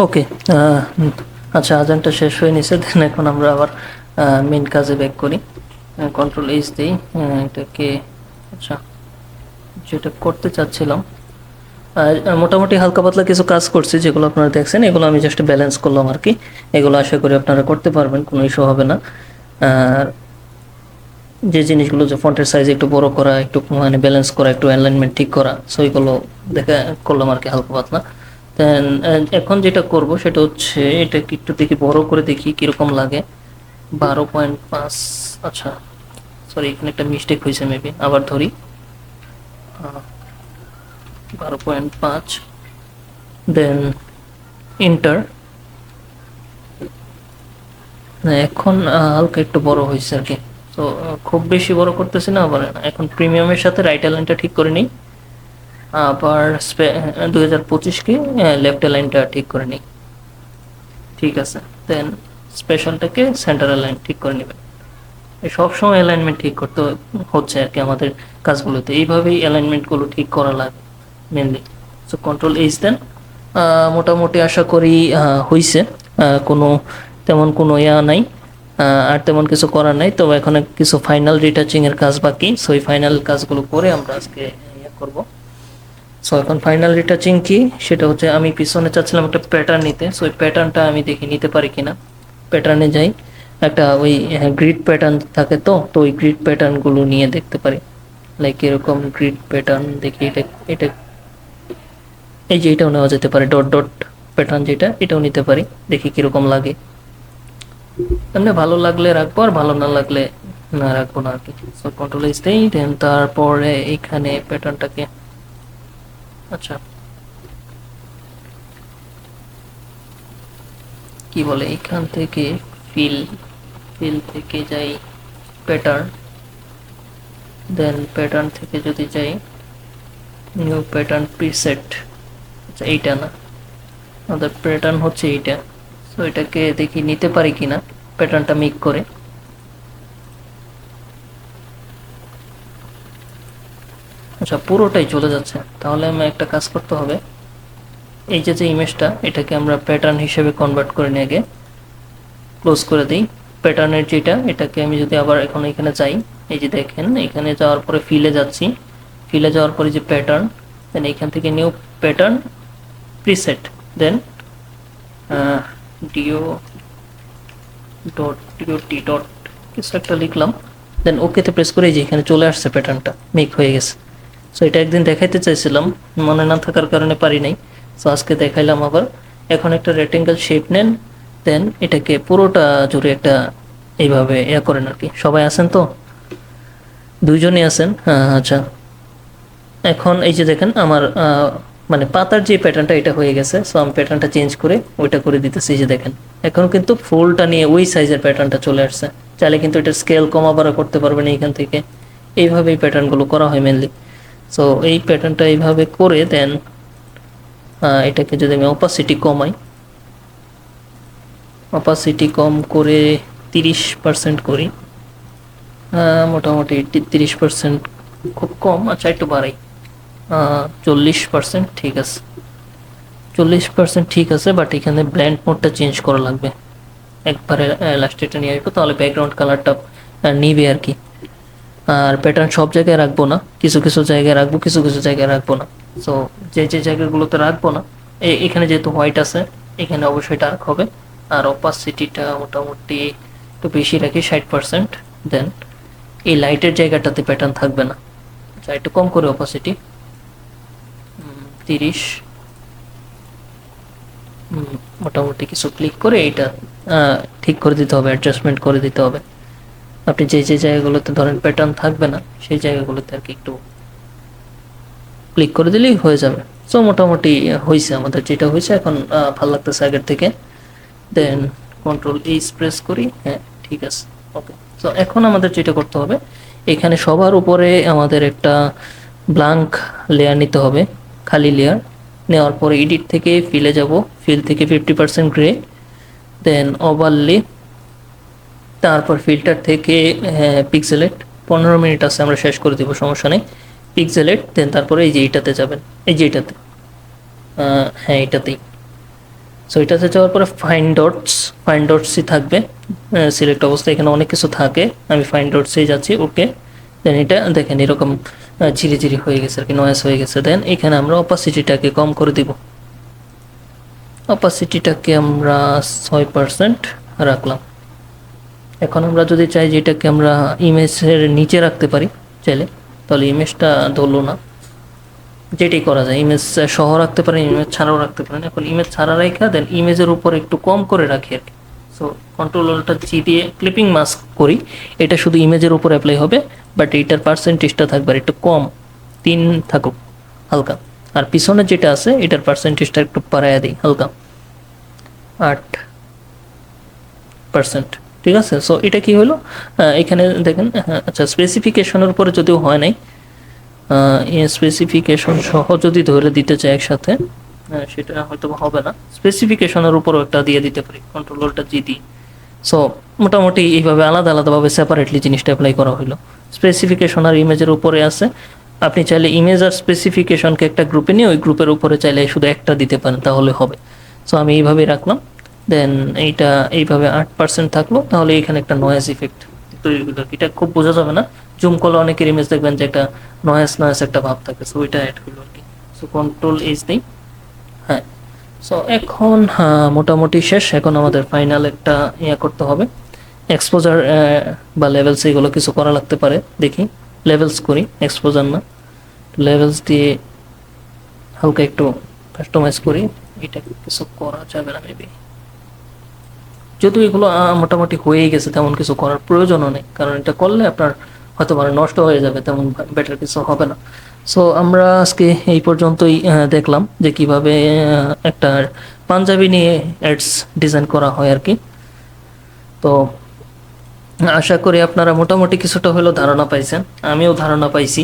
ওকে। আচ্ছা, আজানটা শেষ হয়ে নিছে, দেন এখন আমরা আবার মেন কাজে ব্যাক করি। কন্ট্রোল এইচ দিই। এটাকে, আচ্ছা, যেটা করতে চাচ্ছিলাম, মোটামুটি হালকা পাতলা কিছু কাজ করছি যেগুলো আপনারা দেখছেন, এগুলো আমি জাস্ট ব্যালেন্স করলাম আর কি। এগুলো আশা করি আপনারা করতে পারবেন, কোনো ইস্যু হবে না। আর যে জিনিসগুলো, যে ফন্টের সাইজ একটু বড় করা, একটু মানে ব্যালেন্স করা, একটু অ্যালাইনমেন্ট ঠিক করা, সো এগুলো দেখা করলাম আর কি হালকা পাতলা। দেন এখন যেটা করব সেটা হচ্ছে এটাকে একটু দেখি বড় করে দেখি কীরকম লাগে। 12.5, আচ্ছা সরি, এখানে একটা মিস্টেক হয়েছে, মেবি আবার ধরি। 12.5, দেন ইন্টার। এখন হালকা একটু বড় হয়েছে আর কি। তো খুব বেশি বড় করতেছি না, আবার না। এখন প্রিমিয়ামের সাথে রাইট অ্যালাইনটা ঠিক করে নিই, আবার 2025-কে লেফট অ্যালাইনটা ঠিক করে নিই। ঠিক আছে, দেন স্পেশালটাকে সেন্টার অ্যালাইন ঠিক করে নেবেন। সবসময় অ্যালাইনমেন্ট ঠিক করতে হচ্ছে আর কি আমাদের কাজগুলোতে, এইভাবেই অ্যালাইনমেন্টগুলো ঠিক করা লাগে mainly. So control H then. মোটামুটি আশা করি হইছে। কোনো তেমন কোনো নাই, আর তেমন কিছু করার নাই। তো এখন কিছু ফাইনাল রিটাচিং এর কাজ বাকি, সো এই ফাইনাল কাজগুলো করে আমরা আজকে করব। সো এখন ফাইনাল রিটাচিং কি সেটা হচ্ছে, আমি পিছনে চাচ্ছিলাম একটা প্যাটার্ন নিতে, সো ওই প্যাটার্নটা আমি দেখি নিতে পারি কিনা। প্যাটার্নে যাই, একটা ওই গ্রিড প্যাটার্ন থাকে, তো ওই গ্রিড প্যাটার্নগুলো নিয়ে দেখতে পারি। লাইক এরকম গ্রিড প্যাটার্ন দেখি, এটা এটা এই যে এটাও নেওয়া যেতে পারে, ডট ডট প্যাটার্ন যেটা, এটাও নিতে পারি, দেখি কিরকম লাগে। এমনি ভালো লাগলে রাখবো, আর ভালো না লাগলে না রাখবো না আর কি। সো কন্ট্রোল এস দেই, দেন তারপরে এইখানে প্যাটার্নটাকে, আচ্ছা কি বলে, এখান থেকে ফিল ফিল থেকে যাই প্যাটার্ন, দেন প্যাটার্ন থেকে যদি যাই নিউ প্যাটার্ন প্রিসেট, আচ্ছা এইটা না, আমাদের প্যাটার্ন হচ্ছে এইটা। সো এটাকে দেখি নিতে পারি কিনা প্যাটার্নটা মেক করে। আচ্ছা পুরোটাই চলে যাচ্ছে, তাহলে আমি একটা কাজ করতে হবে, এই যে ইমেজটা, এটাকে আমরা প্যাটার্ন হিসেবে কনভার্ট করে নিয়ে আগে ক্লোজ করে দিই। প্যাটার্নের যেটা, এটাকে আমি যদি আবার এখন এখানে যাই, এই যে দেখেন এখানে যাওয়ার পরে ফিলে যাচ্ছি, ফিলে যাওয়ার পরে যে প্যাটার্ন, দেন এখান থেকে নিউ প্যাটার্ন প্রিসেট, দেন ডিও ডট ডিওটি ডট কিছু একটা লিখলাম, দেন ওকেতে প্রেস করে যে এখানে চলে আসছে, প্যাটার্নটা মেক হয়ে গেছে। সো এটা একদিন দেখাইতে চাইছিলাম, মনে না থাকার কারণে পারি নাই, সো আজকে দেখাইলাম আবার। এখন একটা রেক্টেঙ্গেল শেপ নেন, দেন এটাকে পুরোটা জুড়ে একটা এইভাবে করেন আর কি। সবাই আছেন তো? দুইজনই আছেন, হ্যাঁ আচ্ছা। এখন এই যে দেখেন আমার মানে পাতার যে প্যাটার্নটা, এটা হয়ে গেছে। সো আমি প্যাটার্নটা চেঞ্জ করে ওইটা করে দিতেছি, এই যে দেখেন এখন কিন্তু ফুলটা নিয়ে ওই সাইজের প্যাটার্নটা চলে আসছে। চাইলে কিন্তু এটা স্কেল কমা বাড়া করতে পারবেন এইখান থেকে, এইভাবেই প্যাটার্নগুলো করা হয় মেনলি। সো এই প্যাটার্নটা এইভাবে করে দেন, এটাকে যদি আমি অপাসিটি কমাই, অপাসিটি কম করে 30% করি, মোটামুটি 30% খুব কম, আচ্ছা একটু বাড়াই, 40%, ঠিক আছে 40% ঠিক আছে। বাট এখানে ব্ল্যান্ড মোডটা চেঞ্জ করা লাগবে, একবারে লাস্টে এটা নিয়ে আসবো, তাহলে ব্যাকগ্রাউন্ড কালারটা নিবে আর কি। আর প্যাটার্ন সব জায়গায় রাখবো না, কিছু কিছু জায়গায় রাখবো, কিছু কিছু জায়গায় রাখবো না। সো যে যে জায়গাগুলোতে রাখবো না, এখানে যেহেতু হোয়াইট আছে, এখানে অবশ্যই ডার্ক হবে। আর অপাসিটিটা মোটামুটি একটু বেশি রাখি, 60%। দেন এই লাইটের জায়গাটাতে প্যাটার্ন থাকবে না, আচ্ছা একটু কম করে অপাসিটি, 30। মোটামুটি কিছু ক্লিক করে এটা ঠিক করে দিতে হবে, অ্যাডজাস্টমেন্ট করে দিতে হবে। আপনি যে যে জায়গাগুলোতে ধরেন প্যাটার্ন থাকবে না, সেই জায়গাগুলোতে আর কি একটু ক্লিক করে দিলেই হয়ে যাবে। সো মোটামুটি হয়েছে আমাদের, যেটা হয়েছে এখন ভালো লাগতেছে আগের থেকে। দেন কন্ট্রোল এইচ প্রেস করি, হ্যাঁ ঠিক আছে, ওকে। সো এখন আমাদের যেটা করতে হবে, এখানে সবার উপরে আমাদের একটা ব্ল্যাঙ্ক লেয়ার নিতে হবে, খালি লেয়ার। নেওয়ার পরে এডিট থেকে ফিলে যাব, ফিল থেকে 50% গ্রে, দেন ওভারলে, তারপর ফিল্টার থেকে পিক্সেলেট। 15 মিনিট আছে, আমরা শেষ করে দেবো, সমস্যা নেই। পিক্সেলেট, দেন তারপরে এই যে এইটাতে যাবেন, এই যে এইটাতে, হ্যাঁ এটাতেই। সো এটাতে যাওয়ার পরে ফাইন ডটসই থাকবে সিলেক্ট অবস্থায়, এখানে অনেক কিছু থাকে, আমি ফাইন ডটসেই যাচ্ছি, ওকে। দেন এটা দেখেন এরকম ঝিরি হয়ে গেছে আর কি, নয়েস হয়ে গেছে। দেন এখানে আমরা অপাসিটিটাকে কম করে দিব, অপাসিটিটাকে আমরা 6% রাখলাম। এখন আমরা যদি চাই যে এটাকে আমরা ইমেজের নিচে রাখতে পারি চাইলে, তাহলে ইমেজটা ধরলো না, যেটাই করা যায়, ইমেজ সহ রাখতে পারেন, ইমেজ ছাড়াও রাখতে পারেন। এখন ইমেজ ছাড়া রাখা দেন ইমেজের উপর একটু কম করে রাখি আর কি। সো কন্ট্রোল অল্টার জি দিয়ে ক্লিপিং মাস্ক করি, এটা শুধু ইমেজের উপর অ্যাপ্লাই হবে, বাট এইটার পার্সেন্টেজটা থাকবে আর একটু কম, 3 থাকুক হালকা। আর পিছনে যেটা আছে এটার পার্সেন্টেজটা একটু বাড়াইয়া দিই হালকা, 8%। ঠিক আছে, সো এটা কি হলো, এখানে দেখেন, আচ্ছা স্পেসিফিকেশনের উপরে যদিও হয় নাই, স্পেসিফিকেশন সহ যদি ধরে দিতে চাই একসাথে, সেটা হয়তো হবে না, স্পেসিফিকেশনের উপরও একটা দিয়ে দিতে পারি কন্ট্রোলটা জি দিই। সো মোটামুটি এইভাবে আলাদাভাবে সেপারেটলি জিনিসটা অ্যাপ্লাই করা হলো। স্পেসিফিকেশন আর ইমেজের উপরে আছে, আপনি চাইলে ইমেজ আর স্পেসিফিকেশনকে একটা গ্রুপে নিয়ে ওই গ্রুপের উপরে চাইলে শুধু একটা দিতে পারেন, তাহলে হবে। সো আমি এইভাবেই রাখলাম। দেন এইটা এইভাবে 8% থাকলো, তাহলে এখানে একটা নয়েজ ইফেক্ট তৈরি হলো। এটা খুব বোঝা যাবে না, জুম করলে অনেকের ইমেজ দেখবেন যে একটা নয়েজ একটা ভাব থাকে, সো ওইটা অ্যাড হলো আর কি। সো কন্ট্রোল এইচ নেই, হ্যাঁ। সো এখন মোটামুটি শেষ, এখন আমাদের ফাইনাল একটা করতে হবে, এক্সপোজার বা লেভেলস এগুলো কিছু করা লাগতে পারে, দেখি লেভেলস করি, এক্সপোজার না, লেভেলস দিয়ে হালকা একটু কাস্টমাইজ করি, এটা কিছু করা যাবে না মেবি, যদিও এগুলো মোটামুটি হয়েই গেছে, তেমন কিছু করার প্রয়োজনও নেই, কারণ এটা করলে আপনার হয়তো মানে নষ্ট হয়ে যাবে, তেমন বেটার কিছু হবে না। সো আমরা আজকে এই পর্যন্তই দেখলাম যে কিভাবে একটা পাঞ্জাবি নিয়ে অ্যাডস ডিজাইন করা হয় আর কি। তো আশা করি আপনারা মোটামুটি কিছুটা হলেও ধারণা পাইছেন, আমিও ধারণা পাইছি,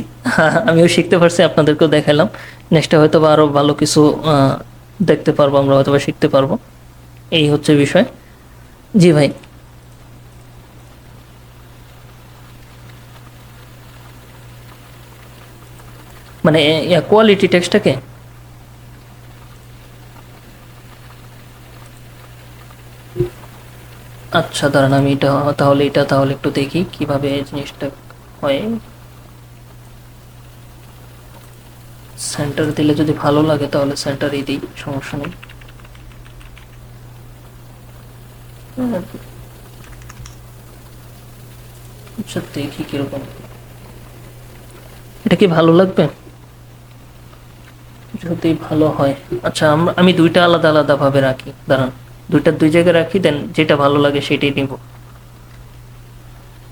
আমিও শিখতে পারছি, আপনাদেরকেও দেখালাম। নেক্সটে হয়তো বা আরও ভালো কিছু দেখতে পারবো, আমরা হয়তো বা শিখতে পারবো, এই হচ্ছে বিষয়। জি ভাই। মানে কোয়ালিটি টেক্সটটাকে, আচ্ছা দাঁড়ান আমি এটা তাহলে একটু দেখি কিভাবে এই জিনিসটা হয়। সেন্টার দিলে যদি ভালো লাগে তাহলে সেন্টারই দিই, সমস্যা নেই। আচ্ছা দেখি কিরকম, এটা কি ভালো লাগবে? যদি ভালো হয়, আচ্ছা আমি দুইটা আলাদা আলাদা ভাবে রাখি, দাঁড়ান দুইটা দুই জায়গায় রাখি, দেন যেটা ভালো লাগে সেটাই নিব।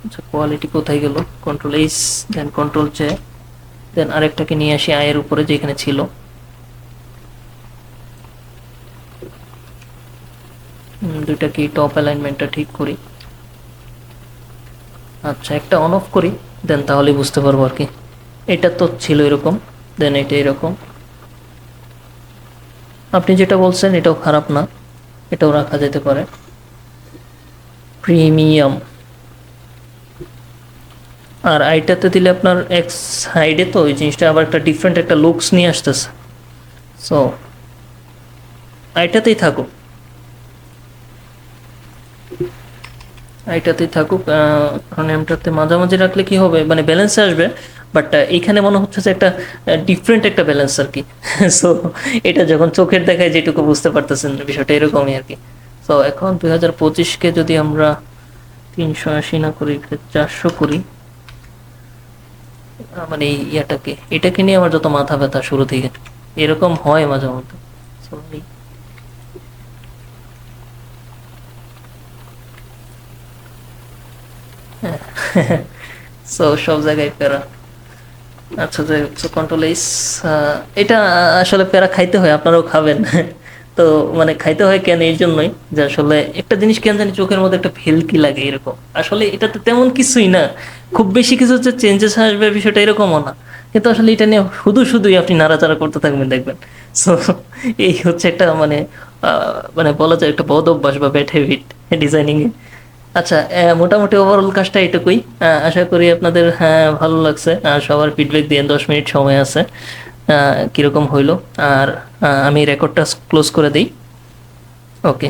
আচ্ছা কোয়ালিটি কোথায় গেল, কন্ট্রোল এইচ, দেন কন্ট্রোল জে, দেন আরেকটাকে নিয়ে আসি আয়ের উপরে যেখানে ছিল, দুইটা কি টপ অ্যালাইনমেন্টটা ঠিক করি। আচ্ছা একটা অন অফ করি, দেন তাহলে বুঝতে পারবো আর কি। এটা তো ছিল এরকম, দেন এটা এরকম, আপনি যেটা বলছেন এটাও খারাপ না, এটাও রাখা যেতে পারে প্রিমিয়াম। আর আইটাতে দিলে আপনার এক সাইডে তো ওই জিনিসটা আবার একটা ডিফারেন্ট একটা লুকস নিয়ে আসতেছে, সো আইটাতেই থাকুক, আইটাতেই থাকুক। কারণ এমটাতে মাঝামাঝি রাখলে কি হবে, মানে ব্যালেন্সে আসবে, বাট এইখানে মনে হচ্ছে যে একটা ডিফারেন্ট একটা ব্যালেন্স আর কি। সো এটা যখন চোখের দেখায় যেটুকু বুঝতে পারতেছেন বিষয়টা এরকমই আর কি। সো এখন 2025-কে যদি আমরা 380 না করি, 400 করি, মানে এই এটাকে নিয়ে আমার যত মাথা ব্যথা শুরু থেকে, এরকম হয় মাঝে মধ্যে। সো সব জায়গায় প্যারা। আচ্ছা যাই হোক, কন্ট্রোল এইচ, এটা আসলে প্যারা খাইতে হয়, আপনারাও খাবেন। তো মানে খাইতে হয় কেন, এই জন্যই যে আসলে একটা জিনিস কেন জানি চোখের মধ্যে একটা ভেলকি লাগে এরকম, আসলে এটাতে তেমন কিছুই না, খুব বেশি কিছু হচ্ছে চেঞ্জেস আসবে বিষয়টা এরকমও না, কিন্তু আসলে এটা নিয়ে শুধুই আপনি নাড়াচাড়া করতে থাকবেন দেখবেন। সো এই হচ্ছে একটা মানে মানে বলা যায় একটা বদ অভ্যাস বা ব্যাড হ্যাবিট ডিজাইনিং এ। আচ্ছা মোটামুটি ওভারঅল কাজটা এটুকুই, আশা করি আপনাদের হ্যাঁ ভালো লাগছে, আর সবার ফিডব্যাক দিয়ে 10 মিনিট সময় আছে, কিরকম হইলো। আর আমি রেকর্ডটা ক্লোজ করে দিই। ওকে।